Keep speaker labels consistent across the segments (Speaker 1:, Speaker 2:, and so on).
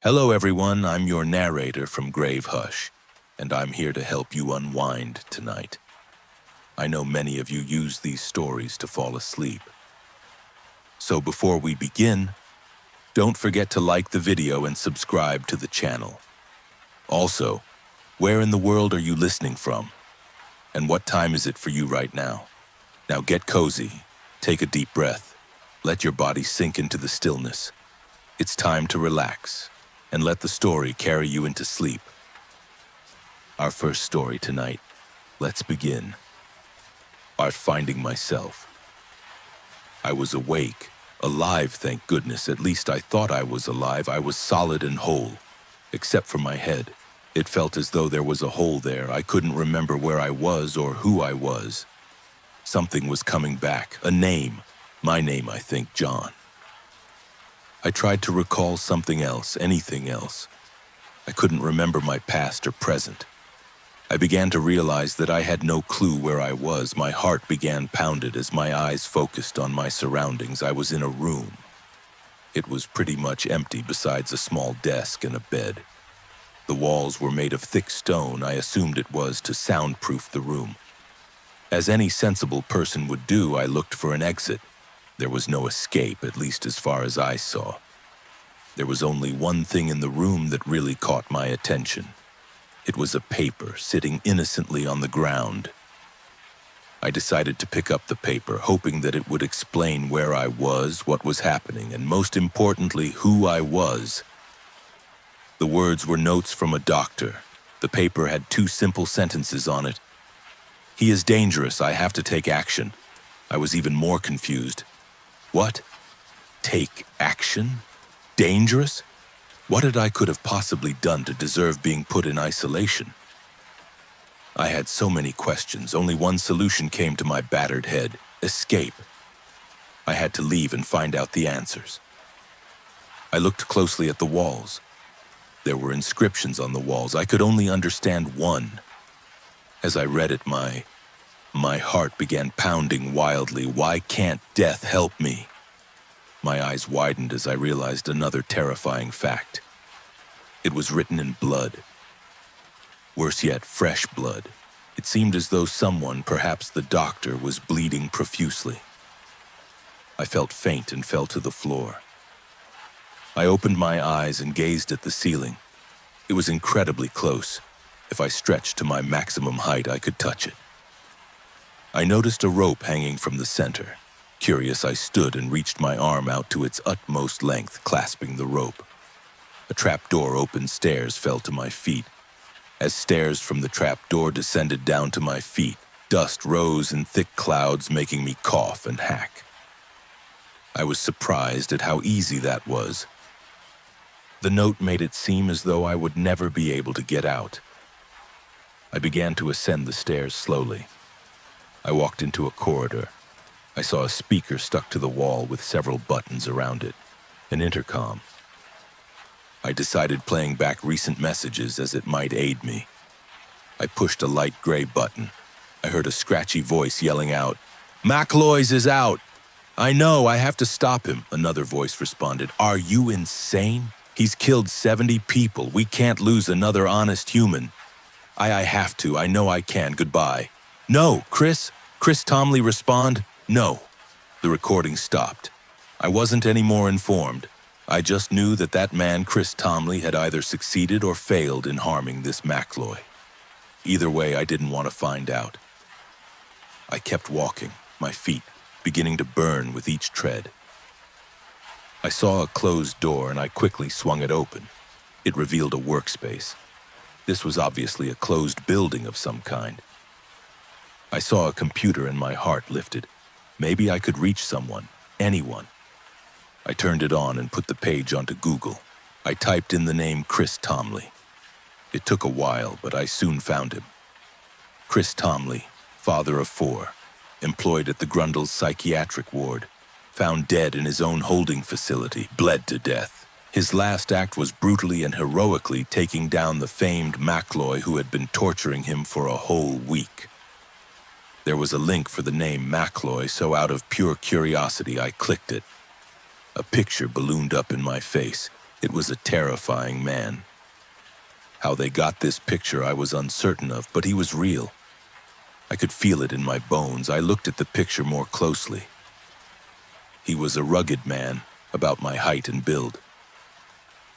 Speaker 1: Hello, everyone. I'm your narrator from Grave Hush, and I'm here to help you unwind tonight. I know many of you use these stories to fall asleep. So before we begin, don't forget to like the video and subscribe to the channel. Also, where in the world are you listening from? And what time is it for you right now? Now get cozy, take a deep breath, let your body sink into the stillness. It's time to relax and let the story carry you into sleep. Our first story tonight. Let's begin. Art finding myself. I was awake, alive, thank goodness. At least I thought I was alive. I was solid and whole, except for my head. It felt as though there was a hole there. I couldn't remember where I was or who I was. Something was coming back, a name. My name, I think, John. I tried to recall something else, anything else. I couldn't remember my past or present. I began to realize that I had no clue where I was. My heart began pounded as my eyes focused on my surroundings. I was in a room. It was pretty much empty besides a small desk and a bed. The walls were made of thick stone. I assumed it was to soundproof the room. As any sensible person would do, I looked for an exit. There was no escape, at least as far as I saw. There was only one thing in the room that really caught my attention. It was a paper sitting innocently on the ground. I decided to pick up the paper, hoping that it would explain where I was, what was happening, and most importantly, who I was. The words were notes from a doctor. The paper had 2 simple sentences on it. "He is dangerous. I have to take action." I was even more confused. What? Take action? Dangerous? What had I could have possibly done to deserve being put in isolation? I had so many questions. Only one solution came to my battered head: escape. I had to leave and find out the answers. I looked closely at the walls. There were inscriptions on the walls. I could only understand one. As I read it, my heart began pounding wildly. Why can't death help me? My eyes widened as I realized another terrifying fact. It was written in blood. Worse yet, fresh blood. It seemed as though someone, perhaps the doctor, was bleeding profusely. I felt faint and fell to the floor. I opened my eyes and gazed at the ceiling. It was incredibly close. If I stretched to my maximum height, I could touch it. I noticed a rope hanging from the center. Curious, I stood and reached my arm out to its utmost length, clasping the rope. A trapdoor opened, stairs fell to my feet. As stairs from the trapdoor descended down to my feet, dust rose in thick clouds, making me cough and hack. I was surprised at how easy that was. The note made it seem as though I would never be able to get out. I began to ascend the stairs slowly. I walked into a corridor. I saw a speaker stuck to the wall with several buttons around it, an intercom. I decided playing back recent messages as it might aid me. I pushed a light gray button. I heard a scratchy voice yelling out, "McLoy's is out!" "I know, I have to stop him," another voice responded. "Are you insane? He's killed 70 people. We can't lose another honest human." I have to. I know I can. Goodbye." "No, Chris Tomley, respond." "No." The recording stopped. I wasn't any more informed. I just knew that that man, Chris Tomley, had either succeeded or failed in harming this McLoy. Either way, I didn't want to find out. I kept walking, my feet beginning to burn with each tread. I saw a closed door and I quickly swung it open. It revealed a workspace. This was obviously a closed building of some kind. I saw a computer and my heart lifted. Maybe I could reach someone, anyone. I turned it on and put the page onto Google. I typed in the name Chris Tomley. It took a while, but I soon found him. Chris Tomley, father of 4, employed at the Grundle's psychiatric ward, found dead in his own holding facility, bled to death. His last act was brutally and heroically taking down the famed McLoy who had been torturing him for a whole week. There was a link for the name McLoy, so out of pure curiosity, I clicked it. A picture ballooned up in my face. It was a terrifying man. How they got this picture I was uncertain of, but he was real. I could feel it in my bones. I looked at the picture more closely. He was a rugged man, about my height and build.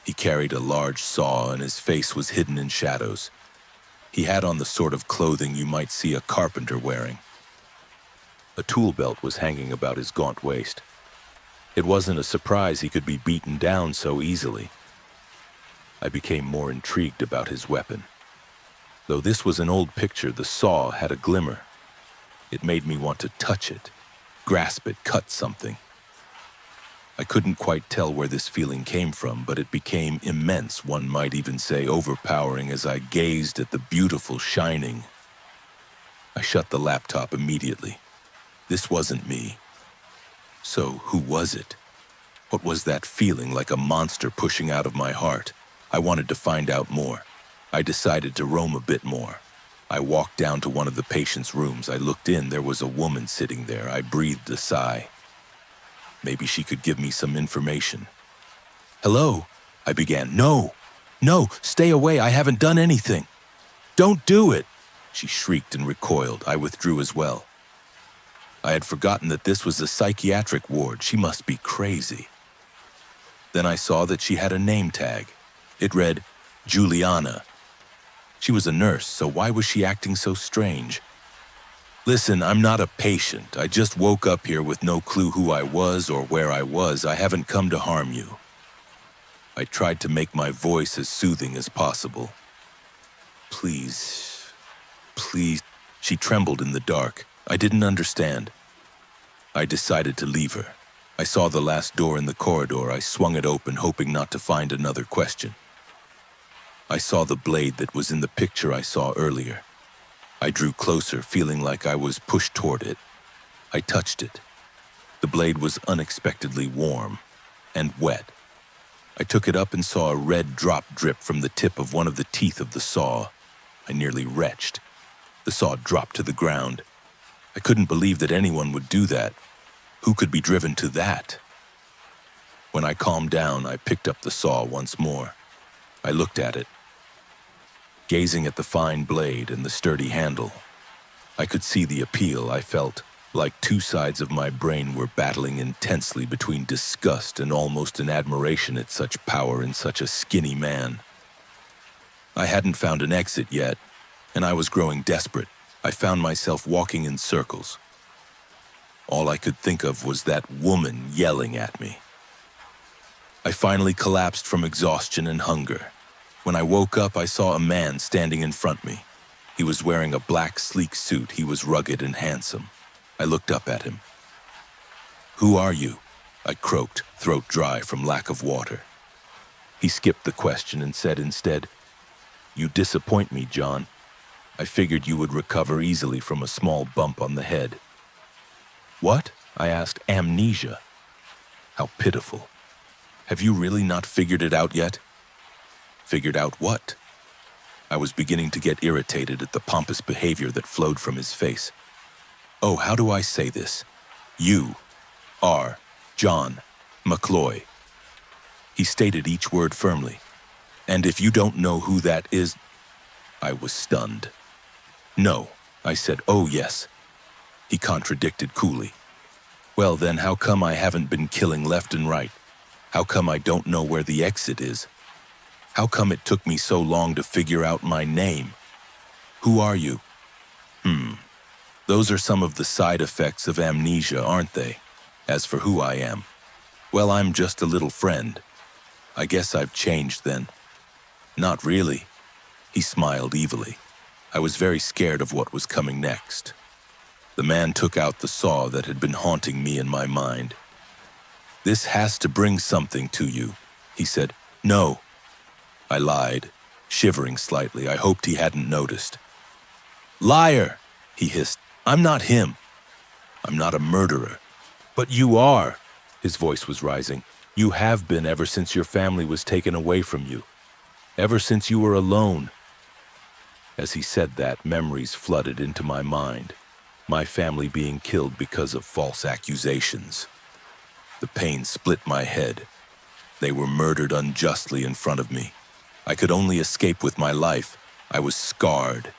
Speaker 1: He carried a large saw and his face was hidden in shadows. He had on the sort of clothing you might see a carpenter wearing. A tool belt was hanging about his gaunt waist. It wasn't a surprise he could be beaten down so easily. I became more intrigued about his weapon. Though this was an old picture, the saw had a glimmer. It made me want to touch it, grasp it, cut something. I couldn't quite tell where this feeling came from, but it became immense, one might even say overpowering, as I gazed at the beautiful shining. I shut the laptop immediately. This wasn't me. So who was it? What was that feeling, like a monster pushing out of my heart? I wanted to find out more. I decided to roam a bit more. I walked down to one of the patient's rooms. I looked in. There was a woman sitting there. I breathed a sigh. Maybe she could give me some information. "Hello," I began. No, stay away. I haven't done anything. "Don't do it," she shrieked and recoiled. I withdrew as well. I had forgotten that this was a psychiatric ward. She must be crazy. Then I saw that she had a name tag. It read, Juliana. She was a nurse, so why was she acting so strange? "Listen, I'm not a patient. I just woke up here with no clue who I was or where I was. I haven't come to harm you." I tried to make my voice as soothing as possible. Please. She trembled in the dark. I didn't understand. I decided to leave her. I saw the last door in the corridor. I swung it open, hoping not to find another question. I saw the blade that was in the picture I saw earlier. I drew closer, feeling like I was pushed toward it. I touched it. The blade was unexpectedly warm and wet. I took it up and saw a red drop drip from the tip of one of the teeth of the saw. I nearly retched. The saw dropped to the ground. I couldn't believe that anyone would do that. Who could be driven to that? When I calmed down, I picked up the saw once more. I looked at it, gazing at the fine blade and the sturdy handle. I could see the appeal. I felt like two sides of my brain were battling intensely between disgust and almost an admiration at such power in such a skinny man. I hadn't found an exit yet, and I was growing desperate. I found myself walking in circles. All I could think of was that woman yelling at me. I finally collapsed from exhaustion and hunger. When I woke up, I saw a man standing in front of me. He was wearing a black, sleek suit. He was rugged and handsome. I looked up at him. "Who are you?" I croaked, throat dry from lack of water. He skipped the question and said instead, "You disappoint me, John. I figured you would recover easily from a small bump on the head." "What?" I asked. "Amnesia? How pitiful. Have you really not figured it out yet?" "Figured out what?" I was beginning to get irritated at the pompous behavior that flowed from his face. "Oh, how do I say this? You are John McCloy." He stated each word firmly. "And if you don't know who that is..." I was stunned. "No," I said. "Oh, yes." He contradicted coolly. "Well, then how come I haven't been killing left and right? How come I don't know where the exit is? How come it took me so long to figure out my name? Who are you?" Those are some of the side effects of amnesia, aren't they? As for who I am, well, I'm just a little friend. I guess I've changed then. "Not really." He smiled evilly. I was very scared of what was coming next. The man took out the saw that had been haunting me in my mind. "This has to bring something to you," he said. "No." I lied, shivering slightly. I hoped he hadn't noticed. "Liar!" he hissed. "I'm not him. I'm not a murderer." "But you are." His voice was rising. "You have been ever since your family was taken away from you. Ever since you were alone." As he said that, memories flooded into my mind. My family being killed because of false accusations. The pain split my head. They were murdered unjustly in front of me. I could only escape with my life. I was scarred.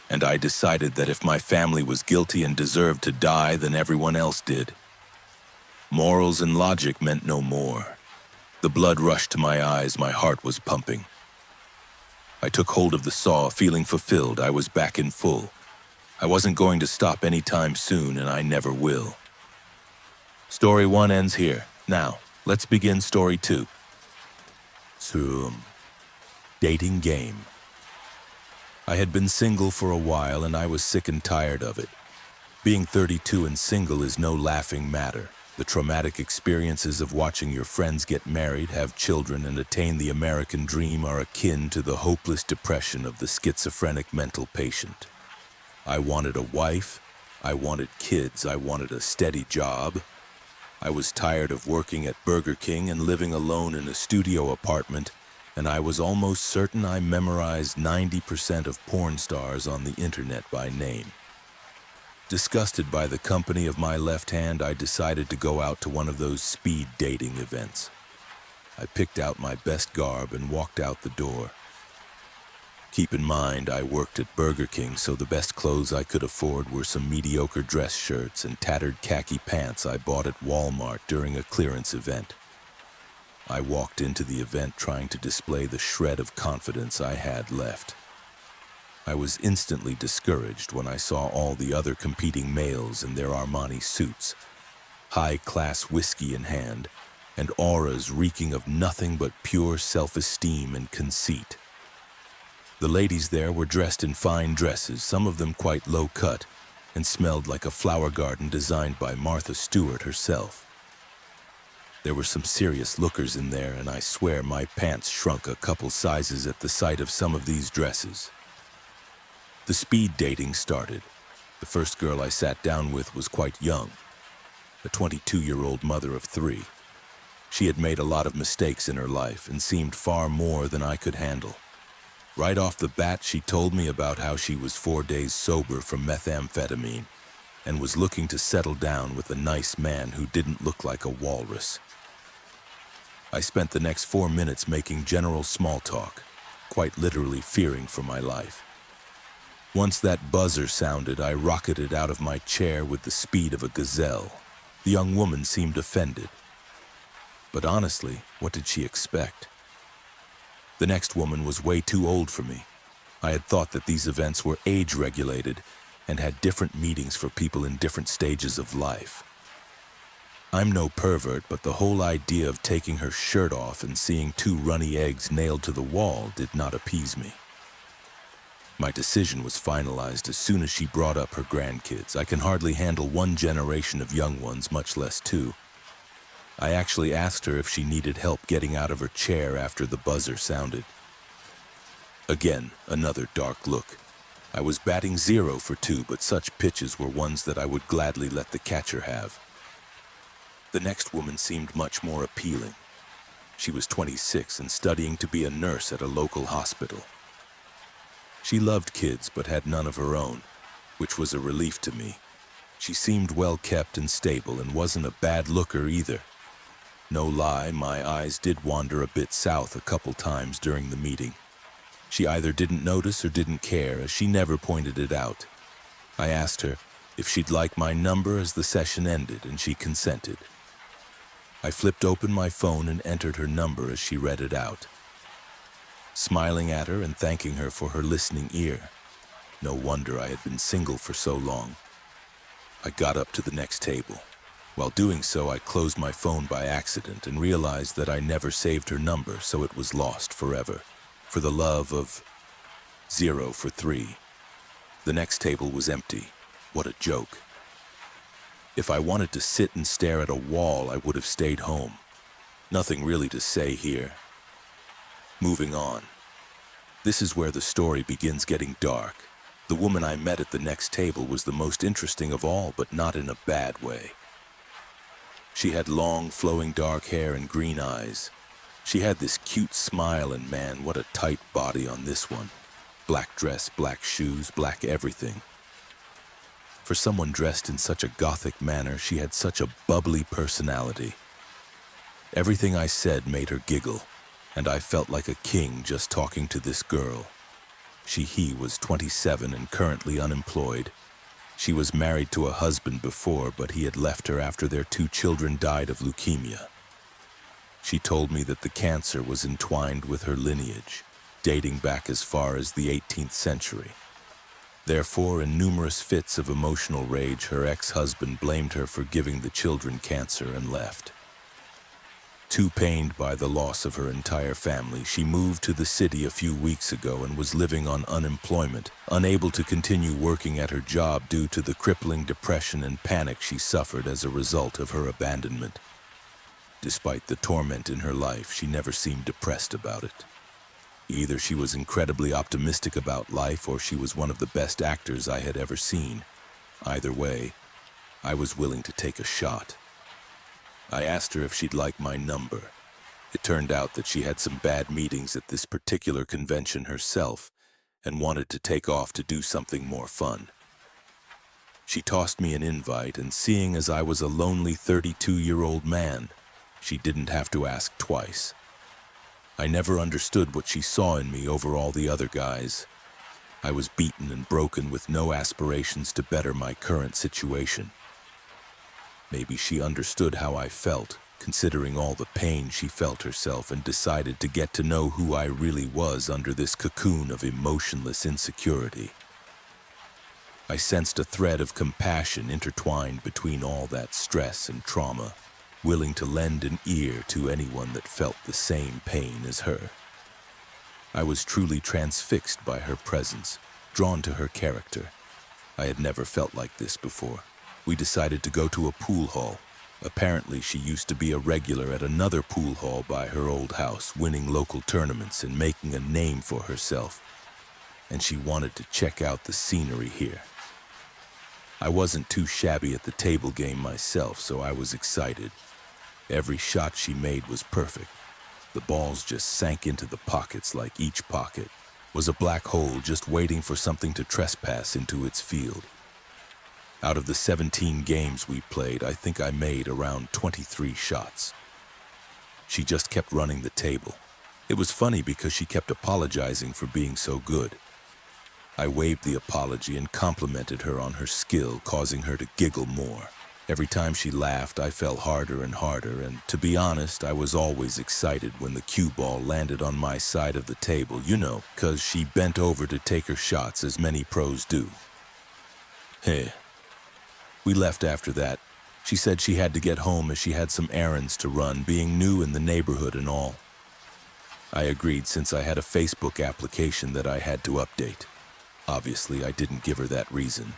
Speaker 1: And I decided that if my family was guilty and deserved to die, then everyone else did. Morals and logic meant no more. The blood rushed to my eyes, my heart was pumping. I took hold of the saw, feeling fulfilled. I was back in full. I wasn't going to stop anytime soon, and I never will. Story 1 ends here. Now, let's begin story 2. Dating game. I had been single for a while, and I was sick and tired of it. Being 32 and single is no laughing matter. The traumatic experiences of watching your friends get married, have children, and attain the American dream are akin to the hopeless depression of the schizophrenic mental patient. I wanted a wife, I wanted kids, I wanted a steady job. I was tired of working at Burger King and living alone in a studio apartment, and I was almost certain I memorized 90% of porn stars on the internet by name. Disgusted by the company of my left hand, I decided to go out to one of those speed dating events. I picked out my best garb and walked out the door. Keep in mind, I worked at Burger King, so the best clothes I could afford were some mediocre dress shirts and tattered khaki pants I bought at Walmart during a clearance event. I walked into the event trying to display the shred of confidence I had left. I was instantly discouraged when I saw all the other competing males in their Armani suits, high-class whiskey in hand, and auras reeking of nothing but pure self-esteem and conceit. The ladies there were dressed in fine dresses, some of them quite low-cut, and smelled like a flower garden designed by Martha Stewart herself. There were some serious lookers in there, and I swear my pants shrunk a couple sizes at the sight of some of these dresses. The speed dating started. The first girl I sat down with was quite young, a 22-year-old mother of 3. She had made a lot of mistakes in her life and seemed far more than I could handle. Right off the bat, she told me about how she was 4 days sober from methamphetamine and was looking to settle down with a nice man who didn't look like a walrus. I spent the next 4 minutes making general small talk, quite literally fearing for my life. Once that buzzer sounded, I rocketed out of my chair with the speed of a gazelle. The young woman seemed offended. But honestly, what did she expect? The next woman was way too old for me. I had thought that these events were age-regulated and had different meetings for people in different stages of life. I'm no pervert, but the whole idea of taking her shirt off and seeing 2 runny eggs nailed to the wall did not appease me. My decision was finalized as soon as she brought up her grandkids. I can hardly handle 1 generation of young ones, much less 2. I actually asked her if she needed help getting out of her chair after the buzzer sounded. Again, another dark look. I was batting 0 for 2, but such pitches were ones that I would gladly let the catcher have. The next woman seemed much more appealing. She was 26 and studying to be a nurse at a local hospital. She loved kids but had none of her own, which was a relief to me. She seemed well kept and stable and wasn't a bad looker either. No lie, my eyes did wander a bit south a couple times during the meeting. She either didn't notice or didn't care, as she never pointed it out. I asked her if she'd like my number as the session ended, and she consented. I flipped open my phone and entered her number as she read it out. Smiling at her and thanking her for her listening ear. No wonder I had been single for so long. I got up to the next table. While doing so, I closed my phone by accident and realized that I never saved her number, so it was lost forever. For the love of 0 for 3. The next table was empty. What a joke. If I wanted to sit and stare at a wall, I would have stayed home. Nothing really to say here. Moving on. This is where the story begins getting dark. The woman I met at the next table was the most interesting of all, but not in a bad way. She had long, flowing dark hair and green eyes. She had this cute smile, and man, what a tight body on this one. Black dress, black shoes, black everything. For someone dressed in such a gothic manner, she had such a bubbly personality. Everything I said made her giggle, and I felt like a king just talking to this girl. He was 27 and currently unemployed. She was married to a husband before, but he had left her after their 2 children died of leukemia. She told me that the cancer was entwined with her lineage, dating back as far as the 18th century. Therefore, in numerous fits of emotional rage, her ex-husband blamed her for giving the children cancer and left. Too pained by the loss of her entire family, she moved to the city a few weeks ago and was living on unemployment, unable to continue working at her job due to the crippling depression and panic she suffered as a result of her abandonment. Despite the torment in her life, she never seemed depressed about it. Either she was incredibly optimistic about life or she was one of the best actors I had ever seen. Either way, I was willing to take a shot. I asked her if she'd like my number. It turned out that she had some bad meetings at this particular convention herself and wanted to take off to do something more fun. She tossed me an invite, and seeing as I was a lonely 32-year-old man, she didn't have to ask twice. I never understood what she saw in me over all the other guys. I was beaten and broken with no aspirations to better my current situation. Maybe she understood how I felt, considering all the pain she felt herself, and decided to get to know who I really was under this cocoon of emotionless insecurity. I sensed a thread of compassion intertwined between all that stress and trauma, willing to lend an ear to anyone that felt the same pain as her. I was truly transfixed by her presence, drawn to her character. I had never felt like this before. We decided to go to a pool hall. Apparently, she used to be a regular at another pool hall by her old house, winning local tournaments and making a name for herself. And she wanted to check out the scenery here. I wasn't too shabby at the table game myself, so I was excited. Every shot she made was perfect. The balls just sank into the pockets like each pocket was a black hole just waiting for something to trespass into its field. Out of the 17 games we played, I think I made around 23 shots. She just kept running the table. It was funny because she kept apologizing for being so good. I waved the apology and complimented her on her skill, causing her to giggle more. Every time she laughed, I fell harder and harder, and to be honest, I was always excited when the cue ball landed on my side of the table, 'cause she bent over to take her shots as many pros do. Hey. We left after that. She said she had to get home as she had some errands to run, being new in the neighborhood and all. I agreed since I had a Facebook application that I had to update. Obviously, I didn't give her that reason.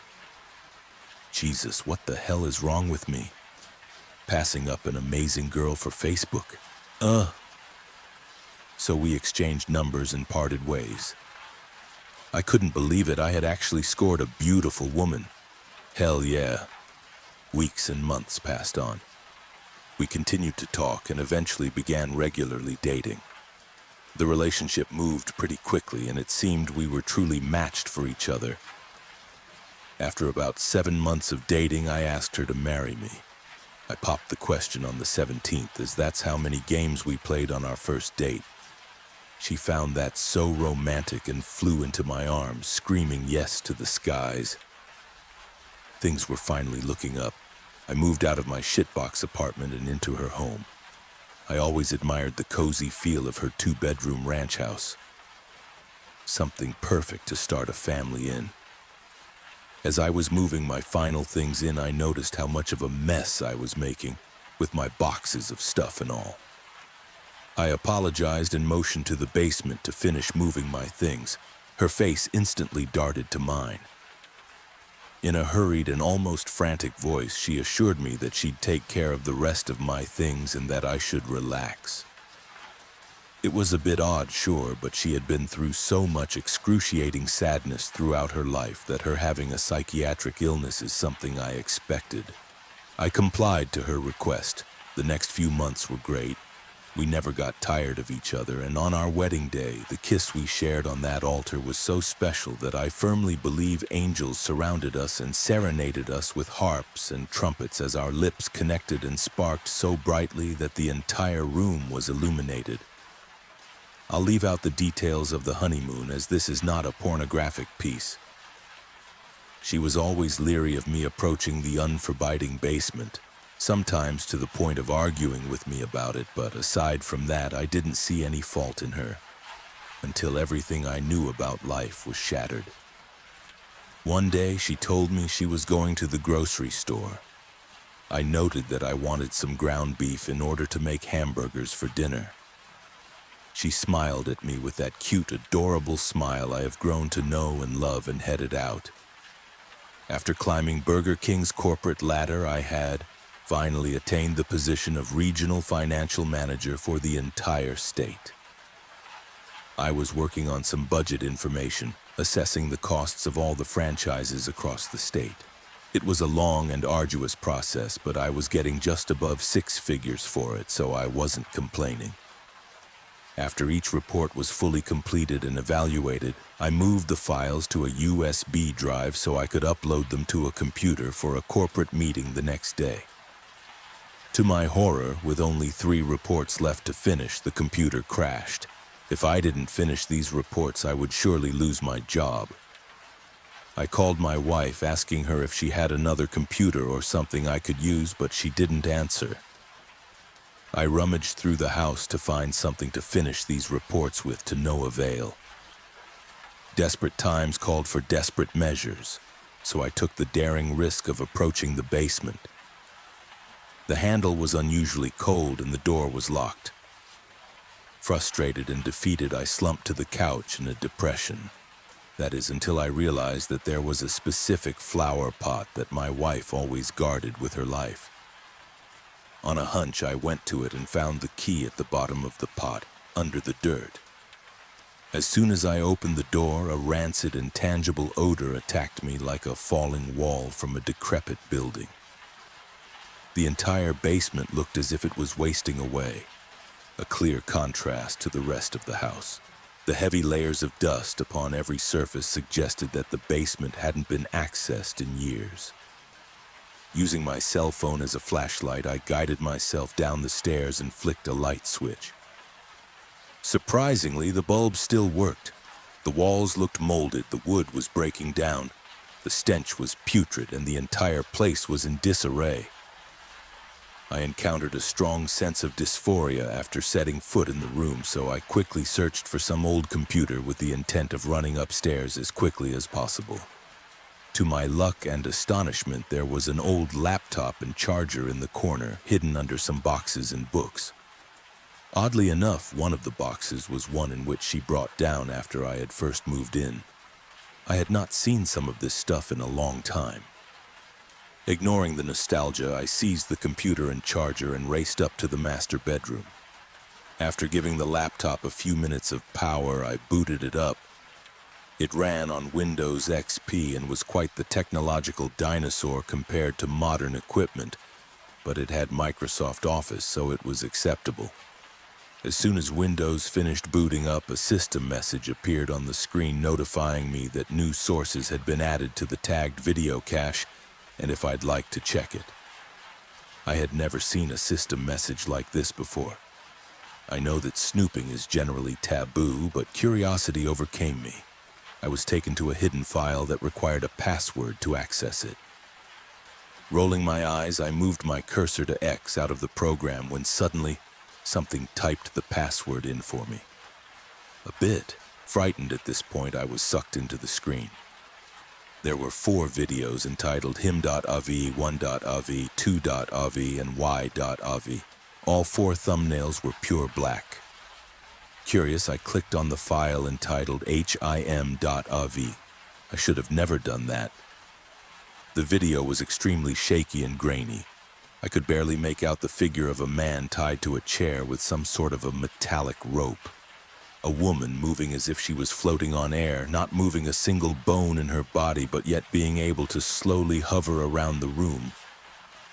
Speaker 1: Jesus, what the hell is wrong with me? Passing up an amazing girl for Facebook? So we exchanged numbers and parted ways. I couldn't believe it. I had actually scored a beautiful woman. Hell yeah. Weeks and months passed on. We continued to talk and eventually began regularly dating. The relationship moved pretty quickly, and it seemed we were truly matched for each other. After about 7 months of dating, I asked her to marry me. I popped the question on the 17th, as that's how many games we played on our first date. She found that so romantic and flew into my arms, screaming yes to the skies. Things were finally looking up. I moved out of my shitbox apartment and into her home. I always admired the cozy feel of her 2-bedroom ranch house. Something perfect to start a family in. As I was moving my final things in, I noticed how much of a mess I was making, with my boxes of stuff and all. I apologized and motioned to the basement to finish moving my things. Her face instantly darted to mine. In a hurried and almost frantic voice, she assured me that she'd take care of the rest of my things and that I should relax. It was a bit odd, sure, but she had been through so much excruciating sadness throughout her life that her having a psychiatric illness is something I expected. I complied to her request. The next few months were great. We never got tired of each other, and on our wedding day, the kiss we shared on that altar was so special that I firmly believe angels surrounded us and serenaded us with harps and trumpets as our lips connected and sparked so brightly that the entire room was illuminated. I'll leave out the details of the honeymoon, as this is not a pornographic piece. She was always leery of me approaching the unforbidding basement, sometimes to the point of arguing with me about it, but aside from that, I didn't see any fault in her, until everything I knew about life was shattered. One day, she told me she was going to the grocery store. I noted that I wanted some ground beef in order to make hamburgers for dinner. She smiled at me with that cute, adorable smile I have grown to know and love, and headed out. After climbing Burger King's corporate ladder, I had finally attained the position of regional financial manager for the entire state. I was working on some budget information, assessing the costs of all the franchises across the state. It was a long and arduous process, but I was getting just above 6 figures for it, so I wasn't complaining. After each report was fully completed and evaluated, I moved the files to a USB drive so I could upload them to a computer for a corporate meeting the next day. To my horror, with only 3 reports left to finish, the computer crashed. If I didn't finish these reports, I would surely lose my job. I called my wife, asking her if she had another computer or something I could use, but she didn't answer. I rummaged through the house to find something to finish these reports with, to no avail. Desperate times called for desperate measures, so I took the daring risk of approaching the basement. The handle was unusually cold and the door was locked. Frustrated and defeated, I slumped to the couch in a depression. That is, until I realized that there was a specific flower pot that my wife always guarded with her life. On a hunch, I went to it and found the key at the bottom of the pot, under the dirt. As soon as I opened the door, a rancid, intangible odor attacked me like a falling wall from a decrepit building. The entire basement looked as if it was wasting away, a clear contrast to the rest of the house. The heavy layers of dust upon every surface suggested that the basement hadn't been accessed in years. Using my cell phone as a flashlight, I guided myself down the stairs and flicked a light switch. Surprisingly, the bulb still worked. The walls looked molded, the wood was breaking down, the stench was putrid, and the entire place was in disarray. I encountered a strong sense of dysphoria after setting foot in the room, so I quickly searched for some old computer with the intent of running upstairs as quickly as possible. To my luck and astonishment, there was an old laptop and charger in the corner, hidden under some boxes and books. Oddly enough, one of the boxes was one in which she brought down after I had first moved in. I had not seen some of this stuff in a long time. Ignoring the nostalgia, I seized the computer and charger and raced up to the master bedroom. After giving the laptop a few minutes of power, I booted it up. It ran on Windows XP and was quite the technological dinosaur compared to modern equipment, but it had Microsoft Office, so it was acceptable. As soon as Windows finished booting up, a system message appeared on the screen notifying me that new sources had been added to the tagged video cache, and if I'd like to check it. I had never seen a system message like this before. I know that snooping is generally taboo, but curiosity overcame me. I was taken to a hidden file that required a password to access it. Rolling my eyes, I moved my cursor to X out of the program when suddenly something typed the password in for me. A bit frightened at this point, I was sucked into the screen. There were 4 videos entitled him.av, 1.av, 2.av, and y.av. All 4 thumbnails were pure black. Curious, I clicked on the file entitled him.av. I should have never done that. The video was extremely shaky and grainy. I could barely make out the figure of a man tied to a chair with some sort of a metallic rope. A woman moving as if she was floating on air, not moving a single bone in her body, but yet being able to slowly hover around the room,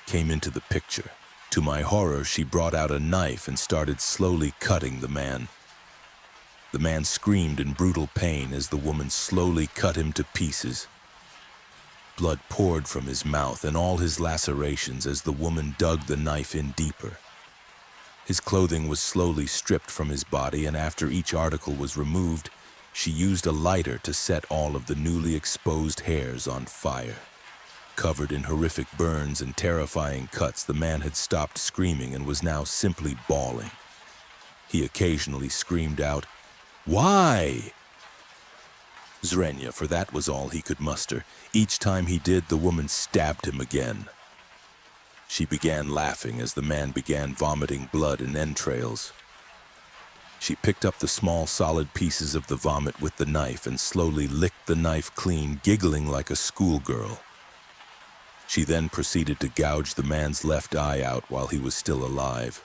Speaker 1: came into the picture. To my horror, she brought out a knife and started slowly cutting the man. The man screamed in brutal pain as the woman slowly cut him to pieces. Blood poured from his mouth and all his lacerations as the woman dug the knife in deeper. His clothing was slowly stripped from his body, and after each article was removed, she used a lighter to set all of the newly exposed hairs on fire. Covered in horrific burns and terrifying cuts, the man had stopped screaming and was now simply bawling. He occasionally screamed out, "Why?" Zrenya, for that was all he could muster. Each time he did, the woman stabbed him again. She began laughing as the man began vomiting blood and entrails. She picked up the small, solid pieces of the vomit with the knife and slowly licked the knife clean, giggling like a schoolgirl. She then proceeded to gouge the man's left eye out while he was still alive.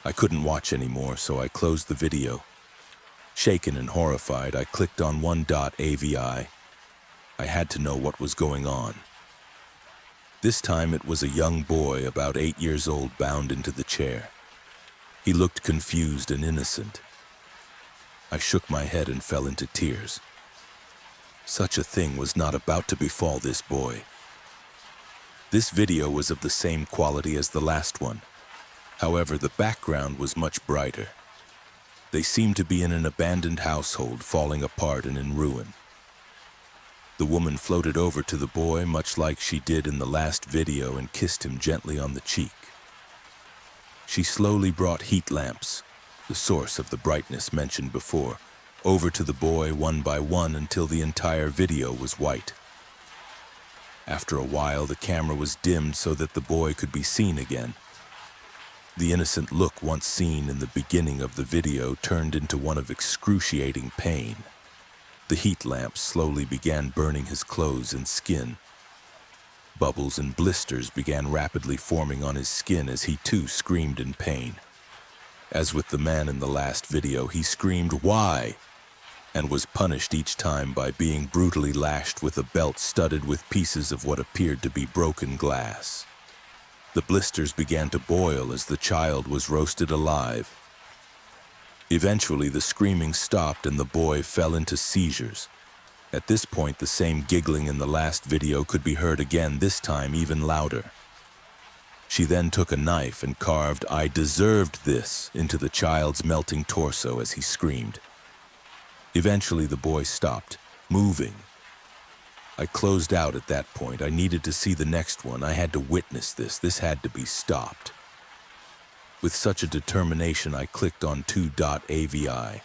Speaker 1: I couldn't watch anymore, so I closed the video. Shaken and horrified, I clicked on one.avi. I had to know what was going on. This time it was a young boy about 8 years old bound into the chair. He looked confused and innocent. I shook my head and fell into tears. Such a thing was not about to befall this boy. This video was of the same quality as the last one. However, the background was much brighter. They seemed to be in an abandoned household, falling apart and in ruin. The woman floated over to the boy, much like she did in the last video, and kissed him gently on the cheek. She slowly brought heat lamps, the source of the brightness mentioned before, over to the boy one by one until the entire video was white. After a while, the camera was dimmed so that the boy could be seen again. The innocent look once seen in the beginning of the video turned into one of excruciating pain. The heat lamps slowly began burning his clothes and skin. Bubbles and blisters began rapidly forming on his skin as he too screamed in pain. As with the man in the last video, he screamed, "Why?" and was punished each time by being brutally lashed with a belt studded with pieces of what appeared to be broken glass. The blisters began to boil as the child was roasted alive. Eventually, the screaming stopped and the boy fell into seizures. At this point, the same giggling in the last video could be heard again, this time even louder. She then took a knife and carved "I deserved this" into the child's melting torso as he screamed. Eventually, the boy stopped, moving. I closed out at that point. I needed to see the next one. I had to witness this. This had to be stopped. With such a determination, I clicked on 2.avi.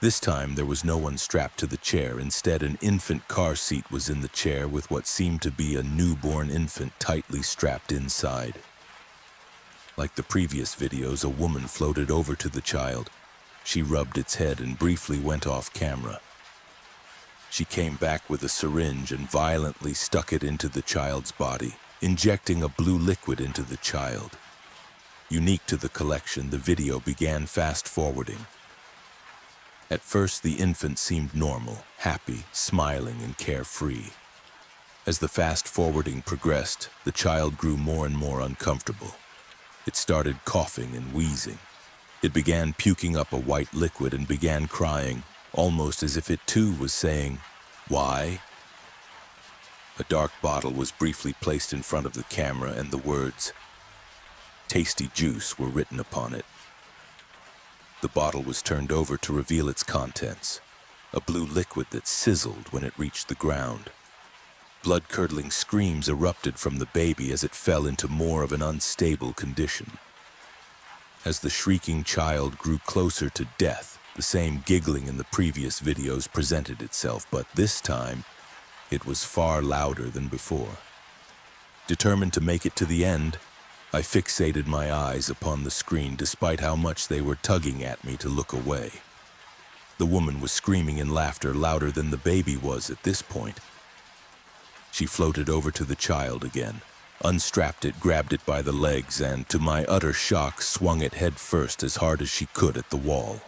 Speaker 1: This time, there was no one strapped to the chair. Instead, an infant car seat was in the chair with what seemed to be a newborn infant tightly strapped inside. Like the previous videos, a woman floated over to the child. She rubbed its head and briefly went off camera. She came back with a syringe and violently stuck it into the child's body, injecting a blue liquid into the child. Unique to the collection, the video began fast-forwarding. At first, the infant seemed normal, happy, smiling, and carefree. As the fast-forwarding progressed, the child grew more and more uncomfortable. It started coughing and wheezing. It began puking up a white liquid and began crying, almost as if it too was saying, "Why?" A dark bottle was briefly placed in front of the camera and the words, "Tasty juice" were written upon it. The bottle was turned over to reveal its contents, a blue liquid that sizzled when it reached the ground. Blood-curdling screams erupted from the baby as it fell into more of an unstable condition. As the shrieking child grew closer to death, the same giggling in the previous videos presented itself, but this time, it was far louder than before. Determined to make it to the end, I fixated my eyes upon the screen despite how much they were tugging at me to look away. The woman was screaming in laughter louder than the baby was at this point. She floated over to the child again, unstrapped it, grabbed it by the legs, and, to my utter shock, swung it head first as hard as she could at the wall.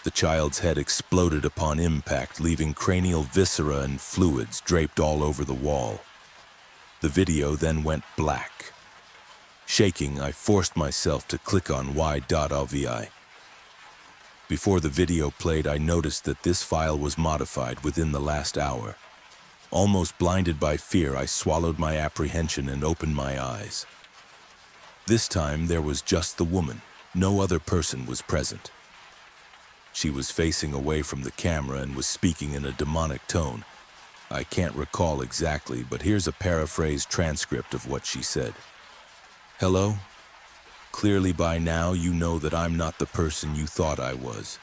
Speaker 1: The child's head exploded upon impact, leaving cranial viscera and fluids draped all over the wall. The video then went black. Shaking, I forced myself to click on y.ovi. Before the video played, I noticed that this file was modified within the last hour. Almost blinded by fear, I swallowed my apprehension and opened my eyes. This time, there was just the woman. No other person was present. She was facing away from the camera and was speaking in a demonic tone. I can't recall exactly, but here's a paraphrased transcript of what she said. "Hello? Clearly by now you know that I'm not the person you thought I was.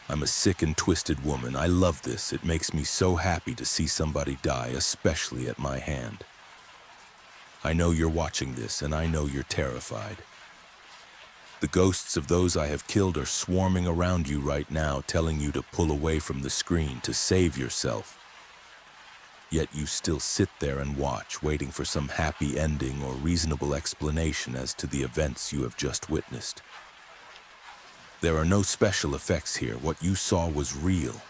Speaker 1: I'm a sick and twisted woman. I love this. It makes me so happy to see somebody die, especially at my hand. I know you're watching this, and I know you're terrified. The ghosts of those I have killed are swarming around you right now, telling you to pull away from the screen, to save yourself. Yet you still sit there and watch, waiting for some happy ending or reasonable explanation as to the events you have just witnessed. There are no special effects here. What you saw was real.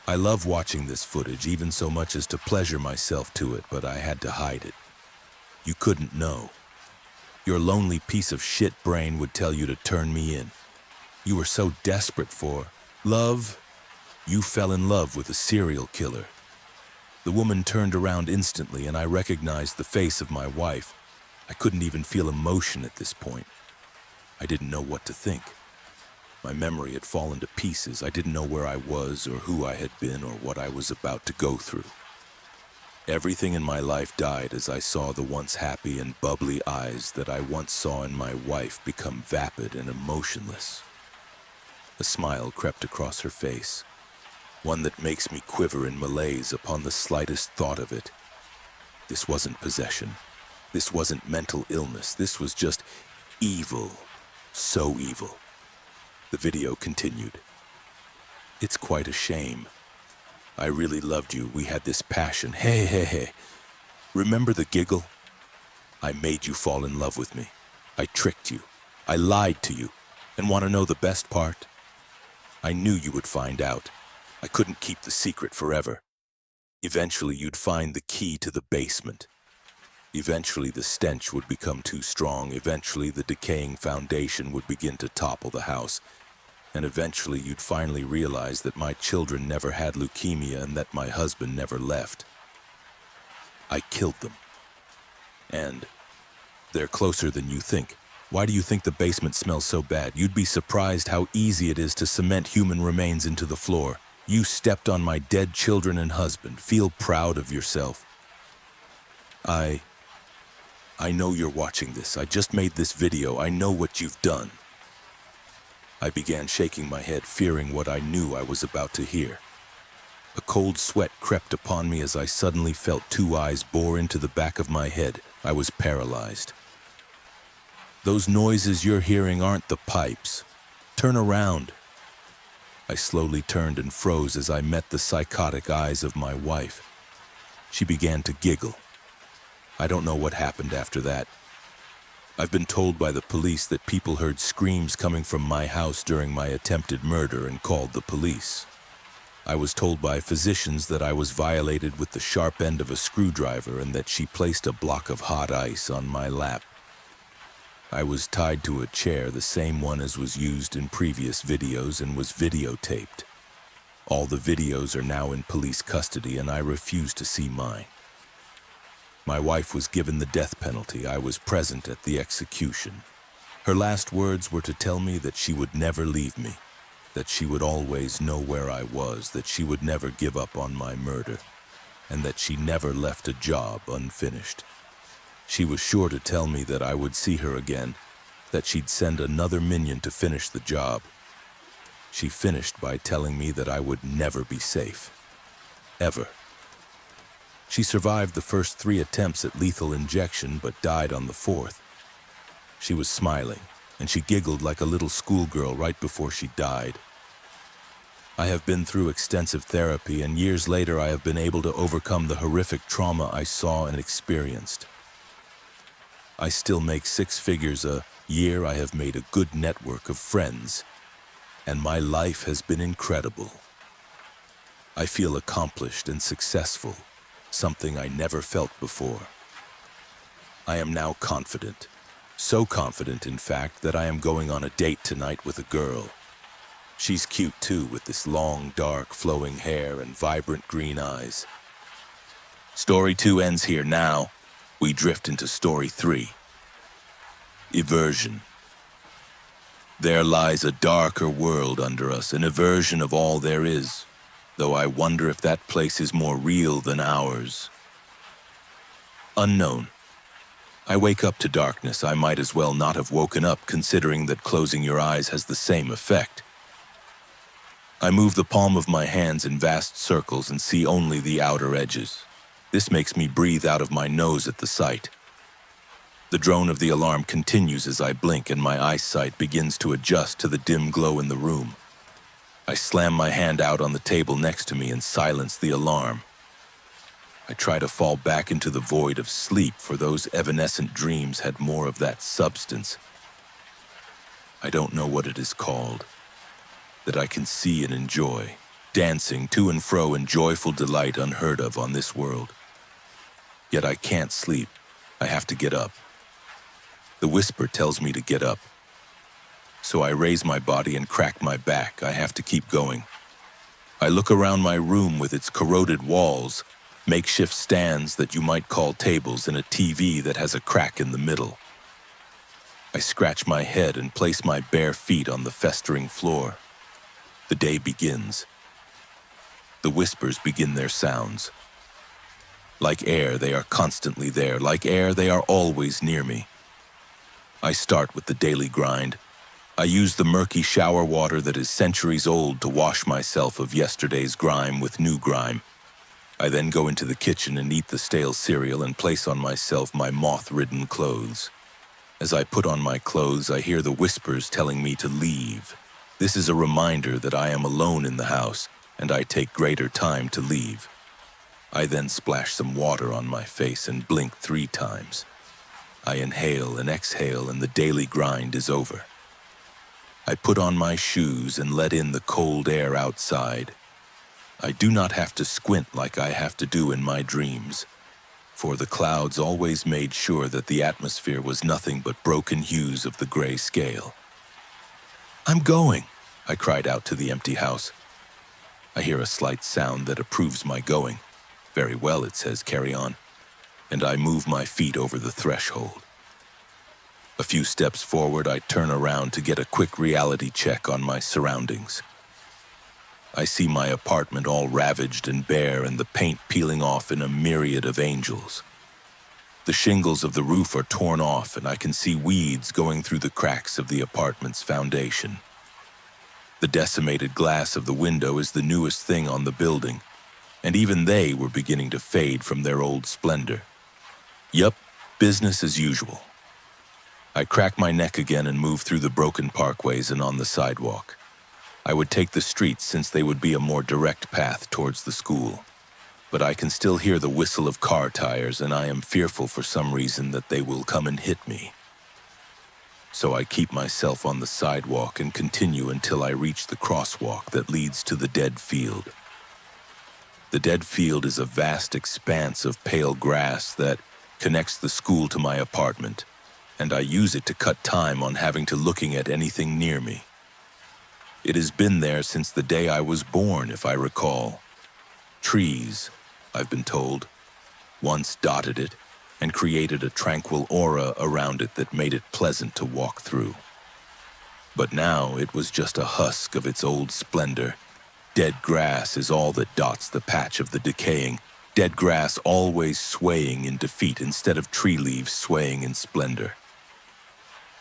Speaker 1: I love watching this footage, even so much as to pleasure myself to it, but I had to hide it. You couldn't know. Your lonely piece of shit brain would tell you to turn me in. You were so desperate for love, you fell in love with a serial killer." The woman turned around instantly, and I recognized the face of my wife. I couldn't even feel emotion at this point. I didn't know what to think. My memory had fallen to pieces. I didn't know where I was or who I had been or what I was about to go through. Everything in my life died as I saw the once happy and bubbly eyes that I once saw in my wife become vapid and emotionless. A smile crept across her face, one that makes me quiver in malaise upon the slightest thought of it. This wasn't possession. This wasn't mental illness. This was just evil. So evil. The video continued. "It's quite a shame. I really loved you. We had this passion. Hey. Remember the giggle? I made you fall in love with me. I tricked you. I lied to you. And want to know the best part? I knew you would find out. I couldn't keep the secret forever. Eventually you'd find the key to the basement. Eventually the stench would become too strong. Eventually the decaying foundation would begin to topple the house. And eventually you'd finally realize that my children never had leukemia and that my husband never left. I killed them. And they're closer than you think. Why do you think the basement smells so bad? You'd be surprised how easy it is to cement human remains into the floor. You stepped on my dead children and husband. Feel proud of yourself. I know you're watching this. I just made this video. I know what you've done." I began shaking my head, fearing what I knew I was about to hear. A cold sweat crept upon me as I suddenly felt two eyes bore into the back of my head. I was paralyzed. "Those noises you're hearing aren't the pipes. Turn around." I slowly turned and froze as I met the psychotic eyes of my wife. She began to giggle. I don't know what happened after that. I've been told by the police that people heard screams coming from my house during my attempted murder and called the police. I was told by physicians that I was violated with the sharp end of a screwdriver and that she placed a block of hot ice on my lap. I was tied to a chair, the same one as was used in previous videos, and was videotaped. All the videos are now in police custody, and I refuse to see mine. My wife was given the death penalty. I was present at the execution. Her last words were to tell me that she would never leave me, that she would always know where I was, that she would never give up on my murder, and that she never left a job unfinished. She was sure to tell me that I would see her again, that she'd send another minion to finish the job. She finished by telling me that I would never be safe. Ever. She survived the first 3 attempts at lethal injection, but died on the 4th. She was smiling, and she giggled like a little schoolgirl right before she died. I have been through extensive therapy, and years later I have been able to overcome the horrific trauma I saw and experienced. I still make 6 figures a year. I have made a good network of friends, and my life has been incredible. I feel accomplished and successful, something I never felt before. I am now confident, So confident, in fact, that I am going on a date tonight with a girl. She's cute too, with this long, dark, flowing hair and vibrant green eyes. Story 2 ends here now. We drift into Story 3. Eversion. There lies a darker world under us, an eversion of all there is, though I wonder if that place is more real than ours. Unknown. I wake up to darkness. I might as well not have woken up, considering that closing your eyes has the same effect. I move the palm of my hands in vast circles and see only the outer edges. This makes me breathe out of my nose at the sight. The drone of the alarm continues as I blink and my eyesight begins to adjust to the dim glow in the room. I slam my hand out on the table next to me and silence the alarm. I try to fall back into the void of sleep, for those evanescent dreams had more of that substance. I don't know what it is called, that I can see and enjoy, dancing to and fro in joyful delight unheard of on this world. Yet I can't sleep. I have to get up. The whisper tells me to get up. So I raise my body and crack my back. I have to keep going. I look around my room with its corroded walls, makeshift stands that you might call tables, and a TV that has a crack in the middle. I scratch my head and place my bare feet on the festering floor. The day begins. The whispers begin their sounds. Like air, they are constantly there. Like air, they are always near me. I start with the daily grind. I use the murky shower water that is centuries old to wash myself of yesterday's grime with new grime. I then go into the kitchen and eat the stale cereal and place on myself my moth-ridden clothes. As I put on my clothes, I hear the whispers telling me to leave. This is a reminder that I am alone in the house, and I take greater time to leave. I then splash some water on my face and blink 3 times. I inhale and exhale, and the daily grind is over. I put on my shoes and let in the cold air outside. I do not have to squint like I have to do in my dreams, for the clouds always made sure that the atmosphere was nothing but broken hues of the gray scale. "I'm going," I cried out to the empty house. I hear a slight sound that approves my going. "Very well," it says, "carry on," and I move my feet over the threshold. A few steps forward, I turn around to get a quick reality check on my surroundings. I see my apartment all ravaged and bare, and the paint peeling off in a myriad of angels. The shingles of the roof are torn off, and I can see weeds going through the cracks of the apartment's foundation. The decimated glass of the window is the newest thing on the building, and even they were beginning to fade from their old splendor. Yup, business as usual. I crack my neck again and move through the broken parkways and on the sidewalk. I would take the streets since they would be a more direct path towards the school. But I can still hear the whistle of car tires, and I am fearful for some reason that they will come and hit me. So I keep myself on the sidewalk and continue until I reach the crosswalk that leads to the dead field. The dead field is a vast expanse of pale grass that connects the school to my apartment, and I use it to cut time on having to looking at anything near me. It has been there since the day I was born, if I recall. Trees, I've been told, once dotted it and created a tranquil aura around it that made it pleasant to walk through. But now it was just a husk of its old splendor. Dead grass is all that dots the patch of the decaying, dead grass always swaying in defeat instead of tree leaves swaying in splendor.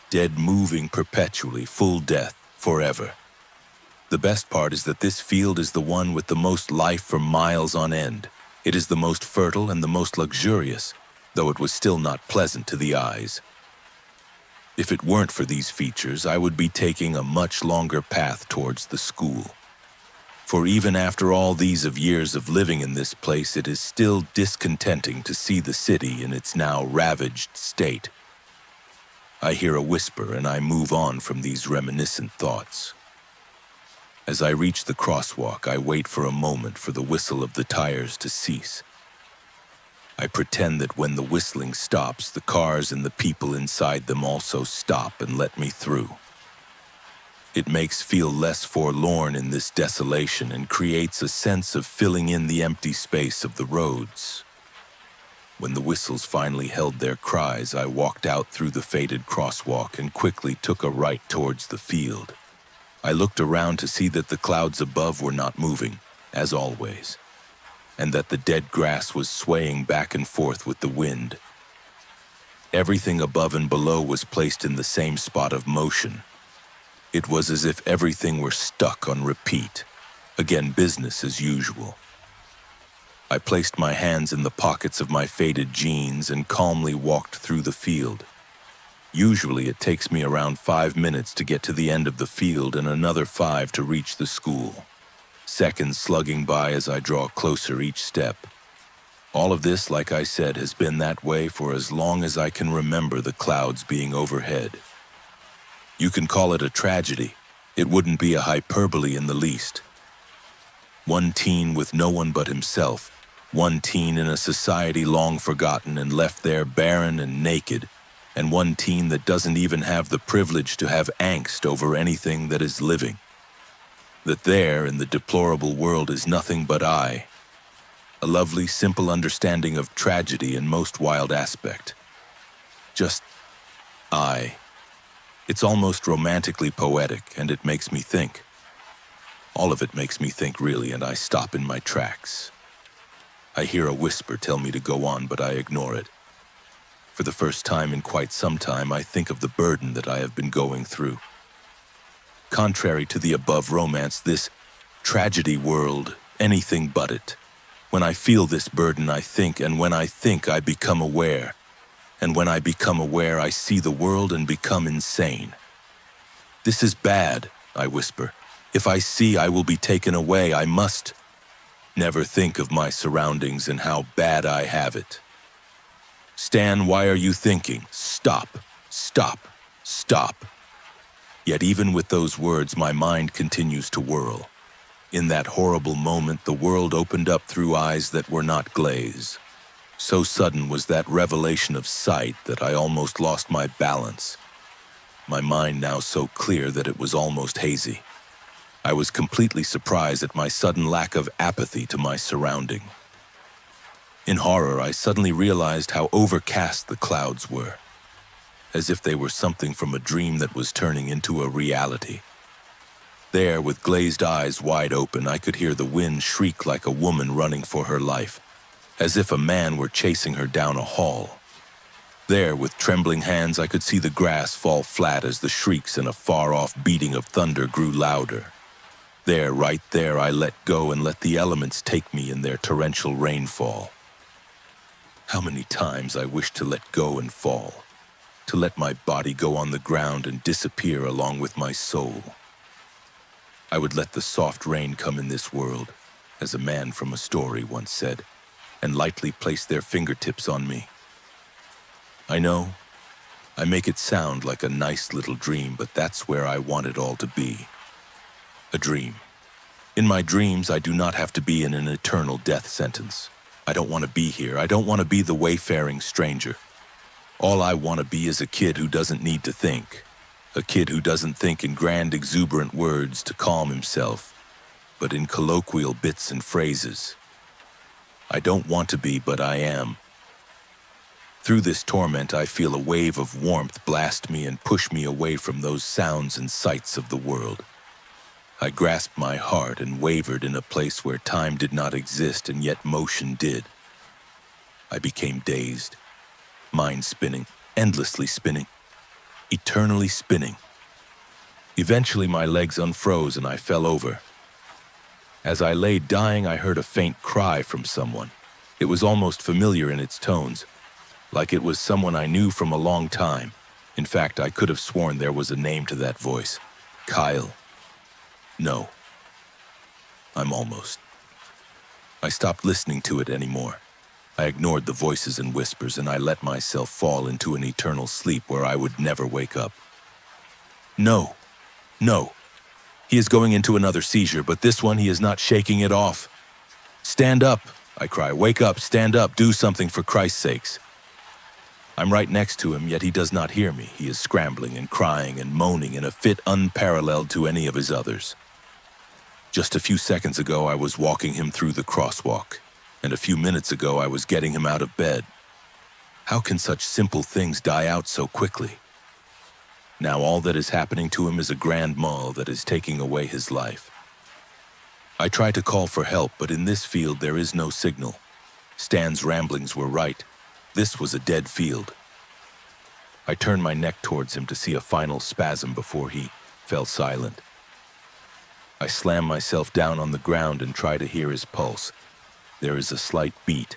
Speaker 1: Dead moving perpetually, full death, forever. The best part is that this field is the one with the most life for miles on end. It is the most fertile and the most luxurious, though it was still not pleasant to the eyes. If it weren't for these features, I would be taking a much longer path towards the school. For even after all these years of living in this place, it is still discontenting to see the city in its now ravaged state. I hear a whisper and I move on from these reminiscent thoughts. As I reach the crosswalk, I wait for a moment for the whistle of the tires to cease. I pretend that when the whistling stops, the cars and the people inside them also stop and let me through. It makes feel less forlorn in this desolation and creates a sense of filling in the empty space of the roads. When the whistles finally held their cries, I walked out through the faded crosswalk and quickly took a right towards the field. I looked around to see that the clouds above were not moving, as always, and that the dead grass was swaying back and forth with the wind. Everything above and below was placed in the same spot of motion. It was as if everything were stuck on repeat. Again, business as usual. I placed my hands in the pockets of my faded jeans and calmly walked through the field. Usually it takes me around 5 minutes to get to the end of the field and another 5 to reach the school. Seconds slugging by as I draw closer each step. All of this, like I said, has been that way for as long as I can remember the clouds being overhead. You can call it a tragedy. It wouldn't be a hyperbole in the least. One teen with no one but himself, one teen in a society long forgotten and left there barren and naked, and one teen that doesn't even have the privilege to have angst over anything that is living. That there in the deplorable world is nothing but I. A lovely, simple understanding of tragedy in most wild aspect. Just I. It's almost romantically poetic, and it makes me think. All of it makes me think, really, and I stop in my tracks. I hear a whisper tell me to go on, but I ignore it. For the first time in quite some time, I think of the burden that I have been going through. Contrary to the above romance, this tragedy world, anything but it. When I feel this burden, I think, and when I think, I become aware. And when I become aware, I see the world and become insane. This is bad, I whisper. If I see, I will be taken away. I must never think of my surroundings and how bad I have it. Stan, why are you thinking? Stop, stop, stop. Yet even with those words, my mind continues to whirl. In that horrible moment, the world opened up through eyes that were not glaze. So sudden was that revelation of sight that I almost lost my balance. My mind now so clear that it was almost hazy. I was completely surprised at my sudden lack of apathy to my surrounding. In horror, I suddenly realized how overcast the clouds were, as if they were something from a dream that was turning into a reality. There, with glazed eyes wide open, I could hear the wind shriek like a woman running for her life, as if a man were chasing her down a hall. There, with trembling hands, I could see the grass fall flat as the shrieks and a far-off beating of thunder grew louder. There, right there, I let go and let the elements take me in their torrential rainfall. How many times I wished to let go and fall, to let my body go on the ground and disappear along with my soul. I would let the soft rain come in this world, as a man from a story once said, and lightly place their fingertips on me. I know, I make it sound like a nice little dream, but that's where I want it all to be. A dream. In my dreams, I do not have to be in an eternal death sentence. I don't want to be here. I don't want to be the wayfaring stranger. All I want to be is a kid who doesn't need to think. A kid who doesn't think in grand, exuberant words to calm himself, but in colloquial bits and phrases. I don't want to be, but I am. Through this torment, I feel a wave of warmth blast me and push me away from those sounds and sights of the world. I grasped my heart and wavered in a place where time did not exist and yet motion did. I became dazed, mind spinning, endlessly spinning, eternally spinning. Eventually my legs unfroze and I fell over. As I lay dying, I heard a faint cry from someone. It was almost familiar in its tones, like it was someone I knew from a long time. In fact, I could have sworn there was a name to that voice. Kyle. No. I'm almost. I stopped listening to it anymore. I ignored the voices and whispers, and I let myself fall into an eternal sleep where I would never wake up. No. No. He is going into another seizure, but this one he is not shaking it off. Stand up, I cry. Wake up, stand up, do something for Christ's sakes. I'm right next to him, yet he does not hear me. He is scrambling and crying and moaning in a fit unparalleled to any of his others. Just a few seconds ago, I was walking him through the crosswalk, and a few minutes ago, I was getting him out of bed. How can such simple things die out so quickly? Now all that is happening to him is a grand mal that is taking away his life. I try to call for help, but in this field there is no signal. Stan's ramblings were right. This was a dead field. I turned my neck towards him to see a final spasm before he fell silent. I slam myself down on the ground and try to hear his pulse. There is a slight beat,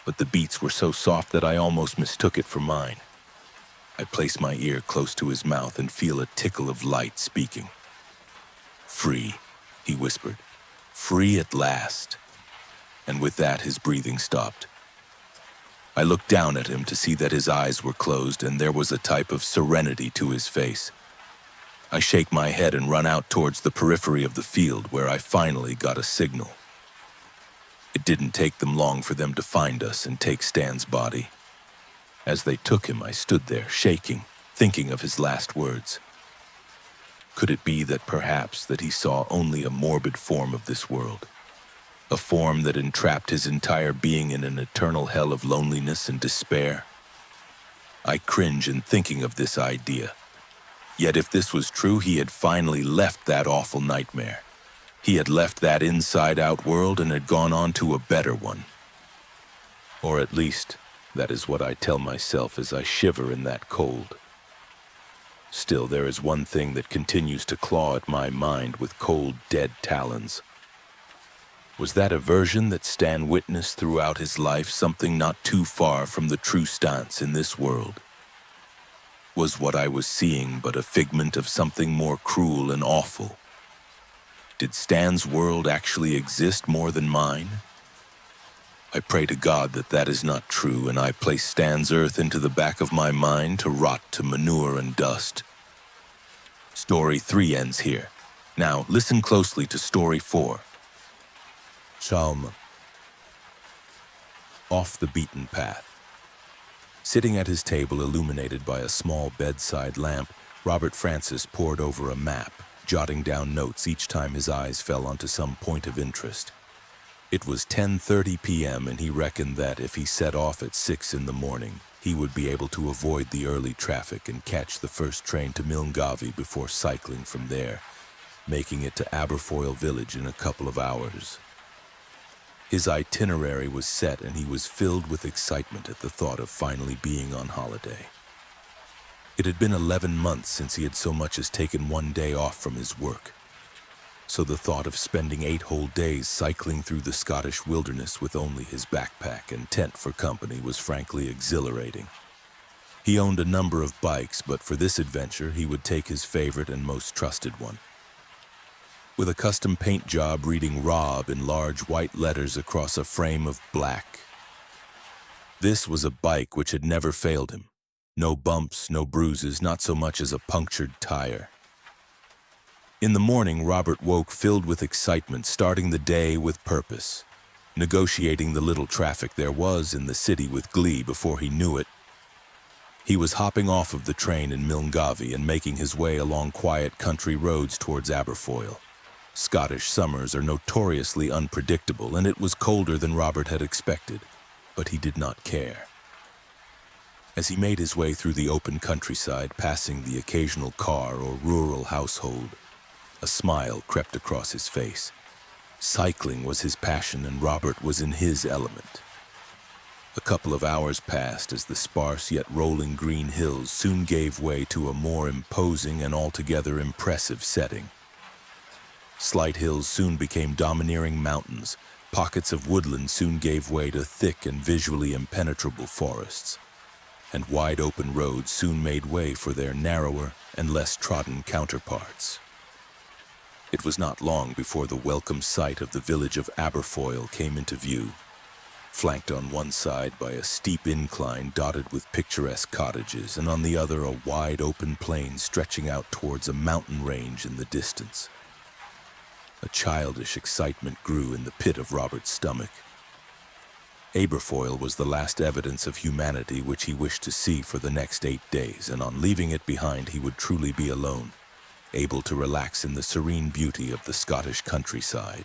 Speaker 1: but the beats were so soft that I almost mistook it for mine. I place my ear close to his mouth and feel a tickle of light speaking. "Free," he whispered. "Free at last." And with that, his breathing stopped. I looked down at him to see that his eyes were closed and there was a type of serenity to his face. I shake my head and run out towards the periphery of the field where I finally got a signal. It didn't take them long for them to find us and take Stan's body. As they took him, I stood there, shaking, thinking of his last words. Could it be that perhaps that he saw only a morbid form of this world? A form that entrapped his entire being in an eternal hell of loneliness and despair? I cringe in thinking of this idea. Yet if this was true, he had finally left that awful nightmare. He had left that inside-out world and had gone on to a better one. Or at least, that is what I tell myself as I shiver in that cold. Still, there is one thing that continues to claw at my mind with cold, dead talons. Was that aversion that Stan witnessed throughout his life something not too far from the true stance in this world? Was what I was seeing but a figment of something more cruel and awful? Did Stan's world actually exist more than mine? I pray to God that that is not true, and I place Stan's earth into the back of my mind to rot to manure and dust. Story 3 ends here. Now, listen closely to Story 4. Shalom. Off the beaten path. Sitting at his table illuminated by a small bedside lamp, Robert Francis pored over a map, jotting down notes each time his eyes fell onto some point of interest. It was 10:30 p.m. and he reckoned that if he set off at 6 in the morning, he would be able to avoid the early traffic and catch the first train to Milngavie before cycling from there, making it to Aberfoyle village in a couple of hours. His itinerary was set and he was filled with excitement at the thought of finally being on holiday. It had been 11 months since he had so much as taken one day off from his work. So the thought of spending 8 whole days cycling through the Scottish wilderness with only his backpack and tent for company was frankly exhilarating. He owned a number of bikes, but for this adventure he would take his favorite and most trusted one. With a custom paint job reading Rob in large white letters across a frame of black. This was a bike which had never failed him. No bumps, no bruises, not so much as a punctured tire. In the morning, Robert woke filled with excitement, starting the day with purpose, negotiating the little traffic there was in the city with glee before he knew it. He was hopping off of the train in Milngavie and making his way along quiet country roads towards Aberfoyle. Scottish summers are notoriously unpredictable, and it was colder than Robert had expected, but he did not care. As he made his way through the open countryside, passing the occasional car or rural household, a smile crept across his face. Cycling was his passion, and Robert was in his element. A couple of hours passed as the sparse yet rolling green hills soon gave way to a more imposing and altogether impressive setting. Slight hills soon became domineering mountains. Pockets of woodland soon gave way to thick and visually impenetrable forests. And wide open roads soon made way for their narrower and less trodden counterparts. It was not long before the welcome sight of the village of Aberfoyle came into view, flanked on one side by a steep incline dotted with picturesque cottages, and on the other a wide open plain stretching out towards a mountain range in the distance. A childish excitement grew in the pit of Robert's stomach. Aberfoyle was the last evidence of humanity which he wished to see for the next 8 days, and on leaving it behind he would truly be alone, able to relax in the serene beauty of the Scottish countryside.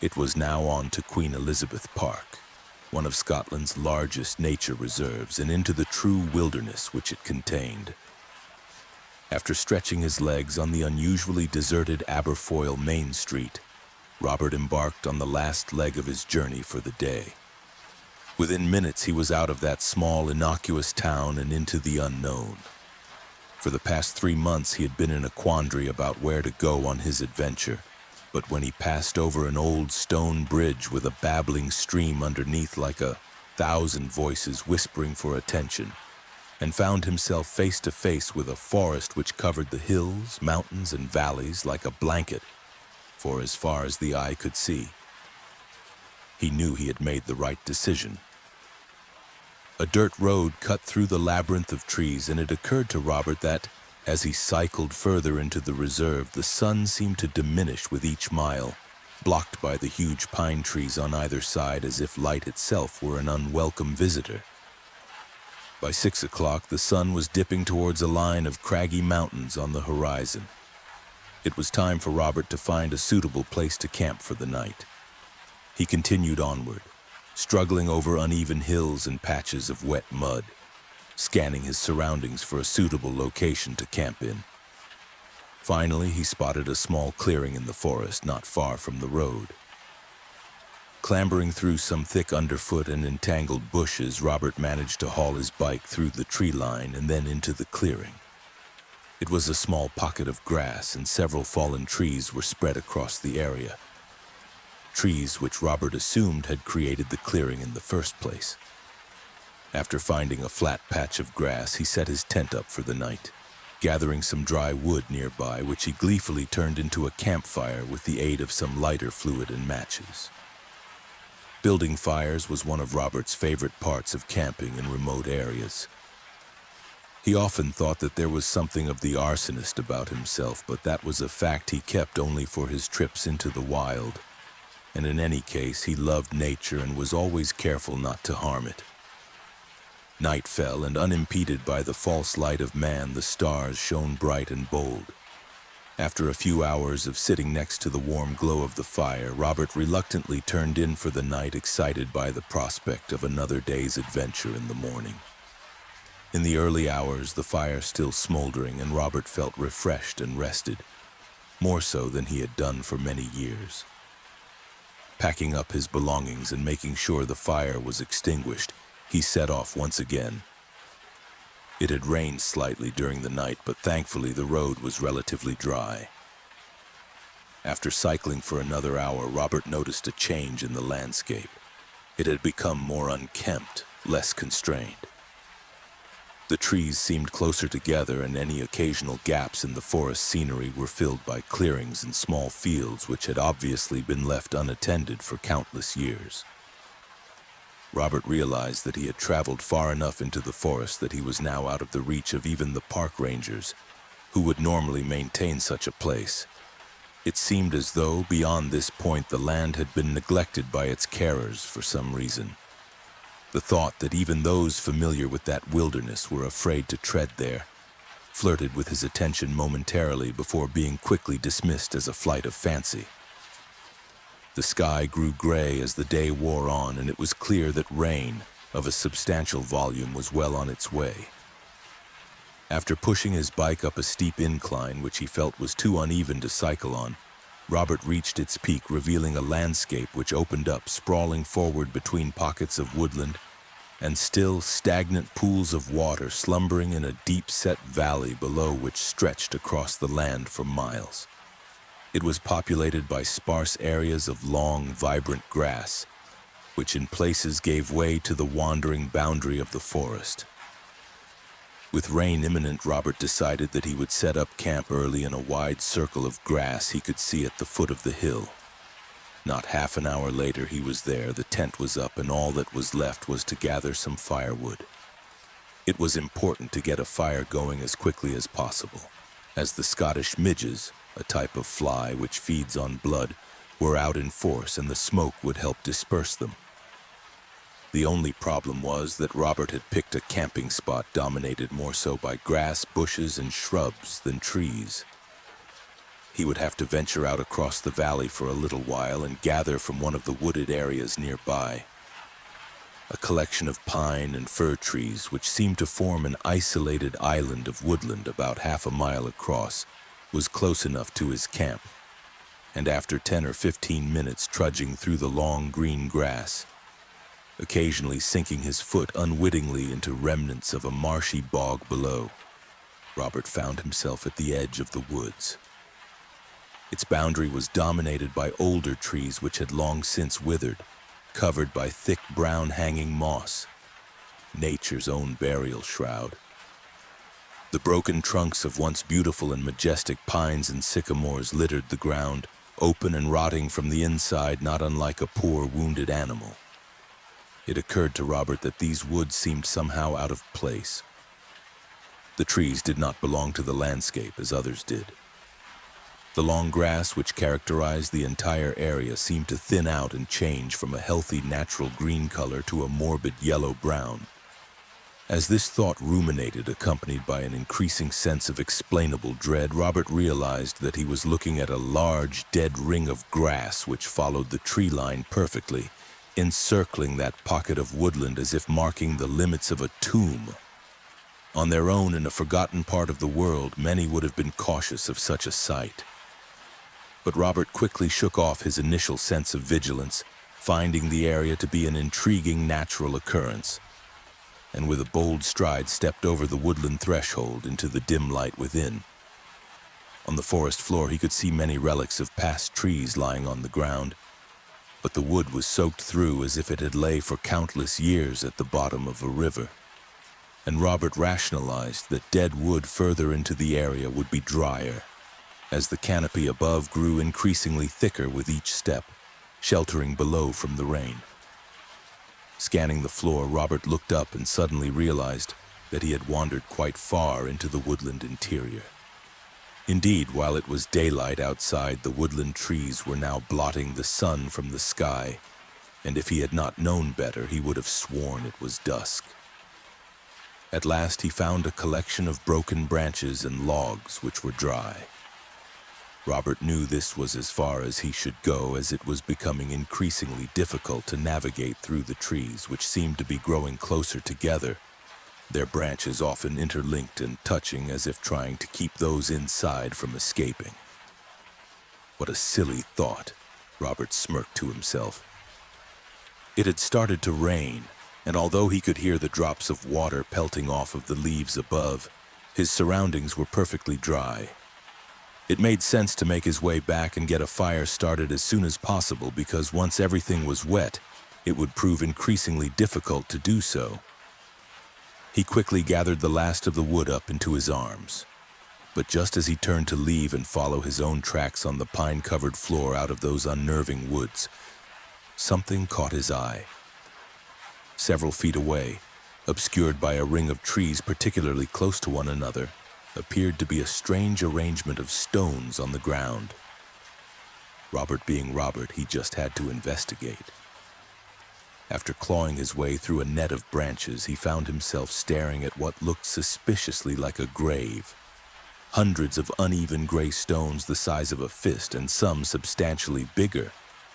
Speaker 1: It was now on to Queen Elizabeth Park, one of Scotland's largest nature reserves, and into the true wilderness which it contained. After stretching his legs on the unusually deserted Aberfoyle Main Street, Robert embarked on the last leg of his journey for the day. Within minutes he was out of that small, innocuous town and into the unknown. For the past 3 months he had been in a quandary about where to go on his adventure, but when he passed over an old stone bridge with a babbling stream underneath like 1,000 voices whispering for attention, and found himself face to face with a forest which covered the hills, mountains, and valleys like a blanket, for as far as the eye could see, he knew he had made the right decision. A dirt road cut through the labyrinth of trees, and it occurred to Robert that, as he cycled further into the reserve, the sun seemed to diminish with each mile, blocked by the huge pine trees on either side as if light itself were an unwelcome visitor. By 6 o'clock, the sun was dipping towards a line of craggy mountains on the horizon. It was time for Robert to find a suitable place to camp for the night. He continued onward, struggling over uneven hills and patches of wet mud, scanning his surroundings for a suitable location to camp in. Finally, he spotted a small clearing in the forest not far from the road. Clambering through some thick underfoot and entangled bushes, Robert managed to haul his bike through the tree line and then into the clearing. It was a small pocket of grass, and several fallen trees were spread across the area. Trees which Robert assumed had created the clearing in the first place. After finding a flat patch of grass, he set his tent up for the night, gathering some dry wood nearby, which he gleefully turned into a campfire with the aid of some lighter fluid and matches. Building fires was one of Robert's favorite parts of camping in remote areas. He often thought that there was something of the arsonist about himself, but that was a fact he kept only for his trips into the wild. And in any case, he loved nature and was always careful not to harm it. Night fell, and unimpeded by the false light of man, the stars shone bright and bold. After a few hours of sitting next to the warm glow of the fire, Robert reluctantly turned in for the night, excited by the prospect of another day's adventure in the morning. In the early hours, the fire still smoldering, and Robert felt refreshed and rested, more so than he had done for many years. Packing up his belongings and making sure the fire was extinguished, he set off once again. It had rained slightly during the night, but thankfully the road was relatively dry. After cycling for another hour, Robert noticed a change in the landscape. It had become more unkempt, less constrained. The trees seemed closer together, and any occasional gaps in the forest scenery were filled by clearings and small fields which had obviously been left unattended for countless years. Robert realized that he had traveled far enough into the forest that he was now out of the reach of even the park rangers, who would normally maintain such a place. It seemed as though, beyond this point, the land had been neglected by its carers for some reason. The thought that even those familiar with that wilderness were afraid to tread there flirted with his attention momentarily before being quickly dismissed as a flight of fancy. The sky grew gray as the day wore on, and it was clear that rain, of a substantial volume, was well on its way. After pushing his bike up a steep incline, which he felt was too uneven to cycle on, Robert reached its peak, revealing a landscape which opened up, sprawling forward between pockets of woodland and still, stagnant pools of water slumbering in a deep-set valley below which stretched across the land for miles. It was populated by sparse areas of long, vibrant grass, which in places gave way to the wandering boundary of the forest. With rain imminent, Robert decided that he would set up camp early in a wide circle of grass he could see at the foot of the hill. Not half an hour later he was there, the tent was up, and all that was left was to gather some firewood. It was important to get a fire going as quickly as possible, as the Scottish midges, a type of fly which feeds on blood, were out in force, and the smoke would help disperse them. The only problem was that Robert had picked a camping spot dominated more so by grass, bushes, and shrubs than trees. He would have to venture out across the valley for a little while and gather from one of the wooded areas nearby. A collection of pine and fir trees which seemed to form an isolated island of woodland about half a mile across was close enough to his camp, and after 10 or 15 minutes trudging through the long green grass, occasionally sinking his foot unwittingly into remnants of a marshy bog below, Robert found himself at the edge of the woods. Its boundary was dominated by older trees which had long since withered, covered by thick brown hanging moss, nature's own burial shroud. The broken trunks of once beautiful and majestic pines and sycamores littered the ground, open and rotting from the inside, not unlike a poor wounded animal. It occurred to Robert that these woods seemed somehow out of place. The trees did not belong to the landscape as others did. The long grass which characterized the entire area seemed to thin out and change from a healthy natural green color to a morbid yellow-brown. As this thought ruminated, accompanied by an increasing sense of explainable dread, Robert realized that he was looking at a large, dead ring of grass which followed the tree line perfectly, encircling that pocket of woodland as if marking the limits of a tomb. On their own in a forgotten part of the world, many would have been cautious of such a sight. But Robert quickly shook off his initial sense of vigilance, finding the area to be an intriguing natural occurrence, and with a bold stride stepped over the woodland threshold into the dim light within. On the forest floor he could see many relics of past trees lying on the ground, but the wood was soaked through as if it had lay for countless years at the bottom of a river. And Robert rationalized that dead wood further into the area would be drier, as the canopy above grew increasingly thicker with each step, sheltering below from the rain. Scanning the floor, Robert looked up and suddenly realized that he had wandered quite far into the woodland interior. Indeed, while it was daylight outside, the woodland trees were now blotting the sun from the sky, and if he had not known better, he would have sworn it was dusk. At last he found a collection of broken branches and logs which were dry. Robert knew this was as far as he should go, as it was becoming increasingly difficult to navigate through the trees, which seemed to be growing closer together, their branches often interlinked and touching as if trying to keep those inside from escaping. What a silly thought, Robert smirked to himself. It had started to rain, and although he could hear the drops of water pelting off of the leaves above, his surroundings were perfectly dry. It made sense to make his way back and get a fire started as soon as possible, because once everything was wet, it would prove increasingly difficult to do so. He quickly gathered the last of the wood up into his arms. But just as he turned to leave and follow his own tracks on the pine-covered floor out of those unnerving woods, something caught his eye. Several feet away, obscured by a ring of trees particularly close to one another, appeared to be a strange arrangement of stones on the ground. Robert being Robert, he just had to investigate. After clawing his way through a net of branches, he found himself staring at what looked suspiciously like a grave. Hundreds of uneven gray stones the size of a fist, and some substantially bigger,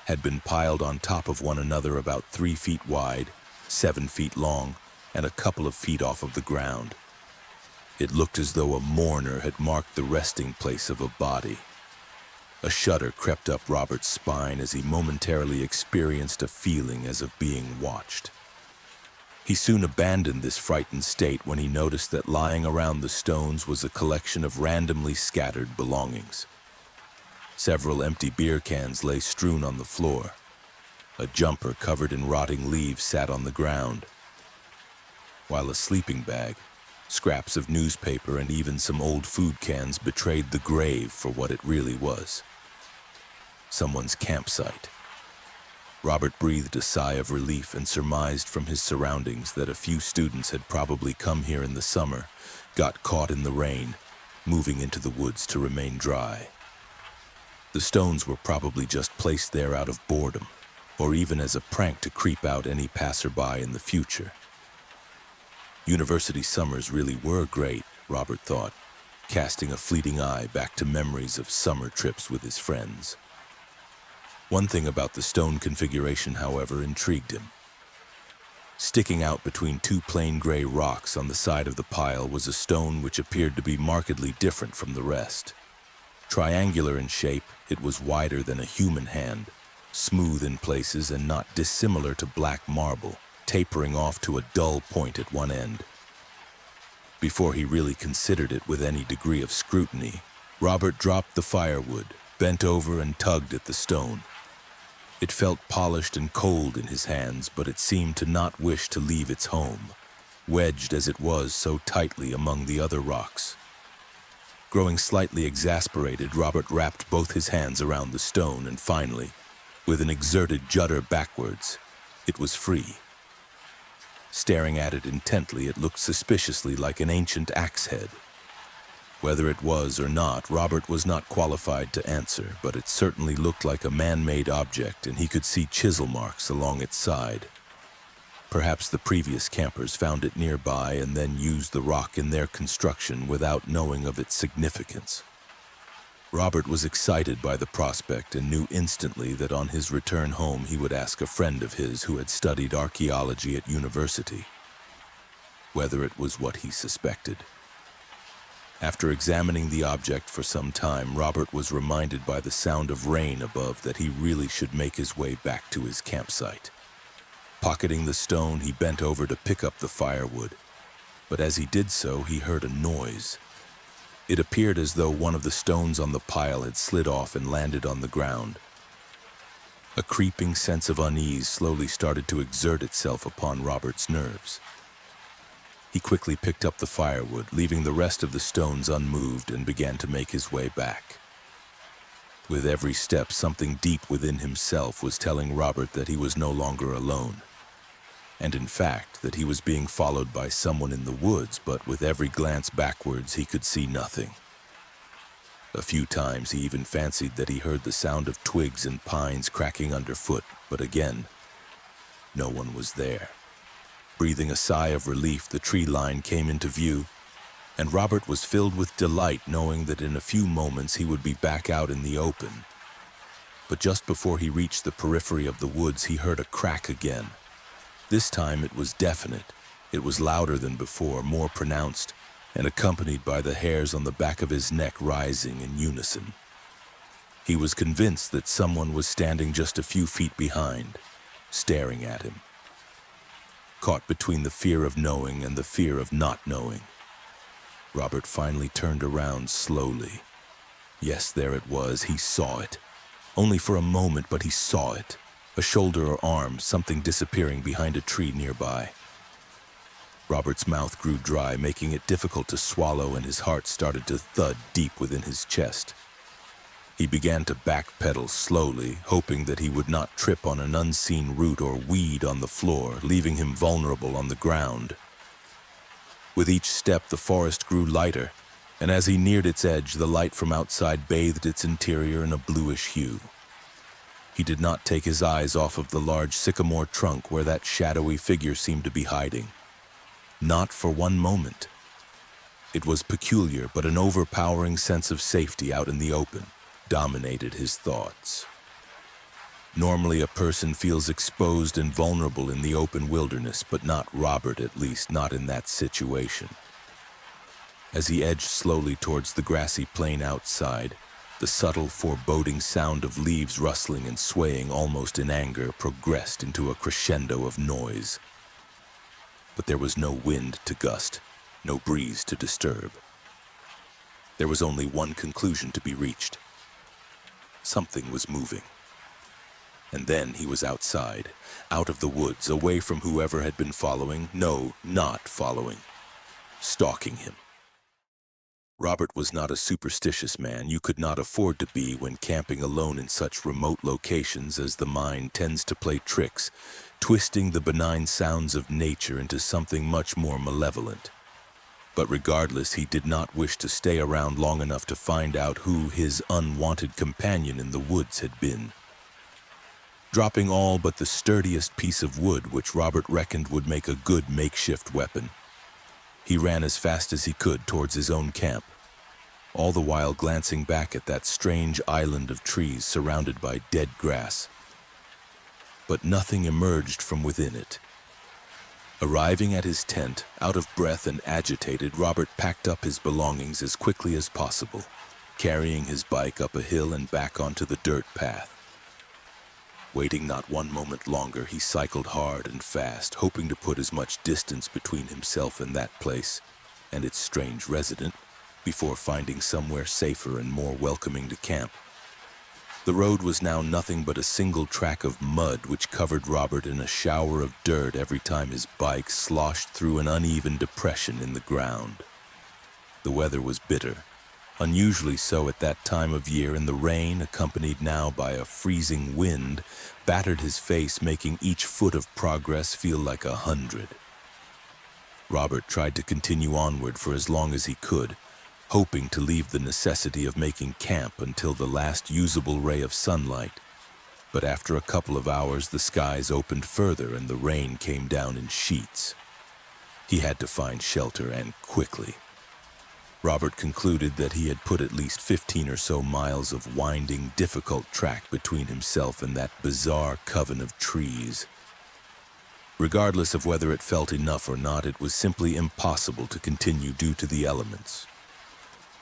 Speaker 1: had been piled on top of one another about 3 feet wide, 7 feet long, and a couple of feet off of the ground. It looked as though a mourner had marked the resting place of a body. A shudder crept up Robert's spine as he momentarily experienced a feeling as of being watched. He soon abandoned this frightened state when he noticed that lying around the stones was a collection of randomly scattered belongings. Several empty beer cans lay strewn on the floor. A jumper covered in rotting leaves sat on the ground, while a sleeping bag, scraps of newspaper, and even some old food cans betrayed the grave for what it really was. Someone's campsite. Robert breathed a sigh of relief and surmised from his surroundings that a few students had probably come here in the summer, got caught in the rain, moving into the woods to remain dry. The stones were probably just placed there out of boredom, or even as a prank to creep out any passerby in the future. University summers really were great, Robert thought, casting a fleeting eye back to memories of summer trips with his friends. One thing about the stone configuration, however, intrigued him. Sticking out between two plain gray rocks on the side of the pile was a stone which appeared to be markedly different from the rest. Triangular in shape, it was wider than a human hand, smooth in places and not dissimilar to black marble, tapering off to a dull point at one end. Before he really considered it with any degree of scrutiny, Robert dropped the firewood, bent over and tugged at the stone. It felt polished and cold in his hands, but it seemed to not wish to leave its home, wedged as it was so tightly among the other rocks. Growing slightly exasperated, Robert wrapped both his hands around the stone and finally, with an exerted judder backwards, it was free. Staring at it intently, it looked suspiciously like an ancient axe head. Whether it was or not, Robert was not qualified to answer, but it certainly looked like a man-made object, and he could see chisel marks along its side. Perhaps the previous campers found it nearby and then used the rock in their construction without knowing of its significance. Robert was excited by the prospect and knew instantly that on his return home he would ask a friend of his who had studied archaeology at university whether it was what he suspected. After examining the object for some time, Robert was reminded by the sound of rain above that he really should make his way back to his campsite. Pocketing the stone, he bent over to pick up the firewood, but as he did so, he heard a noise. It appeared as though one of the stones on the pile had slid off and landed on the ground. A creeping sense of unease slowly started to exert itself upon Robert's nerves. He quickly picked up the firewood, leaving the rest of the stones unmoved, and began to make his way back. With every step, something deep within himself was telling Robert that he was no longer alone, and in fact that he was being followed by someone in the woods, but with every glance backwards he could see nothing. A few times he even fancied that he heard the sound of twigs and pines cracking underfoot, but again, no one was there. Breathing a sigh of relief, the tree line came into view, and Robert was filled with delight knowing that in a few moments he would be back out in the open. But just before he reached the periphery of the woods, he heard a crack again. This time it was definite. It was louder than before, more pronounced, and accompanied by the hairs on the back of his neck rising in unison. He was convinced that someone was standing just a few feet behind, staring at him. Caught between the fear of knowing and the fear of not knowing, Robert finally turned around slowly. Yes, there it was. He saw it. Only for a moment, but he saw it. A shoulder or arm, something disappearing behind a tree nearby. Robert's mouth grew dry, making it difficult to swallow, and his heart started to thud deep within his chest. He began to backpedal slowly, hoping that he would not trip on an unseen root or weed on the floor, leaving him vulnerable on the ground. With each step, the forest grew lighter, and as he neared its edge, the light from outside bathed its interior in a bluish hue. He did not take his eyes off of the large sycamore trunk where that shadowy figure seemed to be hiding. Not for one moment. It was peculiar, but an overpowering sense of safety out in the open dominated his thoughts. Normally, a person feels exposed and vulnerable in the open wilderness, but not Robert, at least not in that situation. As he edged slowly towards the grassy plain outside, the subtle, foreboding sound of leaves rustling and swaying almost in anger progressed into a crescendo of noise. But there was no wind to gust, no breeze to disturb. There was only one conclusion to be reached. Something was moving. And then he was outside, out of the woods, away from whoever had been following, no, not following, stalking him. Robert was not a superstitious man. You could not afford to be when camping alone in such remote locations, as the mind tends to play tricks, twisting the benign sounds of nature into something much more malevolent. But regardless, he did not wish to stay around long enough to find out who his unwanted companion in the woods had been. dropping all but the sturdiest piece of wood which Robert reckoned would make a good makeshift weapon. He ran as fast as he could towards his own camp, all the while glancing back at that strange island of trees surrounded by dead grass. But nothing emerged from within it. Arriving at his tent, out of breath and agitated, Robert packed up his belongings as quickly as possible, carrying his bike up a hill and back onto the dirt path. Waiting not one moment longer, he cycled hard and fast, hoping to put as much distance between himself and that place and its strange resident before finding somewhere safer and more welcoming to camp. The road was now nothing but a single track of mud which covered Robert in a shower of dirt every time his bike sloshed through an uneven depression in the ground. The weather was bitter, unusually so at that time of year, and the rain, accompanied now by a freezing wind, battered his face, making each foot of progress feel like 100. Robert tried to continue onward for as long as he could, hoping to leave the necessity of making camp until the last usable ray of sunlight. But after a couple of hours, the skies opened further and the rain came down in sheets. He had to find shelter, and quickly. Robert concluded that he had put at least 15 or so miles of winding, difficult track between himself and that bizarre coven of trees. Regardless of whether it felt enough or not, it was simply impossible to continue due to the elements.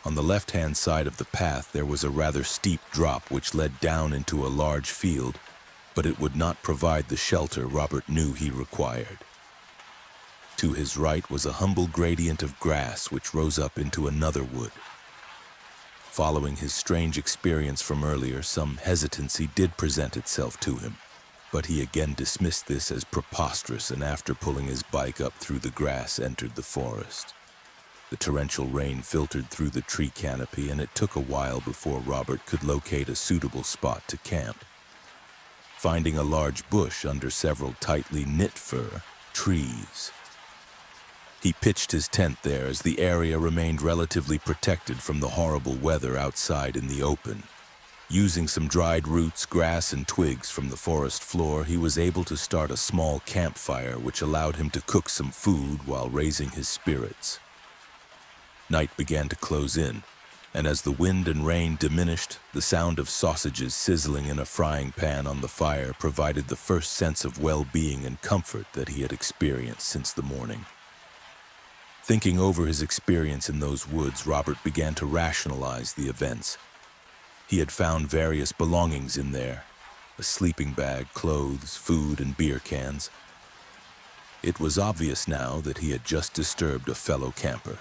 Speaker 1: On the left-hand side of the path, there was a rather steep drop which led down into a large field, but it would not provide the shelter Robert knew he required. To his right was a humble gradient of grass which rose up into another wood. Following his strange experience from earlier, some hesitancy did present itself to him, but he again dismissed this as preposterous, and after pulling his bike up through the grass, entered the forest. The torrential rain filtered through the tree canopy, and it took a while before Robert could locate a suitable spot to camp. Finding a large bush under several tightly knit fir trees, he pitched his tent there, as the area remained relatively protected from the horrible weather outside in the open. Using some dried roots, grass, and twigs from the forest floor, he was able to start a small campfire which allowed him to cook some food while raising his spirits. Night began to close in, and as the wind and rain diminished, the sound of sausages sizzling in a frying pan on the fire provided the first sense of well-being and comfort that he had experienced since the morning. Thinking over his experience in those woods, Robert began to rationalize the events. He had found various belongings in there: a sleeping bag, clothes, food, and beer cans. It was obvious now that he had just disturbed a fellow camper.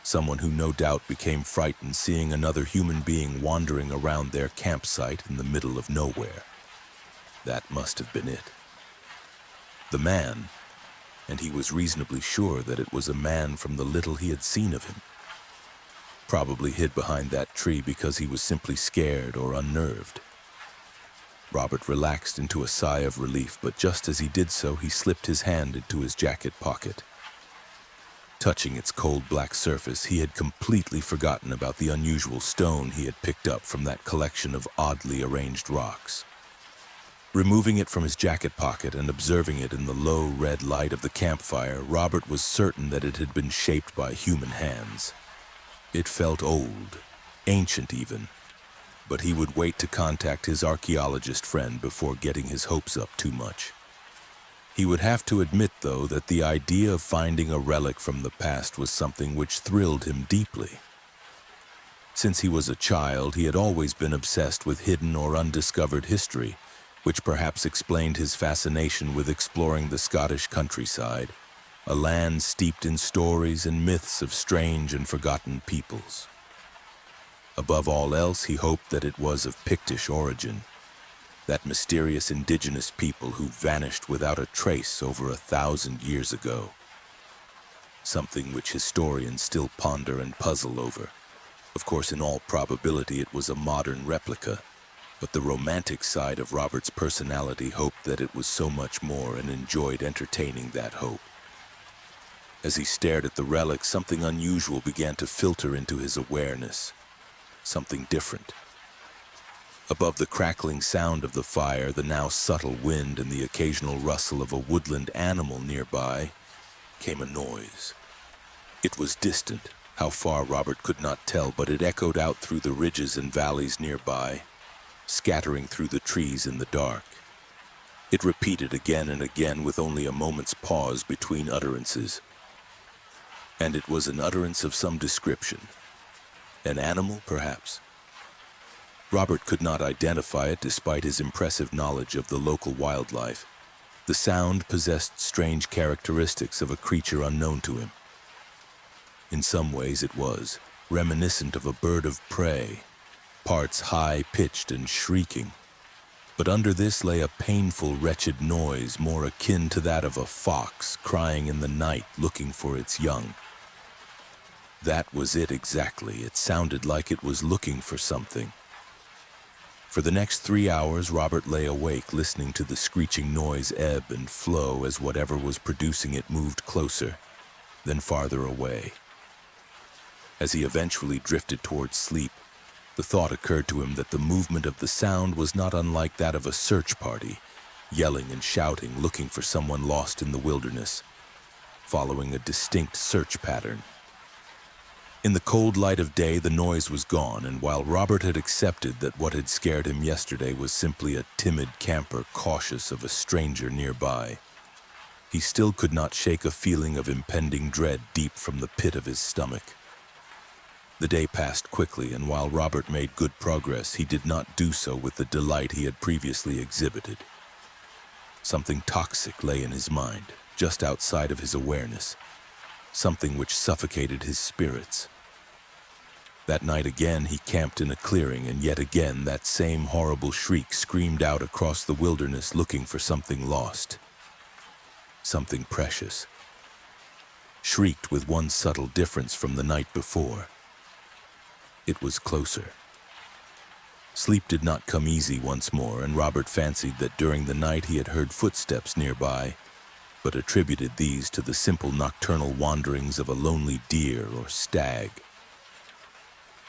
Speaker 1: Someone who no doubt became frightened seeing another human being wandering around their campsite in the middle of nowhere. That must have been it. The man, and he was reasonably sure that it was a man from the little he had seen of him, probably hid behind that tree because he was simply scared or unnerved. Robert relaxed into a sigh of relief, but just as he did so, he slipped his hand into his jacket pocket. Touching its cold black surface, he had completely forgotten about the unusual stone he had picked up from that collection of oddly arranged rocks. Removing it from his jacket pocket and observing it in the low red light of the campfire, Robert was certain that it had been shaped by human hands. It felt old, ancient even, but he would wait to contact his archaeologist friend before getting his hopes up too much. He would have to admit, though, that the idea of finding a relic from the past was something which thrilled him deeply. Since he was a child, he had always been obsessed with hidden or undiscovered history, which perhaps explained his fascination with exploring the Scottish countryside, a land steeped in stories and myths of strange and forgotten peoples. Above all else, he hoped that it was of Pictish origin, that mysterious indigenous people who vanished without a trace over 1,000 years ago. Something which historians still ponder and puzzle over. Of course, in all probability, it was a modern replica, but the romantic side of Robert's personality hoped that it was so much more and enjoyed entertaining that hope. As he stared at the relic, something unusual began to filter into his awareness. Something different. Above the crackling sound of the fire, the now subtle wind, and the occasional rustle of a woodland animal nearby, came a noise. It was distant, how far Robert could not tell, but it echoed out through the ridges and valleys nearby, scattering through the trees in the dark. It repeated again and again with only a moment's pause between utterances. And it was an utterance of some description. An animal, perhaps? Robert could not identify it despite his impressive knowledge of the local wildlife. The sound possessed strange characteristics of a creature unknown to him. In some ways it was reminiscent of a bird of prey, parts high-pitched and shrieking. But under this lay a painful, wretched noise more akin to that of a fox crying in the night looking for its young. That was it exactly. It sounded like it was looking for something. For the next 3 hours, Robert lay awake, listening to the screeching noise ebb and flow as whatever was producing it moved closer, then farther away. As he eventually drifted towards sleep, the thought occurred to him that the movement of the sound was not unlike that of a search party, yelling and shouting, looking for someone lost in the wilderness, following a distinct search pattern. In the cold light of day, the noise was gone, and while Robert had accepted that what had scared him yesterday was simply a timid camper cautious of a stranger nearby, he still could not shake a feeling of impending dread deep from the pit of his stomach. The day passed quickly, and while Robert made good progress, he did not do so with the delight he had previously exhibited. Something toxic lay in his mind, just outside of his awareness, something which suffocated his spirits. That night again he camped in a clearing, and yet again that same horrible shriek screamed out across the wilderness looking for something lost, something precious. Shrieked with one subtle difference from the night before. It was closer. Sleep did not come easy once more, and Robert fancied that during the night he had heard footsteps nearby, but attributed these to the simple nocturnal wanderings of a lonely deer or stag.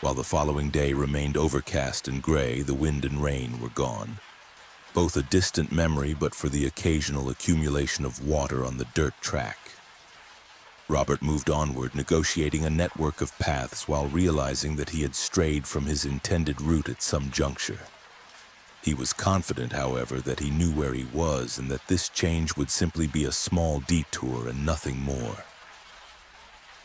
Speaker 1: While the following day remained overcast and gray, the wind and rain were gone. Both a distant memory, but for the occasional accumulation of water on the dirt track. Robert moved onward, negotiating a network of paths while realizing that he had strayed from his intended route at some juncture. He was confident, however, that he knew where he was and that this change would simply be a small detour and nothing more.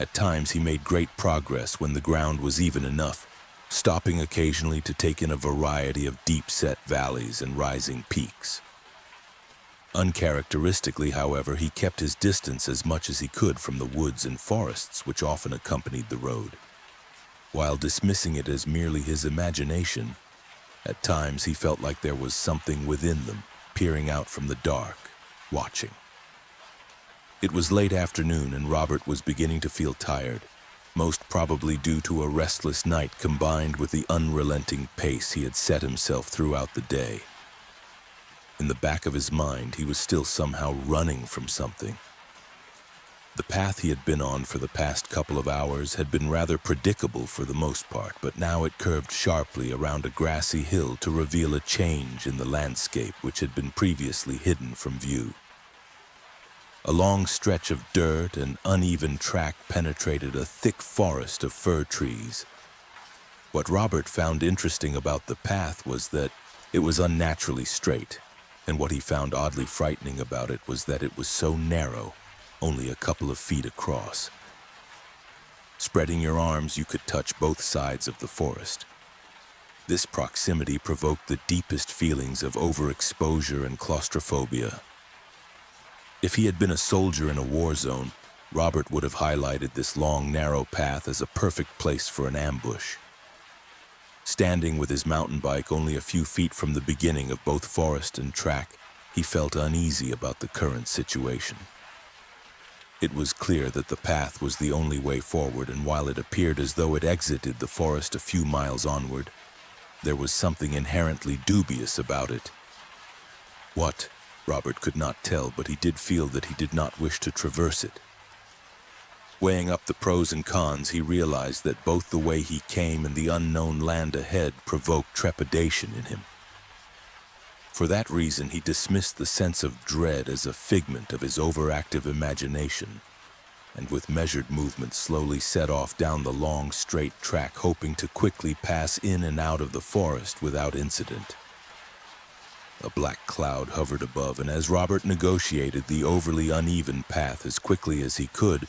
Speaker 1: At times he made great progress when the ground was even enough, stopping occasionally to take in a variety of deep-set valleys and rising peaks. Uncharacteristically, however, he kept his distance as much as he could from the woods and forests which often accompanied the road. While dismissing it as merely his imagination, at times he felt like there was something within them, peering out from the dark, watching. It was late afternoon, and Robert was beginning to feel tired, most probably due to a restless night combined with the unrelenting pace he had set himself throughout the day. In the back of his mind, he was still somehow running from something. The path he had been on for the past couple of hours had been rather predictable for the most part, but now it curved sharply around a grassy hill to reveal a change in the landscape which had been previously hidden from view. A long stretch of dirt and uneven track penetrated a thick forest of fir trees. What Robert found interesting about the path was that it was unnaturally straight, and what he found oddly frightening about it was that it was so narrow, only a couple of feet across. Spreading your arms, you could touch both sides of the forest. This proximity provoked the deepest feelings of overexposure and claustrophobia. If he had been a soldier in a war zone, Robert would have highlighted this long, narrow path as a perfect place for an ambush. Standing with his mountain bike only a few feet from the beginning of both forest and track, he felt uneasy about the current situation. It was clear that the path was the only way forward, and while it appeared as though it exited the forest a few miles onward, there was something inherently dubious about it. What? Robert could not tell, but he did feel that he did not wish to traverse it. Weighing up the pros and cons, he realized that both the way he came and the unknown land ahead provoked trepidation in him. For that reason, he dismissed the sense of dread as a figment of his overactive imagination, and with measured movements slowly set off down the long, straight track, hoping to quickly pass in and out of the forest without incident. A black cloud hovered above, and as Robert negotiated the overly uneven path as quickly as he could,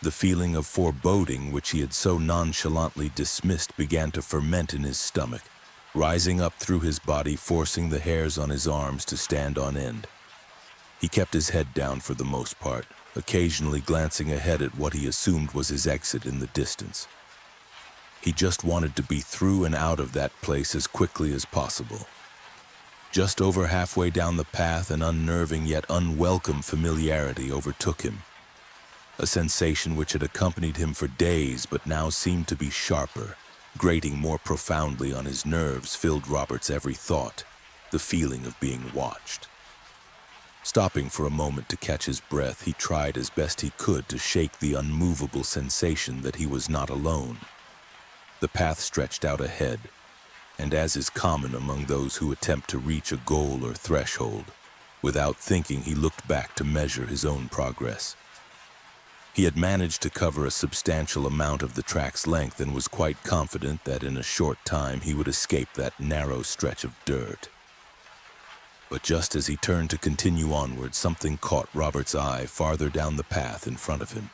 Speaker 1: the feeling of foreboding which he had so nonchalantly dismissed began to ferment in his stomach, rising up through his body, forcing the hairs on his arms to stand on end. He kept his head down for the most part, occasionally glancing ahead at what he assumed was his exit in the distance. He just wanted to be through and out of that place as quickly as possible. Just over halfway down the path, an unnerving yet unwelcome familiarity overtook him. A sensation which had accompanied him for days but now seemed to be sharper, grating more profoundly on his nerves, filled Robert's every thought, the feeling of being watched. Stopping for a moment to catch his breath, he tried as best he could to shake the unmovable sensation that he was not alone. The path stretched out ahead, and as is common among those who attempt to reach a goal or threshold, without thinking he looked back to measure his own progress. He had managed to cover a substantial amount of the track's length and was quite confident that in a short time he would escape that narrow stretch of dirt. But just as he turned to continue onward, something caught Robert's eye farther down the path in front of him.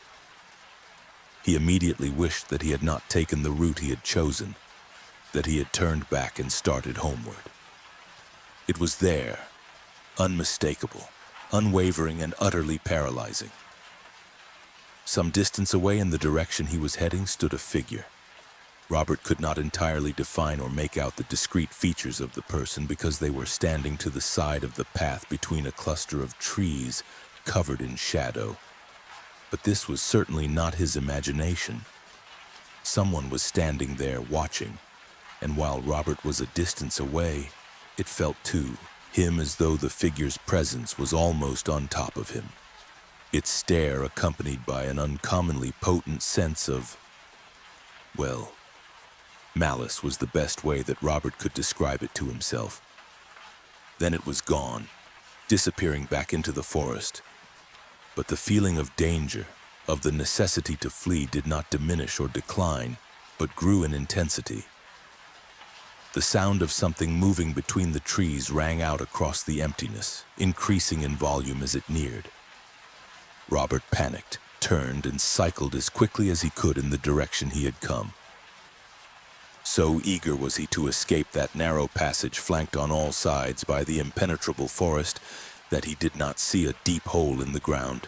Speaker 1: He immediately wished that he had not taken the route he had chosen, that he had turned back and started homeward. It was there, unmistakable, unwavering, and utterly paralyzing. Some distance away in the direction he was heading stood a figure. Robert could not entirely define or make out the discrete features of the person because they were standing to the side of the path between a cluster of trees covered in shadow. But this was certainly not his imagination. Someone was standing there watching, and while Robert was a distance away, it felt to him as though the figure's presence was almost on top of him. Its stare accompanied by an uncommonly potent sense of, well, malice was the best way that Robert could describe it to himself. Then it was gone, disappearing back into the forest. But the feeling of danger, of the necessity to flee, did not diminish or decline, but grew in intensity. The sound of something moving between the trees rang out across the emptiness, increasing in volume as it neared. Robert panicked, turned, and cycled as quickly as he could in the direction he had come. So eager was he to escape that narrow passage flanked on all sides by the impenetrable forest that he did not see a deep hole in the ground.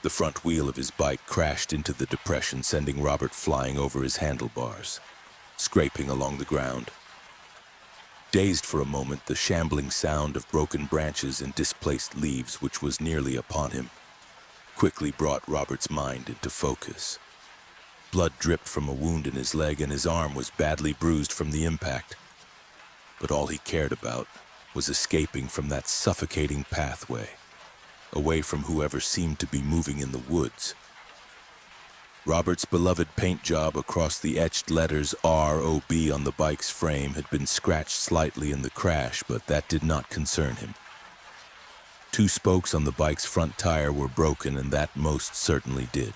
Speaker 1: The front wheel of his bike crashed into the depression, sending Robert flying over his handlebars, scraping along the ground. Dazed for a moment, the shambling sound of broken branches and displaced leaves, which was nearly upon him, quickly brought Robert's mind into focus. Blood dripped from a wound in his leg, and his arm was badly bruised from the impact. But all he cared about was escaping from that suffocating pathway, away from whoever seemed to be moving in the woods. Robert's beloved paint job across the etched letters ROB on the bike's frame had been scratched slightly in the crash, but that did not concern him. 2 spokes on the bike's front tire were broken, and that most certainly did.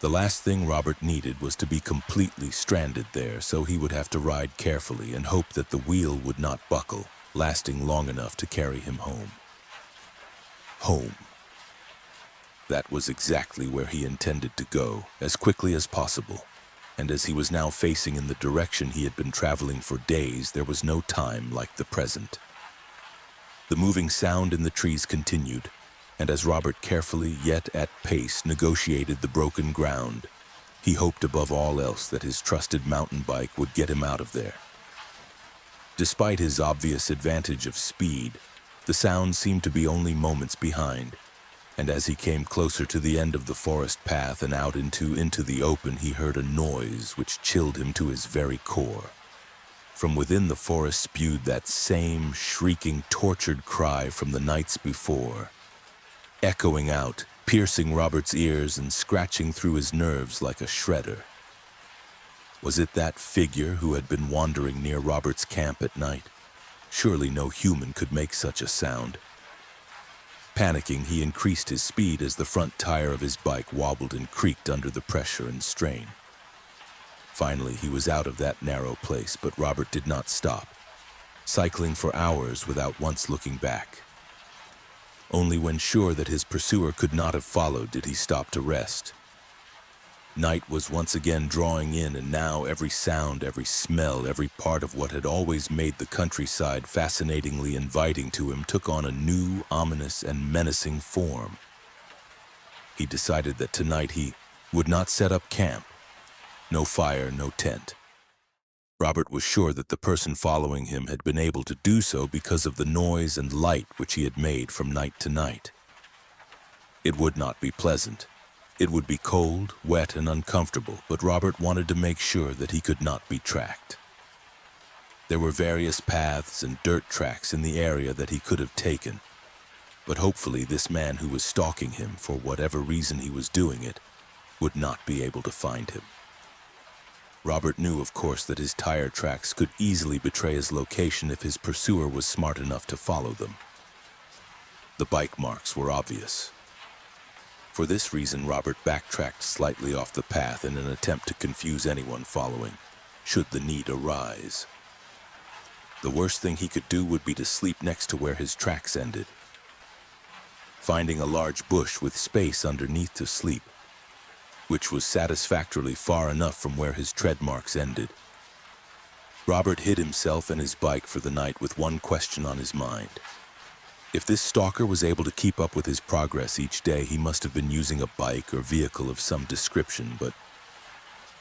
Speaker 1: The last thing Robert needed was to be completely stranded there, so he would have to ride carefully and hope that the wheel would not buckle, lasting long enough to carry him home. Home. That was exactly where he intended to go, as quickly as possible, and as he was now facing in the direction he had been traveling for days, there was no time like the present. The moving sound in the trees continued, and as Robert carefully, yet at pace, negotiated the broken ground, he hoped above all else that his trusted mountain bike would get him out of there. Despite his obvious advantage of speed, the sound seemed to be only moments behind, and as he came closer to the end of the forest path and out into the open, he heard a noise which chilled him to his very core. From within the forest spewed that same shrieking, tortured cry from the nights before, echoing out piercing Robert's ears and scratching through his nerves like a shredder. Was it that figure who had been wandering near Robert's camp at night? Surely no human could make such a sound. Panicking, he increased his speed as the front tire of his bike wobbled and creaked under the pressure and strain. Finally, he was out of that narrow place, but Robert did not stop, cycling for hours without once looking back. Only when sure that his pursuer could not have followed did he stop to rest. Night was once again drawing in, and now every sound, every smell, every part of what had always made the countryside fascinatingly inviting to him took on a new, ominous, and menacing form. He decided that tonight he would not set up camp. No fire, no tent. Robert was sure that the person following him had been able to do so because of the noise and light which he had made from night to night. It would not be pleasant. It would be cold, wet, and uncomfortable, but Robert wanted to make sure that he could not be tracked. There were various paths and dirt tracks in the area that he could have taken, but hopefully this man who was stalking him, for whatever reason he was doing it, would not be able to find him. Robert knew, of course, that his tire tracks could easily betray his location if his pursuer was smart enough to follow them. The bike marks were obvious. For this reason, Robert backtracked slightly off the path in an attempt to confuse anyone following, should the need arise. The worst thing he could do would be to sleep next to where his tracks ended. Finding a large bush with space underneath to sleep, which was satisfactorily far enough from where his tread marks ended, Robert hid himself and his bike for the night with one question on his mind. If this stalker was able to keep up with his progress each day, he must have been using a bike or vehicle of some description, but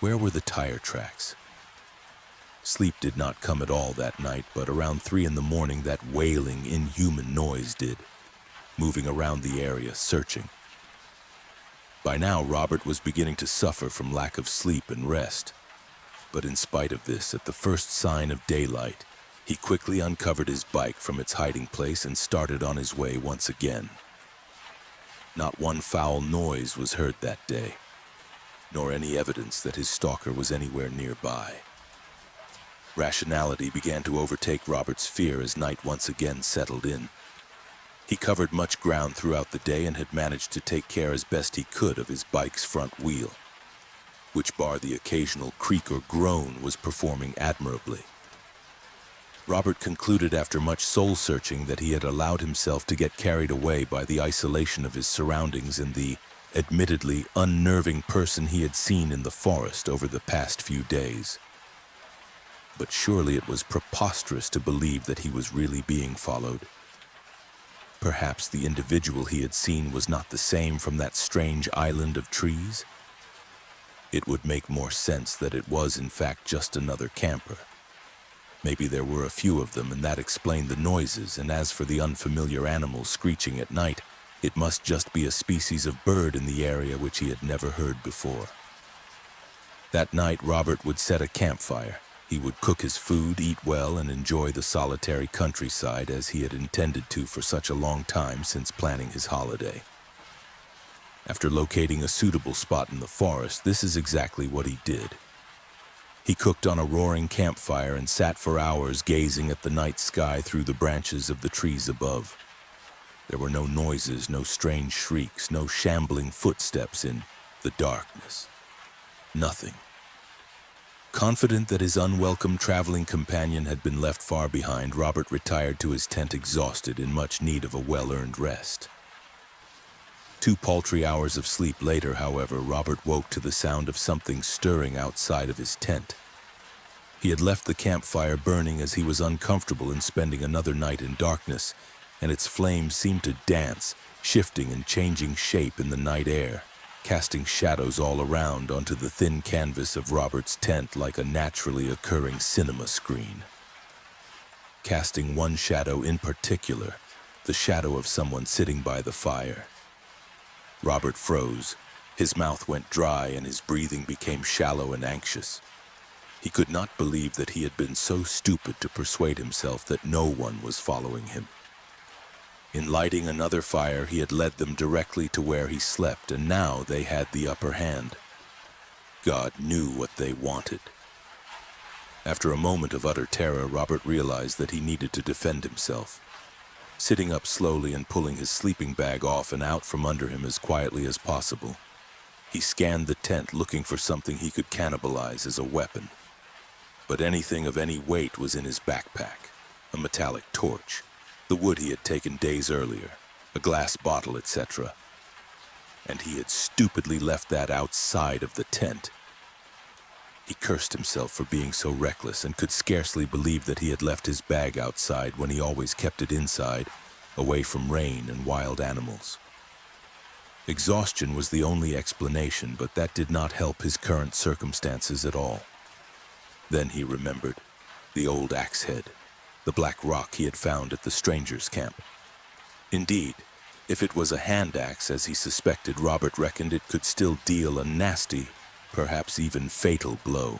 Speaker 1: where were the tire tracks? Sleep did not come at all that night, but around 3 in the morning that wailing, inhuman noise did, moving around the area, searching. By now, Robert was beginning to suffer from lack of sleep and rest, but in spite of this, at the first sign of daylight, he quickly uncovered his bike from its hiding place and started on his way once again. Not one foul noise was heard that day, nor any evidence that his stalker was anywhere nearby. Rationality began to overtake Robert's fear as night once again settled in. He covered much ground throughout the day and had managed to take care as best he could of his bike's front wheel, which, bar the occasional creak or groan, was performing admirably. Robert concluded after much soul-searching that he had allowed himself to get carried away by the isolation of his surroundings and the admittedly unnerving person he had seen in the forest over the past few days. But surely it was preposterous to believe that he was really being followed. Perhaps the individual he had seen was not the same from that strange island of trees? It would make more sense that it was in fact just another camper. Maybe there were a few of them, and that explained the noises, and as for the unfamiliar animal screeching at night, it must just be a species of bird in the area which he had never heard before. That night, Robert would set a campfire. He would cook his food, eat well, and enjoy the solitary countryside as he had intended to for such a long time since planning his holiday. After locating a suitable spot in the forest, this is exactly what he did. He cooked on a roaring campfire and sat for hours gazing at the night sky through the branches of the trees above. There were no noises, no strange shrieks, no shambling footsteps in the darkness. Nothing. Confident that his unwelcome traveling companion had been left far behind, Robert retired to his tent exhausted, in much need of a well-earned rest. 2 paltry hours of sleep later, however, Robert woke to the sound of something stirring outside of his tent. He had left the campfire burning as he was uncomfortable in spending another night in darkness, and its flames seemed to dance, shifting and changing shape in the night air, casting shadows all around onto the thin canvas of Robert's tent like a naturally occurring cinema screen. Casting one shadow in particular, the shadow of someone sitting by the fire. Robert froze, his mouth went dry, and his breathing became shallow and anxious. He could not believe that he had been so stupid to persuade himself that no one was following him. In lighting another fire, he had led them directly to where he slept, and now they had the upper hand. God knew what they wanted. After a moment of utter terror, Robert realized that he needed to defend himself. Sitting up slowly and pulling his sleeping bag off and out from under him as quietly as possible, he scanned the tent looking for something he could cannibalize as a weapon. But anything of any weight was in his backpack: a metallic torch, the wood he had taken days earlier, a glass bottle, etc. And he had stupidly left that outside of the tent. He cursed himself for being so reckless and could scarcely believe that he had left his bag outside when he always kept it inside, away from rain and wild animals. Exhaustion was the only explanation, but that did not help his current circumstances at all. Then he remembered the old axe head, the black rock he had found at the stranger's camp. Indeed, if it was a hand axe, as he suspected, Robert reckoned it could still deal a nasty, perhaps even fatal blow.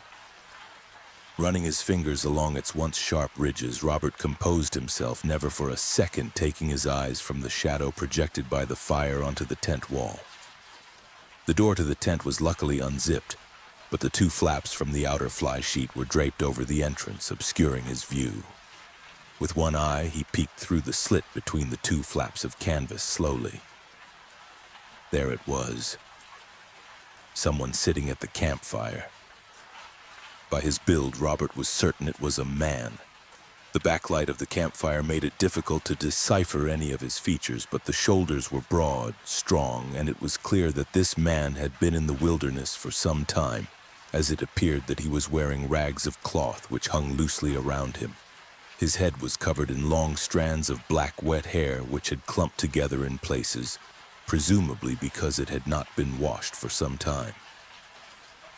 Speaker 1: Running his fingers along its once sharp ridges, Robert composed himself, never for a second taking his eyes from the shadow projected by the fire onto the tent wall. The door to the tent was luckily unzipped, but the two flaps from the outer fly sheet were draped over the entrance, obscuring his view. With one eye, he peeked through the slit between the two flaps of canvas slowly. There it was. Someone sitting at the campfire. By his build, Robert was certain it was a man. The backlight of the campfire made it difficult to decipher any of his features, but the shoulders were broad, strong, and it was clear that this man had been in the wilderness for some time, as it appeared that he was wearing rags of cloth which hung loosely around him. His head was covered in long strands of black wet hair which had clumped together in places, presumably because it had not been washed for some time.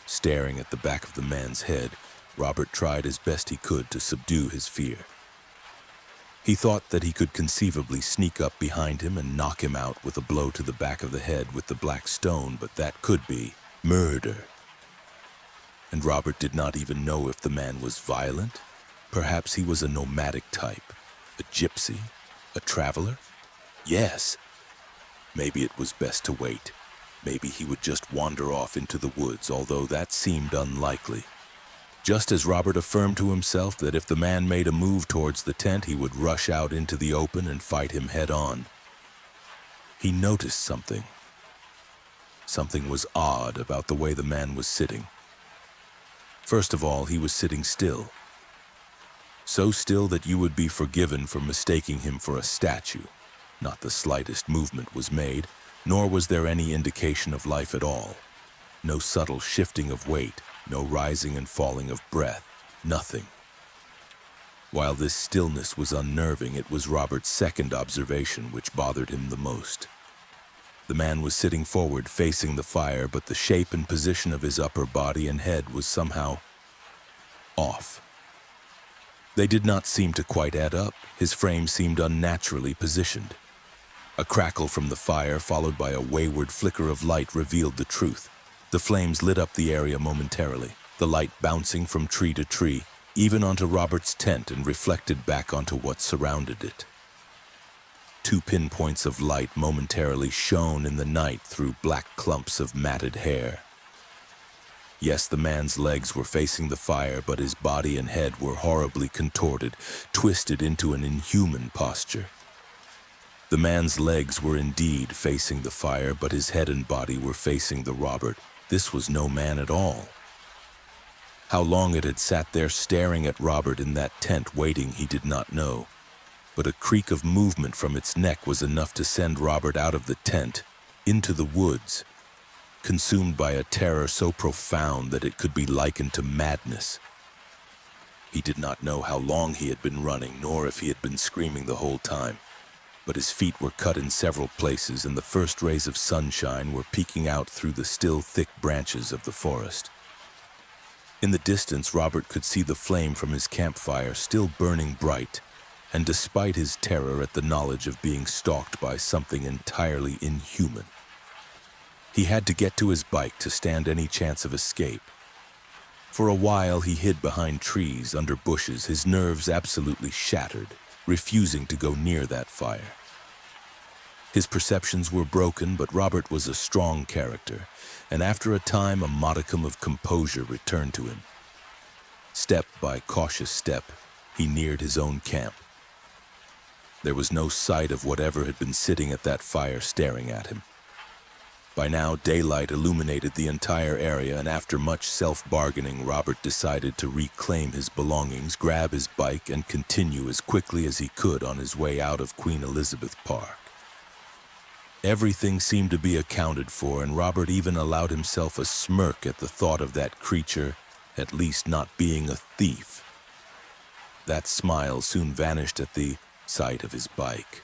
Speaker 1: Staring at the back of the man's head, Robert tried as best he could to subdue his fear. He thought that he could conceivably sneak up behind him and knock him out with a blow to the back of the head with the black stone, but that could be murder. And Robert did not even know if the man was violent. Perhaps he was a nomadic type, a gypsy, a traveler? Yes. Maybe it was best to wait. Maybe he would just wander off into the woods, although that seemed unlikely. Just as Robert affirmed to himself that if the man made a move towards the tent, he would rush out into the open and fight him head-on, he noticed something. Something was odd about the way the man was sitting. First of all, he was sitting still. So still that you would be forgiven for mistaking him for a statue. Not the slightest movement was made, nor was there any indication of life at all. No subtle shifting of weight, no rising and falling of breath, nothing. While this stillness was unnerving, it was Robert's second observation which bothered him the most. The man was sitting forward, facing the fire, but the shape and position of his upper body and head was somehow off. They did not seem to quite add up. His frame seemed unnaturally positioned. A crackle from the fire, followed by a wayward flicker of light, revealed the truth. The flames lit up the area momentarily, the light bouncing from tree to tree, even onto Robert's tent, and reflected back onto what surrounded it. Two pinpoints of light momentarily shone in the night through black clumps of matted hair. Yes, the man's legs were facing the fire, but his body and head were horribly contorted, twisted into an inhuman posture. The man's legs were indeed facing the fire, but his head and body were facing the Robert. This was no man at all. How long it had sat there staring at Robert in that tent waiting, he did not know. But a creak of movement from its neck was enough to send Robert out of the tent, into the woods, consumed by a terror so profound that it could be likened to madness. He did not know how long he had been running, nor if he had been screaming the whole time. But his feet were cut in several places, and the first rays of sunshine were peeking out through the still thick branches of the forest. In the distance, Robert could see the flame from his campfire still burning bright, and despite his terror at the knowledge of being stalked by something entirely inhuman, he had to get to his bike to stand any chance of escape. For a while, he hid behind trees, under bushes, his nerves absolutely shattered, refusing to go near that fire. His perceptions were broken, but Robert was a strong character, and after a time a modicum of composure returned to him. Step by cautious step, he neared his own camp. There was no sight of whatever had been sitting at that fire staring at him. By now, daylight illuminated the entire area, and after much self-bargaining, Robert decided to reclaim his belongings, grab his bike, and continue as quickly as he could on his way out of Queen Elizabeth Park. Everything seemed to be accounted for, and Robert even allowed himself a smirk at the thought of that creature at least not being a thief. That smile soon vanished at the sight of his bike.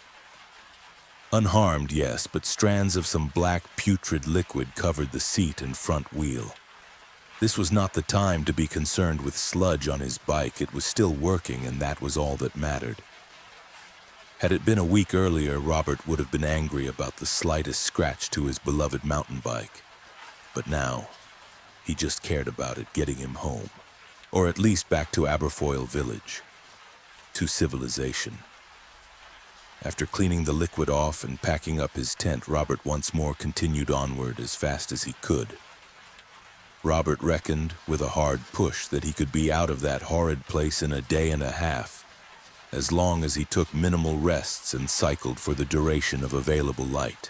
Speaker 1: Unharmed, yes, but strands of some black putrid liquid covered the seat and front wheel. This was not the time to be concerned with sludge on his bike. It was still working, and that was all that mattered. Had it been a week earlier, Robert would have been angry about the slightest scratch to his beloved mountain bike. But now, he just cared about it getting him home, or at least back to Aberfoyle Village, to civilization. After cleaning the liquid off and packing up his tent, Robert once more continued onward as fast as he could. Robert reckoned, with a hard push, that he could be out of that horrid place in a day and a half, as long as he took minimal rests and cycled for the duration of available light.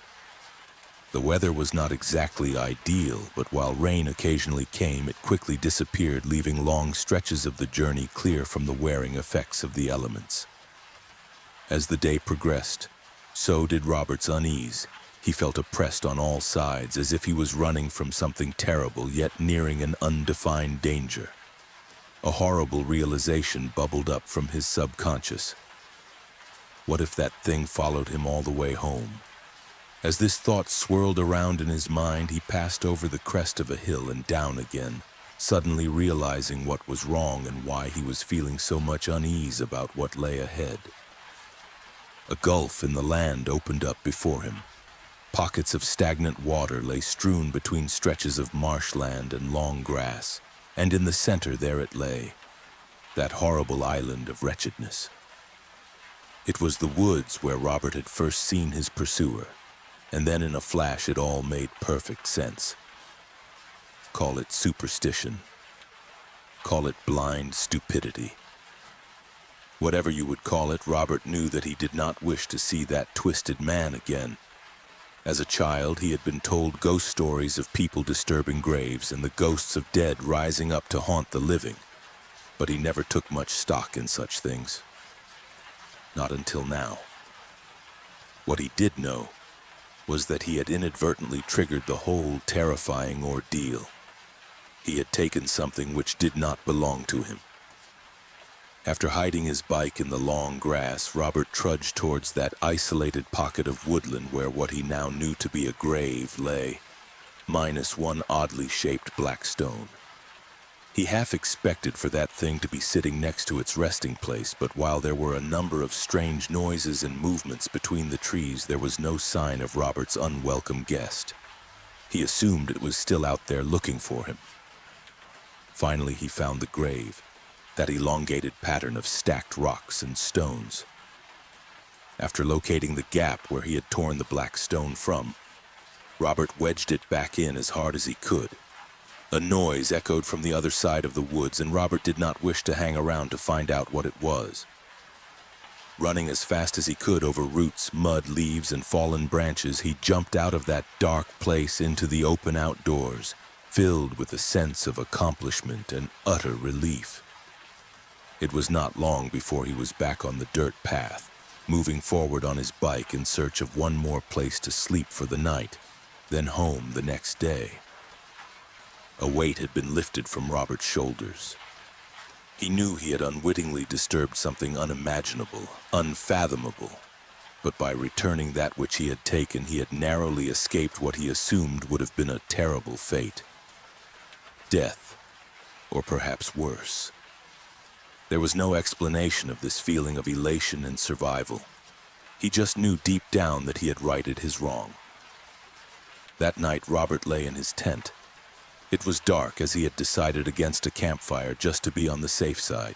Speaker 1: The weather was not exactly ideal, but while rain occasionally came, it quickly disappeared, leaving long stretches of the journey clear from the wearing effects of the elements. As the day progressed, so did Robert's unease. He felt oppressed on all sides, as if he was running from something terrible, yet nearing an undefined danger. A horrible realization bubbled up from his subconscious. What if that thing followed him all the way home? As this thought swirled around in his mind, he passed over the crest of a hill and down again, suddenly realizing what was wrong and why he was feeling so much unease about what lay ahead. A gulf in the land opened up before him. Pockets of stagnant water lay strewn between stretches of marshland and long grass, and in the center there it lay, that horrible island of wretchedness. It was the woods where Robert had first seen his pursuer, and then in a flash it all made perfect sense. Call it superstition. Call it blind stupidity. Whatever you would call it, Robert knew that he did not wish to see that twisted man again. As a child, he had been told ghost stories of people disturbing graves and the ghosts of dead rising up to haunt the living, but he never took much stock in such things. Not until now. What he did know was that he had inadvertently triggered the whole terrifying ordeal. He had taken something which did not belong to him. After hiding his bike in the long grass, Robert trudged towards that isolated pocket of woodland where what he now knew to be a grave lay, minus one oddly shaped black stone. He half expected for that thing to be sitting next to its resting place, but while there were a number of strange noises and movements between the trees, there was no sign of Robert's unwelcome guest. He assumed it was still out there looking for him. Finally, he found the grave, that elongated pattern of stacked rocks and stones. After locating the gap where he had torn the black stone from, Robert wedged it back in as hard as he could. A noise echoed from the other side of the woods, and Robert did not wish to hang around to find out what it was. Running as fast as he could over roots, mud, leaves, and fallen branches, he jumped out of that dark place into the open outdoors, filled with a sense of accomplishment and utter relief. It was not long before he was back on the dirt path, moving forward on his bike in search of one more place to sleep for the night, then home the next day. A weight had been lifted from Robert's shoulders. He knew he had unwittingly disturbed something unimaginable, unfathomable, but by returning that which he had taken, he had narrowly escaped what he assumed would have been a terrible fate. Death, or perhaps worse. There was no explanation of this feeling of elation and survival. He just knew deep down that he had righted his wrong. That night, Robert lay in his tent. It was dark, as he had decided against a campfire just to be on the safe side.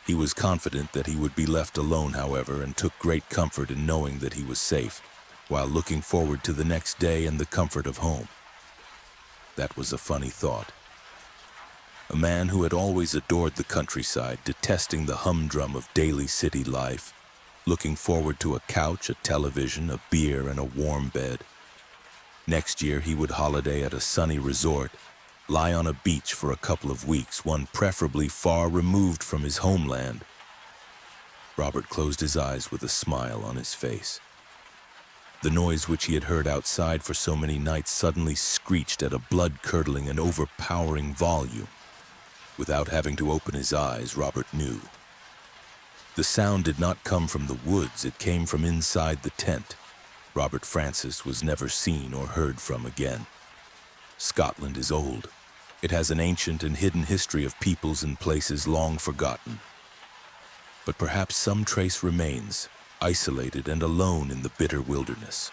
Speaker 1: He was confident that he would be left alone, however, and took great comfort in knowing that he was safe, while looking forward to the next day and the comfort of home. That was a funny thought. A man who had always adored the countryside, detesting the humdrum of daily city life, looking forward to a couch, a television, a beer, and a warm bed. Next year, he would holiday at a sunny resort, lie on a beach for a couple of weeks, one preferably far removed from his homeland. Robert closed his eyes with a smile on his face. The noise which he had heard outside for so many nights suddenly screeched at a blood-curdling and overpowering volume. Without having to open his eyes, Robert knew. The sound did not come from the woods, it came from inside the tent. Robert Francis was never seen or heard from again. Scotland is old. It has an ancient and hidden history of peoples and places long forgotten. But perhaps some trace remains, isolated and alone in the bitter wilderness.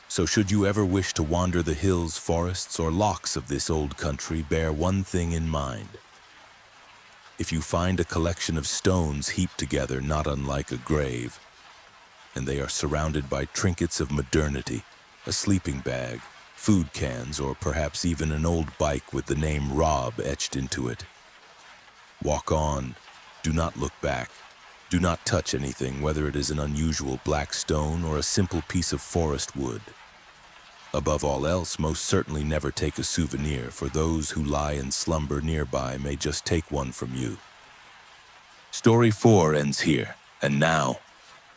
Speaker 1: So should you ever wish to wander the hills, forests, or lochs of this old country, bear one thing in mind. If you find a collection of stones heaped together not unlike a grave, and they are surrounded by trinkets of modernity, a sleeping bag, food cans, or perhaps even an old bike with the name Rob etched into it, walk on, do not look back. Do not touch anything, whether it is an unusual black stone or a simple piece of forest wood. Above all else, most certainly never take a souvenir, for those who lie in slumber nearby may just take one from you. Story 4 ends here, and now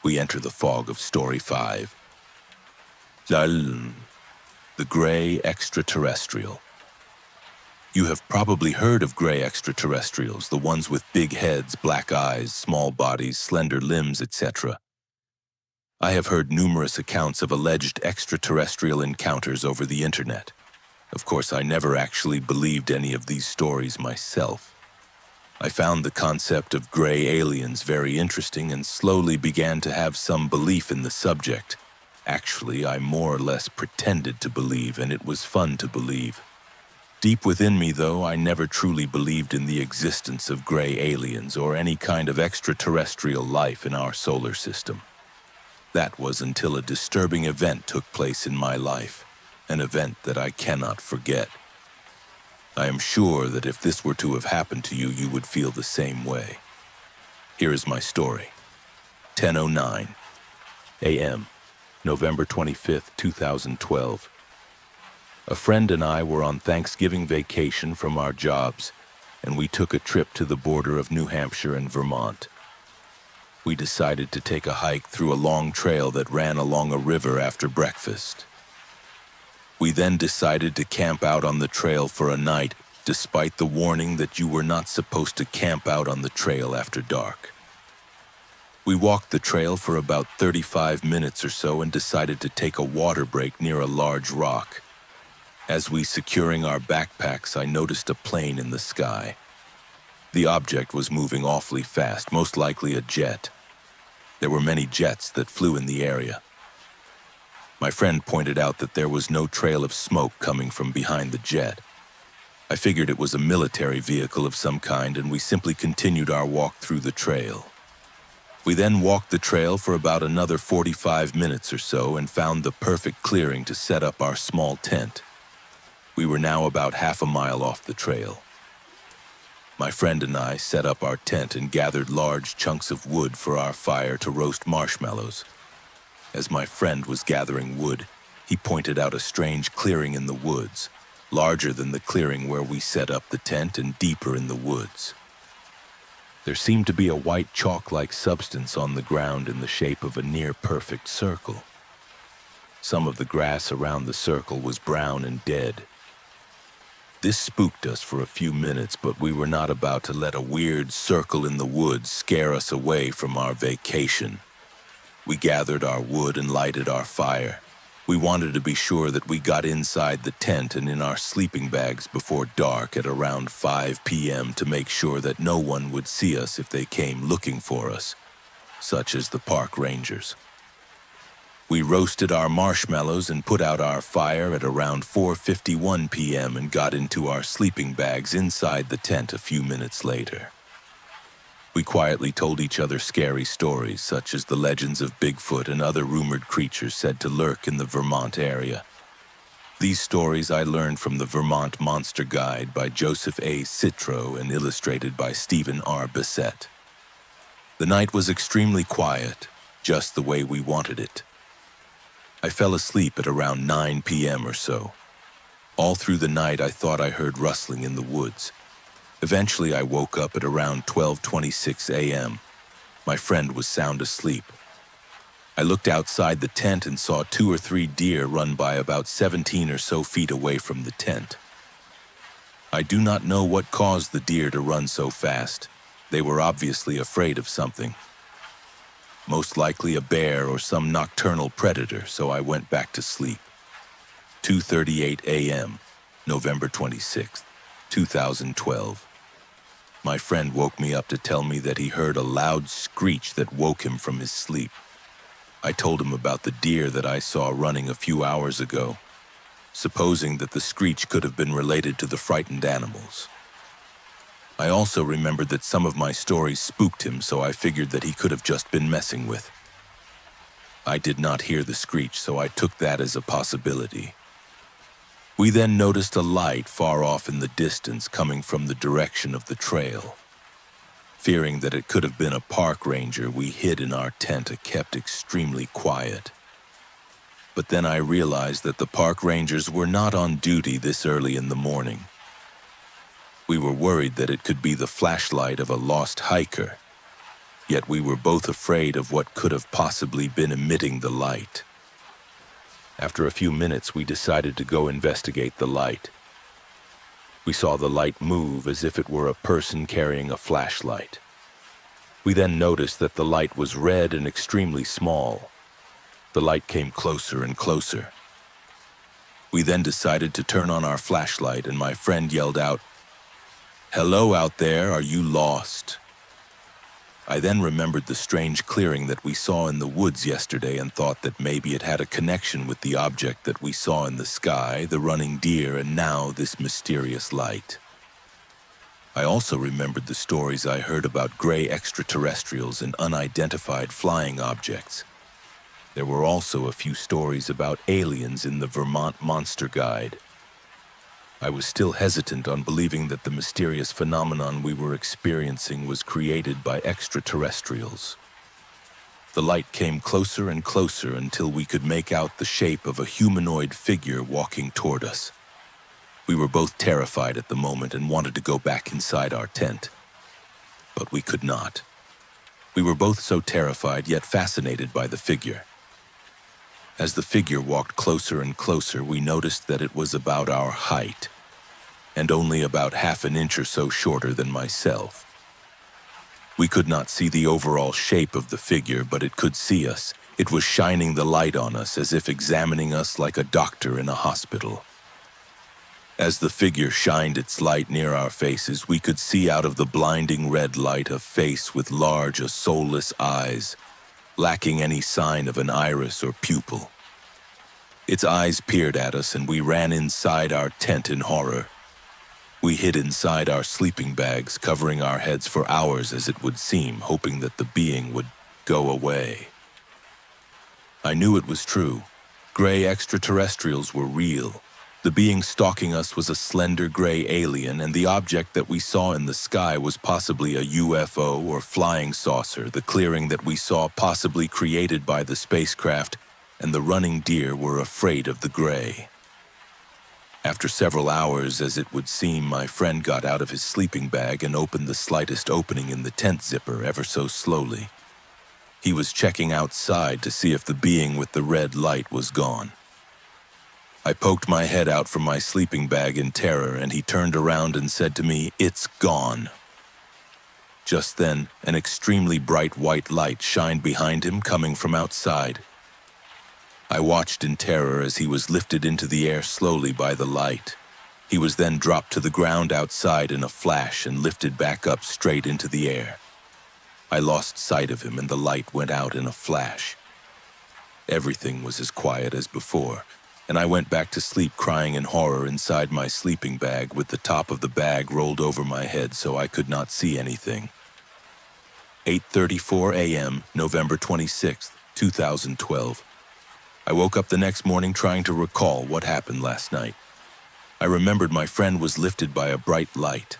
Speaker 1: we enter the fog of Story 5. The Gray Extraterrestrial. You have probably heard of gray extraterrestrials, the ones with big heads, black eyes, small bodies, slender limbs, etc. I have heard numerous accounts of alleged extraterrestrial encounters over the internet. Of course, I never actually believed any of these stories myself. I found the concept of gray aliens very interesting and slowly began to have some belief in the subject. Actually, I more or less pretended to believe, and it was fun to believe. Deep within me, though, I never truly believed in the existence of gray aliens or any kind of extraterrestrial life in our solar system. That was until a disturbing event took place in my life, an event that I cannot forget. I am sure that if this were to have happened to you, you would feel the same way. Here is my story. 10:09 a.m., November 25th, 2012. A friend and I were on Thanksgiving vacation from our jobs, and we took a trip to the border of New Hampshire and Vermont. We decided to take a hike through a long trail that ran along a river after breakfast. We then decided to camp out on the trail for a night, despite the warning that you were not supposed to camp out on the trail after dark. We walked the trail for about 35 minutes or so and decided to take a water break near a large rock. As we securing our backpacks, I noticed a plane in the sky. The object was moving awfully fast, most likely a jet. There were many jets that flew in the area. My friend pointed out that there was no trail of smoke coming from behind the jet. I figured it was a military vehicle of some kind, and we simply continued our walk through the trail. We then walked the trail for about another 45 minutes or so and found the perfect clearing to set up our small tent. We were now about half a mile off the trail. My friend and I set up our tent and gathered large chunks of wood for our fire to roast marshmallows. As my friend was gathering wood, he pointed out a strange clearing in the woods, larger than the clearing where we set up the tent and deeper in the woods. There seemed to be a white chalk-like substance on the ground in the shape of a near-perfect circle. Some of the grass around the circle was brown and dead. This spooked us for a few minutes, but we were not about to let a weird circle in the woods scare us away from our vacation. We gathered our wood and lighted our fire. We wanted to be sure that we got inside the tent and in our sleeping bags before dark at around 5 p.m. to make sure that no one would see us if they came looking for us, such as the park rangers. We roasted our marshmallows and put out our fire at around 4:51 p.m. and got into our sleeping bags inside the tent a few minutes later. We quietly told each other scary stories, such as the legends of Bigfoot and other rumored creatures said to lurk in the Vermont area. These stories I learned from the Vermont Monster Guide by Joseph A. Citro and illustrated by Stephen R. Bissett. The night was extremely quiet, just the way we wanted it. I fell asleep at around 9 p.m. or so. All through the night I thought I heard rustling in the woods. Eventually I woke up at around 12:26 a.m. My friend was sound asleep. I looked outside the tent and saw 2 or 3 deer run by about 17 or so feet away from the tent. I do not know what caused the deer to run so fast. They were obviously afraid of something. Most likely a bear or some nocturnal predator, so I went back to sleep. 2:38 a.m., November 26, 2012. My friend woke me up to tell me that he heard a loud screech that woke him from his sleep. I told him about the deer that I saw running a few hours ago, supposing that the screech could have been related to the frightened animals. I also remembered that some of my stories spooked him, so I figured that he could have just been messing with. I did not hear the screech, so I took that as a possibility. We then noticed a light far off in the distance coming from the direction of the trail. Fearing that it could have been a park ranger, we hid in our tent and kept extremely quiet. But then I realized that the park rangers were not on duty this early in the morning. We were worried that it could be the flashlight of a lost hiker, yet we were both afraid of what could have possibly been emitting the light. After a few minutes, we decided to go investigate the light. We saw the light move as if it were a person carrying a flashlight. We then noticed that the light was red and extremely small. The light came closer and closer. We then decided to turn on our flashlight, and my friend yelled out, "Hello out there, are you lost?" I then remembered the strange clearing that we saw in the woods yesterday and thought that maybe it had a connection with the object that we saw in the sky, the running deer, and now this mysterious light. I also remembered the stories I heard about gray extraterrestrials and unidentified flying objects. There were also a few stories about aliens in the Vermont Monster Guide. I was still hesitant on believing that the mysterious phenomenon we were experiencing was created by extraterrestrials. The light came closer and closer until we could make out the shape of a humanoid figure walking toward us. We were both terrified at the moment and wanted to go back inside our tent, but we could not. We were both so terrified yet fascinated by the figure. As the figure walked closer and closer, we noticed that it was about our height, and only about half an inch or so shorter than myself. We could not see the overall shape of the figure, but it could see us. It was shining the light on us as if examining us like a doctor in a hospital. As the figure shined its light near our faces, we could see out of the blinding red light a face with large, soulless eyes, lacking any sign of an iris or pupil. Its eyes peered at us, and we ran inside our tent in horror. We hid inside our sleeping bags, covering our heads for hours as it would seem, hoping that the being would go away. I knew it was true. Gray extraterrestrials were real. The being stalking us was a slender gray alien, and the object that we saw in the sky was possibly a UFO or flying saucer, the clearing that we saw possibly created by the spacecraft, and the running deer were afraid of the gray. After several hours, as it would seem, my friend got out of his sleeping bag and opened the slightest opening in the tent zipper ever so slowly. He was checking outside to see if the being with the red light was gone. I poked my head out from my sleeping bag in terror, and he turned around and said to me, "It's gone." Just then, an extremely bright white light shined behind him, coming from outside. I watched in terror as he was lifted into the air slowly by the light. He was then dropped to the ground outside in a flash and lifted back up straight into the air. I lost sight of him, and the light went out in a flash. Everything was as quiet as before, and I went back to sleep crying in horror inside my sleeping bag with the top of the bag rolled over my head so I could not see anything. 8:34 a.m., November 26th, 2012. I woke up the next morning trying to recall what happened last night. I remembered my friend was lifted by a bright light.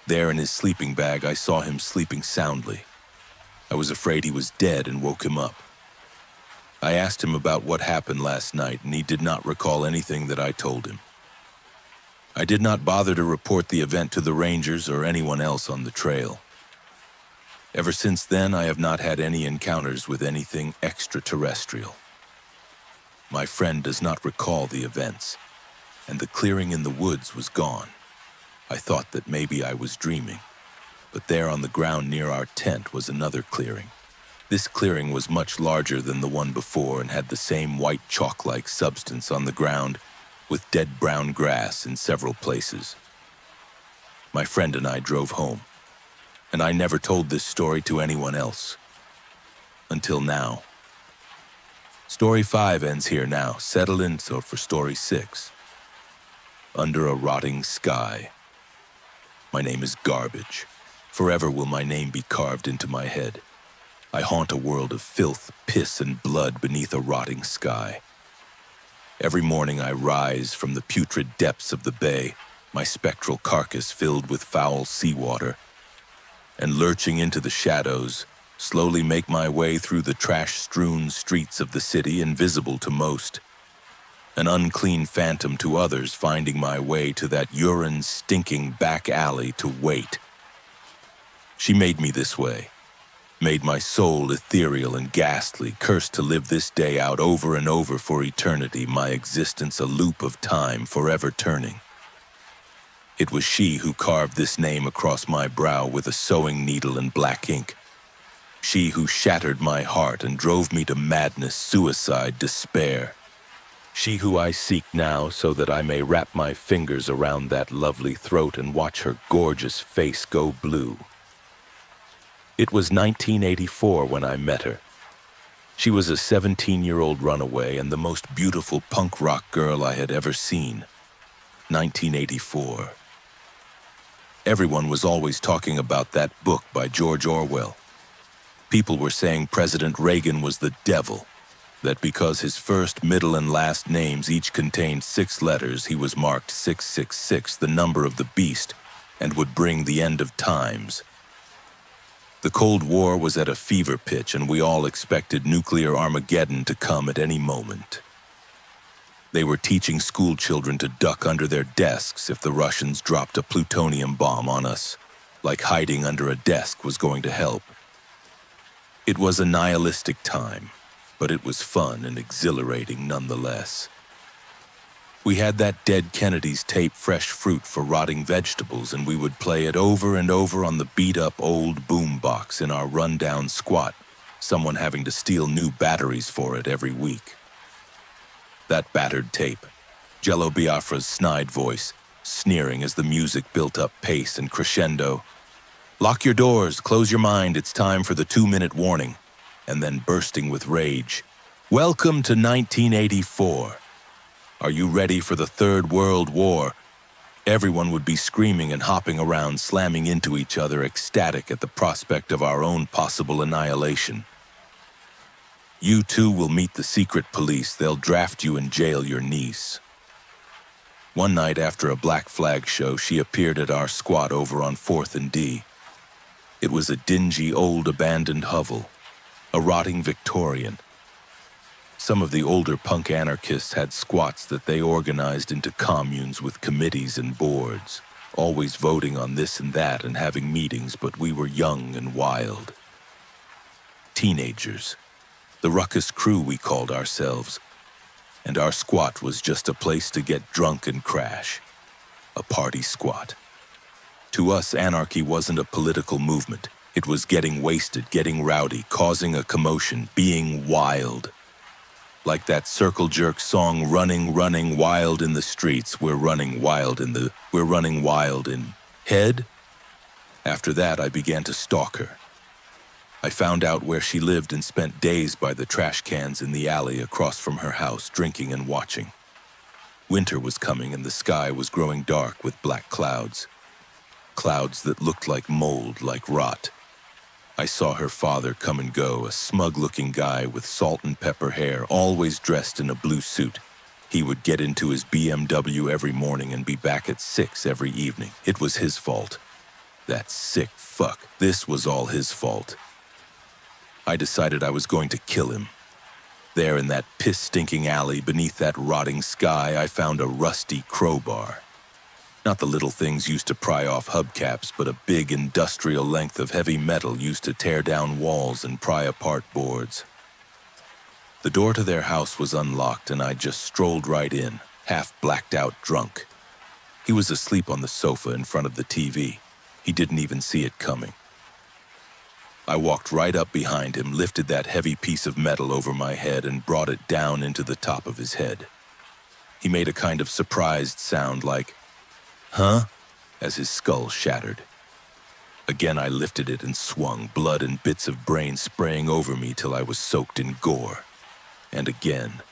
Speaker 1: There in his sleeping bag, I saw him sleeping soundly. I was afraid he was dead and woke him up. I asked him about what happened last night, and he did not recall anything that I told him. I did not bother to report the event to the rangers or anyone else on the trail. Ever since then, I have not had any encounters with anything extraterrestrial. My friend does not recall the events, and the clearing in the woods was gone. I thought that maybe I was dreaming, but there on the ground near our tent was another clearing. This clearing was much larger than the one before and had the same white chalk-like substance on the ground with dead brown grass in several places. My friend and I drove home, and I never told this story to anyone else. Until now. Story 5 ends here now. Settle in for story 6. Under a rotting sky. My name is Garbage. Forever will my name be carved into my head. I haunt a world of filth, piss, and blood beneath a rotting sky. Every morning I rise from the putrid depths of the bay, my spectral carcass filled with foul seawater, and lurching into the shadows, slowly make my way through the trash-strewn streets of the city, invisible to most, an unclean phantom to others, finding my way to that urine-stinking back alley to wait. She made me this way, made my soul ethereal and ghastly, cursed to live this day out over and over for eternity, my existence a loop of time forever turning. It was she who carved this name across my brow with a sewing needle and black ink. She who shattered my heart and drove me to madness, suicide, despair. She who I seek now so that I may wrap my fingers around that lovely throat and watch her gorgeous face go blue. It was 1984 when I met her. She was a 17-year-old runaway and the most beautiful punk rock girl I had ever seen. 1984. Everyone was always talking about that book by George Orwell. People were saying President Reagan was the devil, that because his first, middle, and last names each contained 6 letters, he was marked 666, the number of the beast, and would bring the end of times. The Cold War was at a fever pitch, and we all expected nuclear Armageddon to come at any moment. They were teaching school children to duck under their desks if the Russians dropped a plutonium bomb on us, like hiding under a desk was going to help. It was a nihilistic time, but it was fun and exhilarating nonetheless. We had that dead Kennedy's tape Fresh Fruit for Rotting Vegetables, and we would play it over and over on the beat-up old boom box in our rundown squat, someone having to steal new batteries for it every week. That battered tape, Jello Biafra's snide voice, sneering as the music built up pace and crescendo. Lock your doors, close your mind, it's time for the 2-minute warning. And then bursting with rage. Welcome to 1984. Are you ready for the Third World War? Everyone would be screaming and hopping around, slamming into each other, ecstatic at the prospect of our own possible annihilation. You too will meet the secret police. They'll draft you and jail your niece. One night after a Black Flag show, she appeared at our squat over on 4th and D. It was a dingy, old, abandoned hovel, a rotting Victorian. Some of the older punk anarchists had squats that they organized into communes with committees and boards, always voting on this and that and having meetings, but we were young and wild. Teenagers. The ruckus crew we called ourselves. And our squat was just a place to get drunk and crash. A party squat. To us, anarchy wasn't a political movement. It was getting wasted, getting rowdy, causing a commotion, being wild. Like that Circle Jerk song, running wild in the streets. We're running wild in head. After that, I began to stalk her. I found out where she lived and spent days by the trash cans in the alley across from her house, drinking and watching. Winter was coming and the sky was growing dark with black clouds. Clouds that looked like mold, like rot. I saw her father come and go, a smug-looking guy with salt and pepper hair, always dressed in a blue suit. He would get into his BMW every morning and be back at 6 every evening. It was his fault. That sick fuck. This was all his fault. I decided I was going to kill him. There in that piss-stinking alley beneath that rotting sky, I found a rusty crowbar. Not the little things used to pry off hubcaps, but a big industrial length of heavy metal used to tear down walls and pry apart boards. The door to their house was unlocked, and I just strolled right in, half blacked out drunk. He was asleep on the sofa in front of the TV. He didn't even see it coming. I walked right up behind him, lifted that heavy piece of metal over my head, and brought it down into the top of his head. He made a kind of surprised sound like, "Huh?" as his skull shattered. Again I lifted it and swung, blood and bits of brain spraying over me till I was soaked in gore. And again,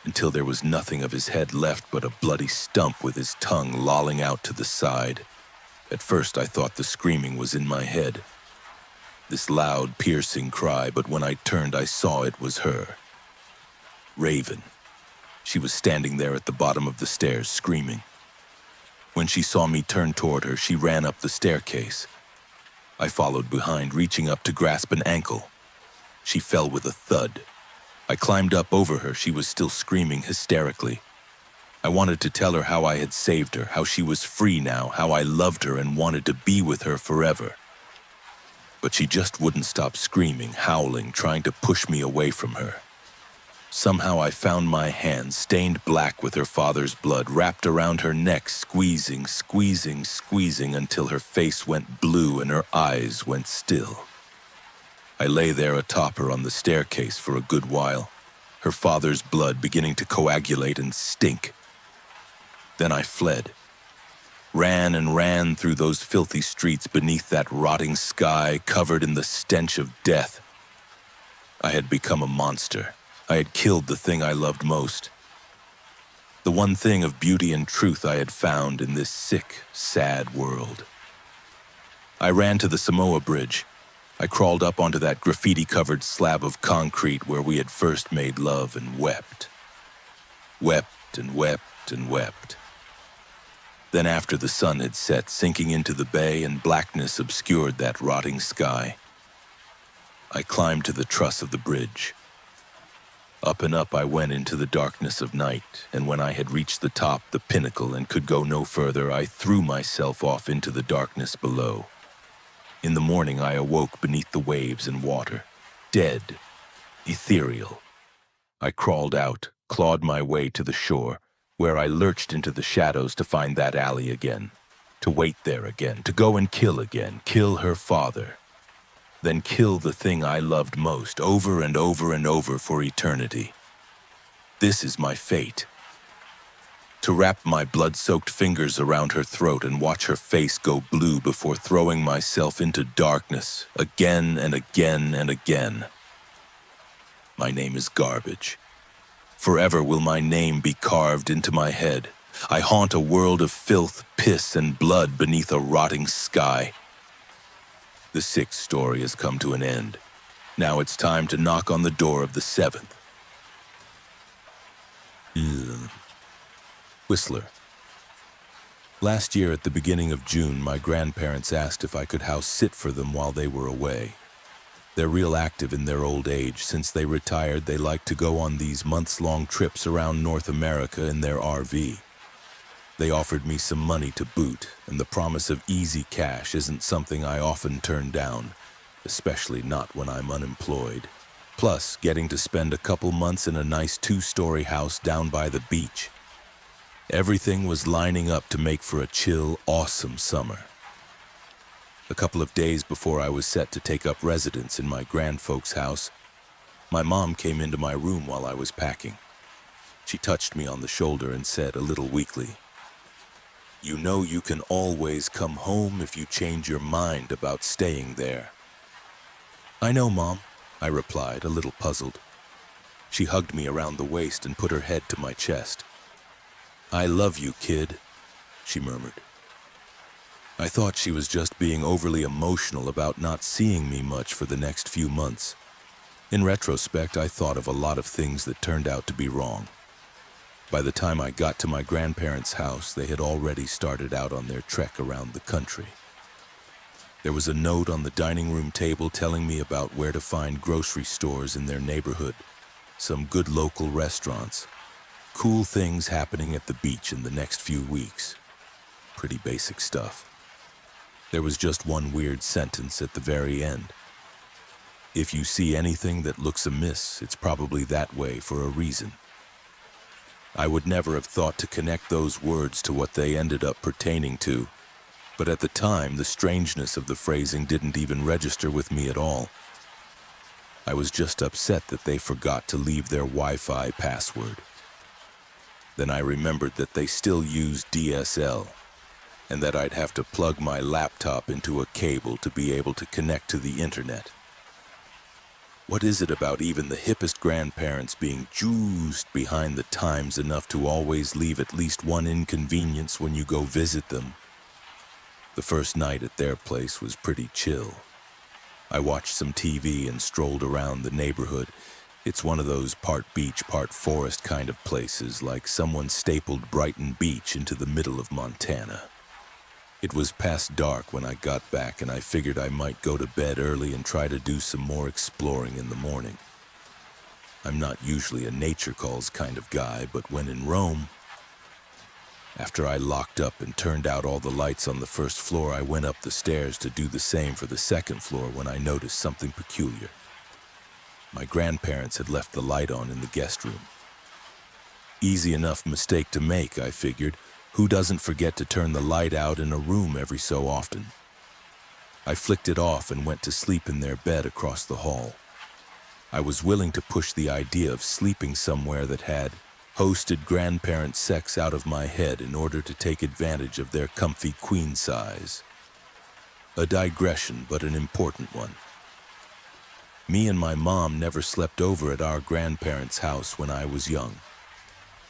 Speaker 1: until there was nothing of his head left but a bloody stump with his tongue lolling out to the side. At first I thought the screaming was in my head. This loud, piercing cry, but when I turned I saw it was her. Raven. She was standing there at the bottom of the stairs, screaming. When she saw me turn toward her, she ran up the staircase. I followed behind, reaching up to grasp an ankle. She fell with a thud. I climbed up over her. She was still screaming hysterically. I wanted to tell her how I had saved her, how she was free now, how I loved her and wanted to be with her forever. But she just wouldn't stop screaming, howling, trying to push me away from her. Somehow I found my hand, stained black with her father's blood, wrapped around her neck, squeezing, squeezing, squeezing until her face went blue and her eyes went still. I lay there atop her on the staircase for a good while, her father's blood beginning to coagulate and stink. Then I fled. Ran and ran through those filthy streets beneath that rotting sky, covered in the stench of death. I had become a monster. I had killed the thing I loved most. The one thing of beauty and truth I had found in this sick, sad world. I ran to the Samoa Bridge. I crawled up onto that graffiti-covered slab of concrete where we had first made love and wept. Wept and wept and wept. Then after the sun had set, sinking into the bay and blackness obscured that rotting sky, I climbed to the truss of the bridge. Up and up I went into the darkness of night, and when I had reached the top, the pinnacle, and could go no further, I threw myself off into the darkness below. In the morning I awoke beneath the waves and water, dead, ethereal. I crawled out, clawed my way to the shore, where I lurched into the shadows to find that alley again, to wait there again, to go and kill again, kill her father. Then kill the thing I loved most, over and over and over for eternity. This is my fate. To wrap my blood-soaked fingers around her throat and watch her face go blue before throwing myself into darkness, again and again and again. My name is garbage. Forever will my name be carved into my head. I haunt a world of filth, piss, and blood beneath a rotting sky. The sixth story has come to an end. Now it's time to knock on the door of the seventh. Whistler. Last year at the beginning of June, my grandparents asked if I could house sit for them while they were away. They're real active in their old age. Since they retired, they like to go on these months-long trips around North America in their RV. They offered me some money to boot, and the promise of easy cash isn't something I often turn down, especially not when I'm unemployed. Plus, getting to spend a couple months in a nice 2-story house down by the beach. Everything was lining up to make for a chill, awesome summer. A couple of days before I was set to take up residence in my grandfolks' house, my mom came into my room while I was packing. She touched me on the shoulder and said a little weakly, "You know you can always come home if you change your mind about staying there." "I know, Mom," I replied, a little puzzled. She hugged me around the waist and put her head to my chest. "I love you, kid," she murmured. I thought she was just being overly emotional about not seeing me much for the next few months. In retrospect, I thought of a lot of things that turned out to be wrong. By the time I got to my grandparents' house, they had already started out on their trek around the country. There was a note on the dining room table telling me about where to find grocery stores in their neighborhood, some good local restaurants, cool things happening at the beach in the next few weeks. Pretty basic stuff. There was just one weird sentence at the very end. If you see anything that looks amiss, it's probably that way for a reason. I would never have thought to connect those words to what they ended up pertaining to, but at the time, the strangeness of the phrasing didn't even register with me at all. I was just upset that they forgot to leave their Wi-Fi password. Then I remembered that they still use DSL, and that I'd have to plug my laptop into a cable to be able to connect to the internet. What is it about even the hippest grandparents being juiced behind the times enough to always leave at least one inconvenience when you go visit them? The first night at their place was pretty chill. I watched some TV and strolled around the neighborhood. It's one of those part beach, part forest kind of places, like someone stapled Brighton Beach into the middle of Montana. It was past dark when I got back, and I figured I might go to bed early and try to do some more exploring in the morning. I'm not usually a nature calls kind of guy, but when in Rome... After I locked up and turned out all the lights on the first floor, I went up the stairs to do the same for the second floor when I noticed something peculiar. My grandparents had left the light on in the guest room. Easy enough mistake to make, I figured. Who doesn't forget to turn the light out in a room every so often? I flicked it off and went to sleep in their bed across the hall. I was willing to push the idea of sleeping somewhere that had hosted grandparent sex out of my head in order to take advantage of their comfy queen size. A digression, but an important one. Me and my mom never slept over at our grandparents' house when I was young.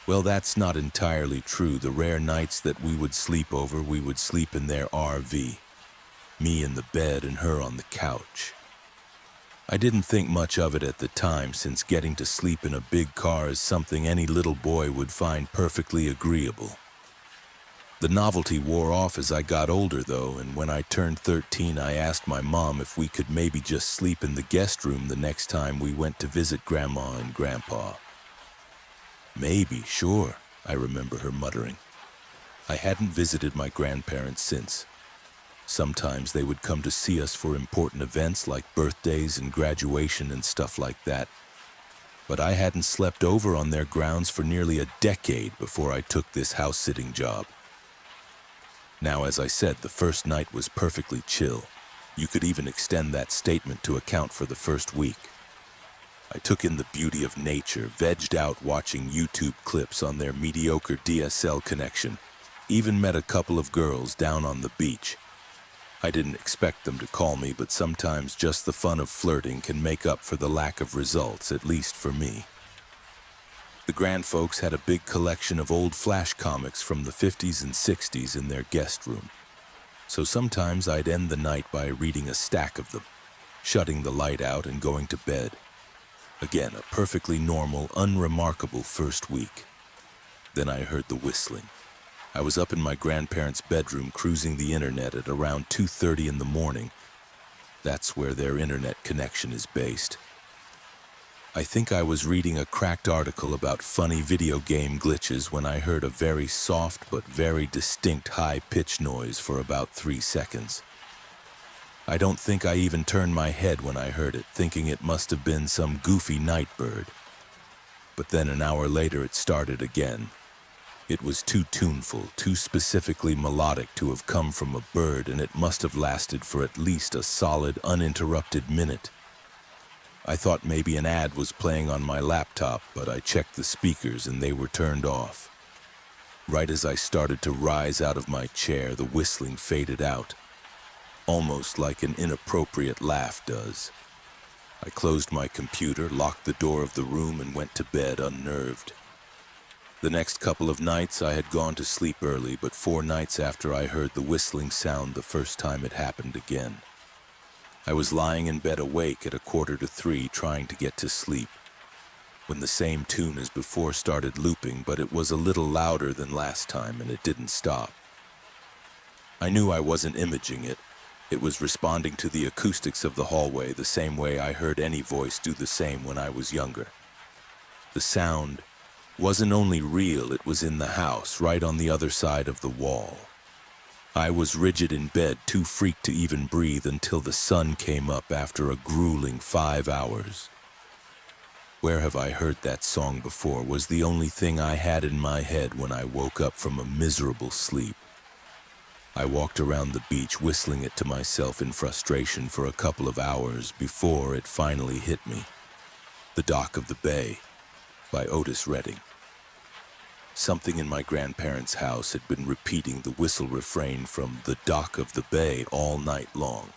Speaker 1: Well, that's not entirely true. The rare nights that we would sleep over, we would sleep in their RV. Me in the bed and her on the couch. I didn't think much of it at the time, since getting to sleep in a big car is something any little boy would find perfectly agreeable. The novelty wore off as I got older, though, and when I turned 13, I asked my mom if we could maybe just sleep in the guest room the next time we went to visit Grandma and Grandpa. Maybe, sure, I remember her muttering. I hadn't visited my grandparents since. Sometimes they would come to see us for important events like birthdays and graduation and stuff like that. But I hadn't slept over on their grounds for nearly a decade before I took this house-sitting job. Now, as I said, the first night was perfectly chill. You could even extend that statement to account for the first week. I took in the beauty of nature, vegged out watching YouTube clips on their mediocre DSL connection, even met a couple of girls down on the beach. I didn't expect them to call me, but sometimes just the fun of flirting can make up for the lack of results, at least for me. The grandfolks had a big collection of old Flash comics from the 50s and 60s in their guest room. So sometimes I'd end the night by reading a stack of them, shutting the light out and going to bed. Again, a perfectly normal, unremarkable first week. Then I heard the whistling. I was up in my grandparents' bedroom cruising the internet at around 2:30 in the morning. That's where their internet connection is based. I think I was reading a cracked article about funny video game glitches when I heard a very soft but very distinct high-pitched noise for about 3 seconds. I don't think I even turned my head when I heard it, thinking it must have been some goofy night bird. But then an hour later it started again. It was too tuneful, too specifically melodic to have come from a bird, and it must have lasted for at least a solid, uninterrupted minute. I thought maybe an ad was playing on my laptop, but I checked the speakers and they were turned off. Right as I started to rise out of my chair, the whistling faded out, almost like an inappropriate laugh does. I closed my computer, locked the door of the room, and went to bed unnerved. The next couple of nights I had gone to sleep early, but 4 nights after I heard the whistling sound the first time it happened again. I was lying in bed awake at 2:45 trying to get to sleep, when the same tune as before started looping, but it was a little louder than last time and it didn't stop. I knew I wasn't imaging it. It was responding to the acoustics of the hallway the same way I heard any voice do the same when I was younger. The sound wasn't only real, it was in the house, right on the other side of the wall. I was rigid in bed, too freaked to even breathe until the sun came up after a grueling 5 hours. Where have I heard that song before was the only thing I had in my head when I woke up from a miserable sleep. I walked around the beach whistling it to myself in frustration for a couple of hours before it finally hit me. The Dock of the Bay by Otis Redding. Something in my grandparents' house had been repeating the whistle refrain from The Dock of the Bay all night long.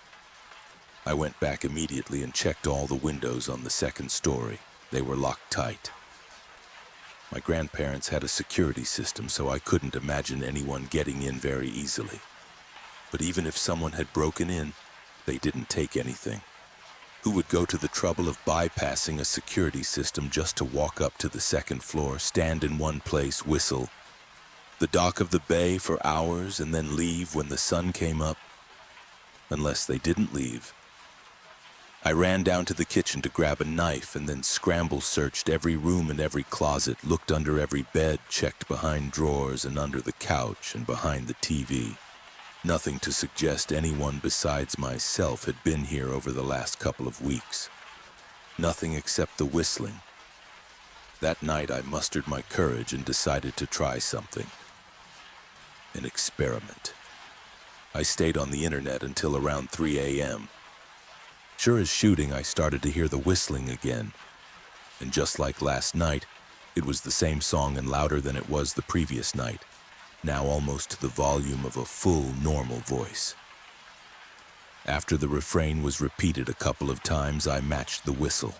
Speaker 1: I went back immediately and checked all the windows on the second story. They were locked tight. My grandparents had a security system, so I couldn't imagine anyone getting in very easily. But even if someone had broken in, they didn't take anything. Who would go to the trouble of bypassing a security system just to walk up to the second floor, stand in one place, whistle The Dock of the Bay for hours, and then leave when the sun came up? Unless they didn't leave. I ran down to the kitchen to grab a knife and then searched every room and every closet, looked under every bed, checked behind drawers and under the couch and behind the TV. Nothing to suggest anyone besides myself had been here over the last couple of weeks. Nothing except the whistling. That night I mustered my courage and decided to try something. An experiment. I stayed on the internet until around 3 a.m. Sure as shooting, I started to hear the whistling again. And just like last night, it was the same song and louder than it was the previous night, now almost to the volume of a full, normal voice. After the refrain was repeated a couple of times, I matched the whistle.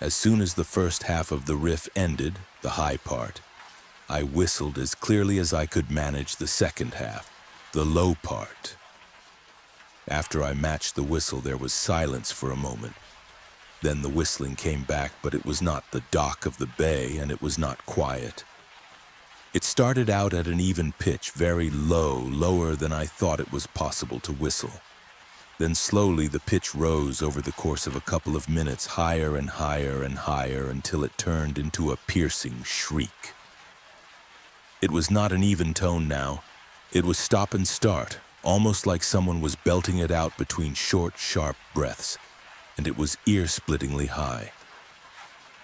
Speaker 1: As soon as the first half of the riff ended, the high part, I whistled as clearly as I could manage the second half, the low part. After I matched the whistle, there was silence for a moment. Then the whistling came back, but it was not the Dock of the Bay, and it was not quiet. It started out at an even pitch, very low, lower than I thought it was possible to whistle. Then slowly the pitch rose over the course of a couple of minutes, higher and higher and higher, until it turned into a piercing shriek. It was not an even tone now. It was stop and start, almost like someone was belting it out between short, sharp breaths, and it was ear-splittingly high.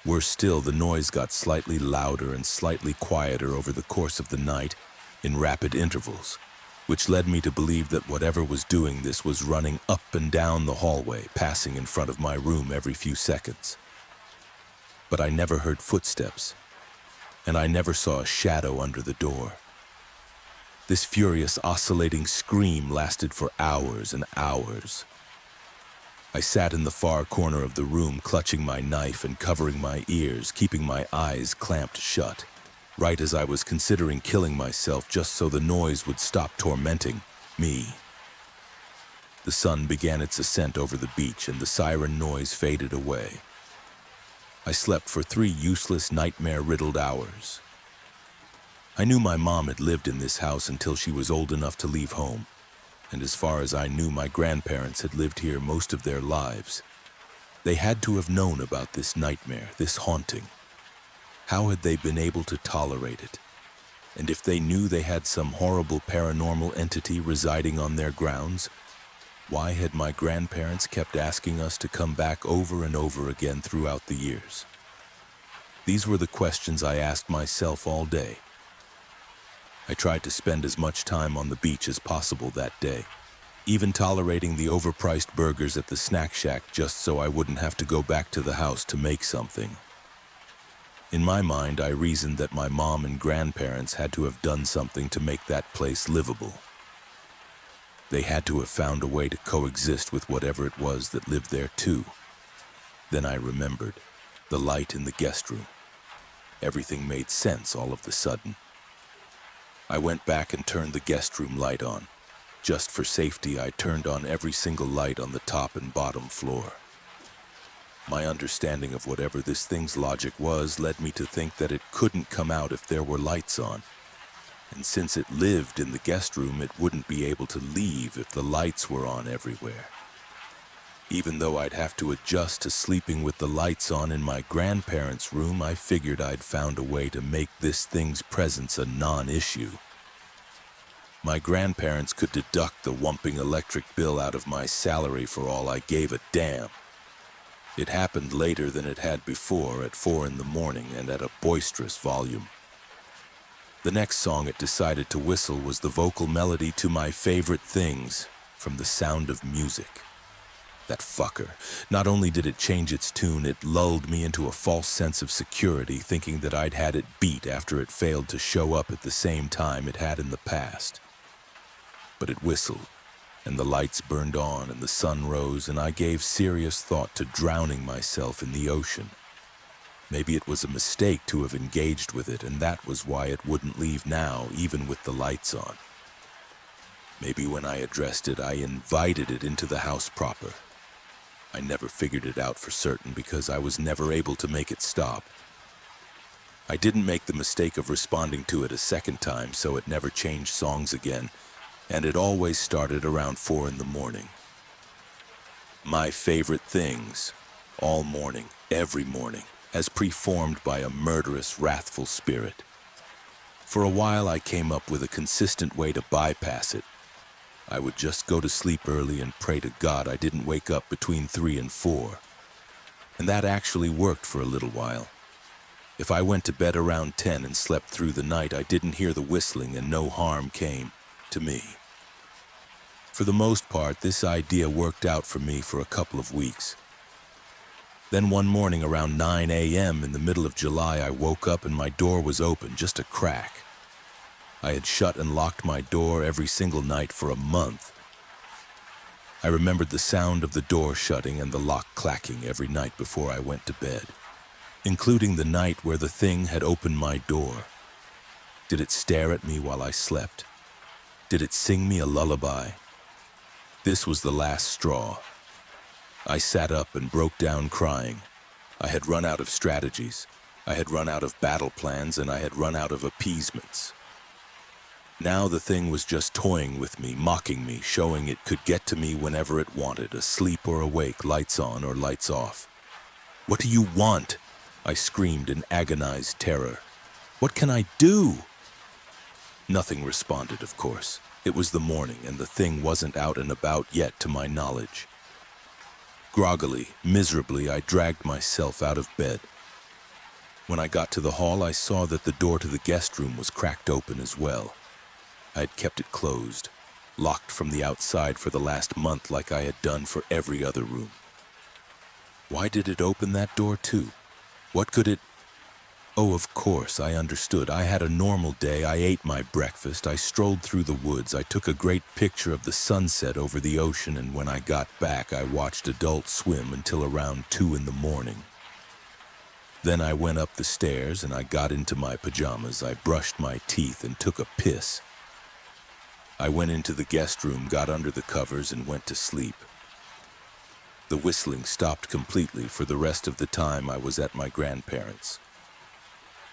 Speaker 1: Worse still, the noise got slightly louder and slightly quieter over the course of the night in rapid intervals, which led me to believe that whatever was doing this was running up and down the hallway, passing in front of my room every few seconds. But I never heard footsteps, and I never saw a shadow under the door. This furious, oscillating scream lasted for hours and hours. I sat in the far corner of the room, clutching my knife and covering my ears, keeping my eyes clamped shut, right as I was considering killing myself just so the noise would stop tormenting me. The sun began its ascent over the beach and the siren noise faded away. I slept for 3 useless, nightmare-riddled hours. I knew my mom had lived in this house until she was old enough to leave home, and as far as I knew, my grandparents had lived here most of their lives. They had to have known about this nightmare, this haunting. How had they been able to tolerate it? And if they knew they had some horrible paranormal entity residing on their grounds, why had my grandparents kept asking us to come back over and over again throughout the years? These were the questions I asked myself all day. I tried to spend as much time on the beach as possible that day, even tolerating the overpriced burgers at the snack shack just so I wouldn't have to go back to the house to make something. In my mind, I reasoned that my mom and grandparents had to have done something to make that place livable. They had to have found a way to coexist with whatever it was that lived there too. Then I remembered the light in the guest room. Everything made sense all of the sudden. I went back and turned the guest room light on. Just for safety, I turned on every single light on the top and bottom floor. My understanding of whatever this thing's logic was led me to think that it couldn't come out if there were lights on. And since it lived in the guest room, it wouldn't be able to leave if the lights were on everywhere. Even though I'd have to adjust to sleeping with the lights on in my grandparents' room, I figured I'd found a way to make this thing's presence a non-issue. My grandparents could deduct the whumping electric bill out of my salary for all I gave a damn. It happened later than it had before, at 4 in the morning and at a boisterous volume. The next song it decided to whistle was the vocal melody to My Favorite Things from The Sound of Music. That fucker. Not only did it change its tune, it lulled me into a false sense of security, thinking that I'd had it beat after it failed to show up at the same time it had in the past. But it whistled, and the lights burned on, and the sun rose, and I gave serious thought to drowning myself in the ocean. Maybe it was a mistake to have engaged with it, and that was why it wouldn't leave now, even with the lights on. Maybe when I addressed it, I invited it into the house proper. I never figured it out for certain because I was never able to make it stop. I didn't make the mistake of responding to it a second time, so it never changed songs again, and it always started around 4 in the morning. My Favorite Things, all morning, every morning, as preformed by a murderous, wrathful spirit. For a while I came up with a consistent way to bypass it. I would just go to sleep early and pray to God I didn't wake up between 3 and 4. And that actually worked for a little while. If I went to bed around 10 and slept through the night, I didn't hear the whistling and no harm came to me. For the most part, this idea worked out for me for a couple of weeks. Then one morning around 9 a.m. in the middle of July, I woke up and my door was open, just a crack. I had shut and locked my door every single night for a month. I remembered the sound of the door shutting and the lock clacking every night before I went to bed, including the night where the thing had opened my door. Did it stare at me while I slept? Did it sing me a lullaby? This was the last straw. I sat up and broke down crying. I had run out of strategies. I had run out of battle plans, and I had run out of appeasements. Now the thing was just toying with me, mocking me, showing it could get to me whenever it wanted, asleep or awake, lights on or lights off. "What do you want?" I screamed in agonized terror. "What can I do?" Nothing responded, of course. It was the morning, and the thing wasn't out and about yet to my knowledge. Groggily, miserably, I dragged myself out of bed. When I got to the hall, I saw that the door to the guest room was cracked open as well. I had kept it closed, locked from the outside for the last month like I had done for every other room. Why did it open that door too? What could it... Oh, of course, I understood. I had a normal day. I ate my breakfast. I strolled through the woods. I took a great picture of the sunset over the ocean, and when I got back, I watched Adult Swim until around 2 in the morning. Then I went up the stairs and I got into my pajamas. I brushed my teeth and took a piss. I went into the guest room, got under the covers, and went to sleep. The whistling stopped completely for the rest of the time I was at my grandparents'.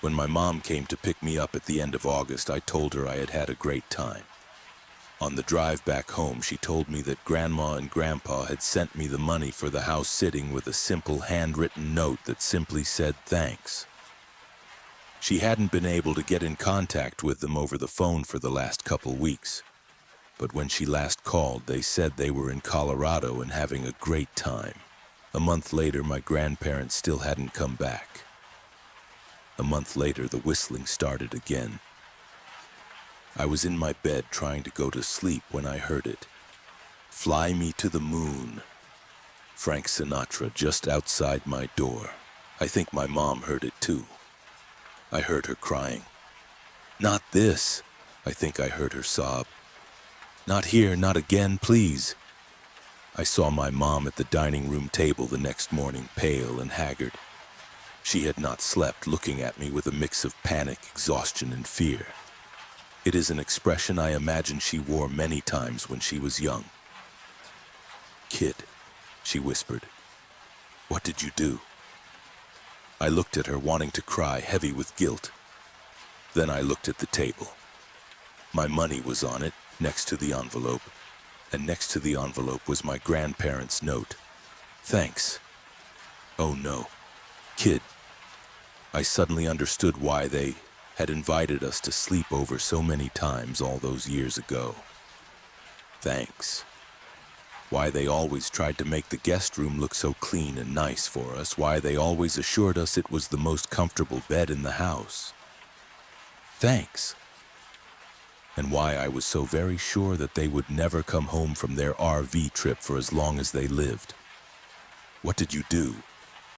Speaker 1: When my mom came to pick me up at the end of August, I told her I had had a great time. On the drive back home, she told me that Grandma and Grandpa had sent me the money for the house sitting with a simple handwritten note that simply said thanks. She hadn't been able to get in contact with them over the phone for the last couple weeks. But when she last called, they said they were in Colorado and having a great time. A month later, my grandparents still hadn't come back. A month later, the whistling started again. I was in my bed trying to go to sleep when I heard it. "Fly Me to the Moon." Frank Sinatra just outside my door. I think my mom heard it too. I heard her crying. "Not this." I think I heard her sob. "Not here, not again, please." I saw my mom at the dining room table the next morning, pale and haggard. She had not slept, looking at me with a mix of panic, exhaustion, and fear. It is an expression I imagine she wore many times when she was young. "Kid," she whispered, "what did you do?" I looked at her, wanting to cry, heavy with guilt. Then I looked at the table. My money was on it, next to the envelope, and next to the envelope was my grandparents' note. "Thanks." Oh no, kid. I suddenly understood why they had invited us to sleep over so many times all those years ago. Thanks. Why they always tried to make the guest room look so clean and nice for us, why they always assured us it was the most comfortable bed in the house. Thanks. And why I was so very sure that they would never come home from their RV trip for as long as they lived. "What did you do?"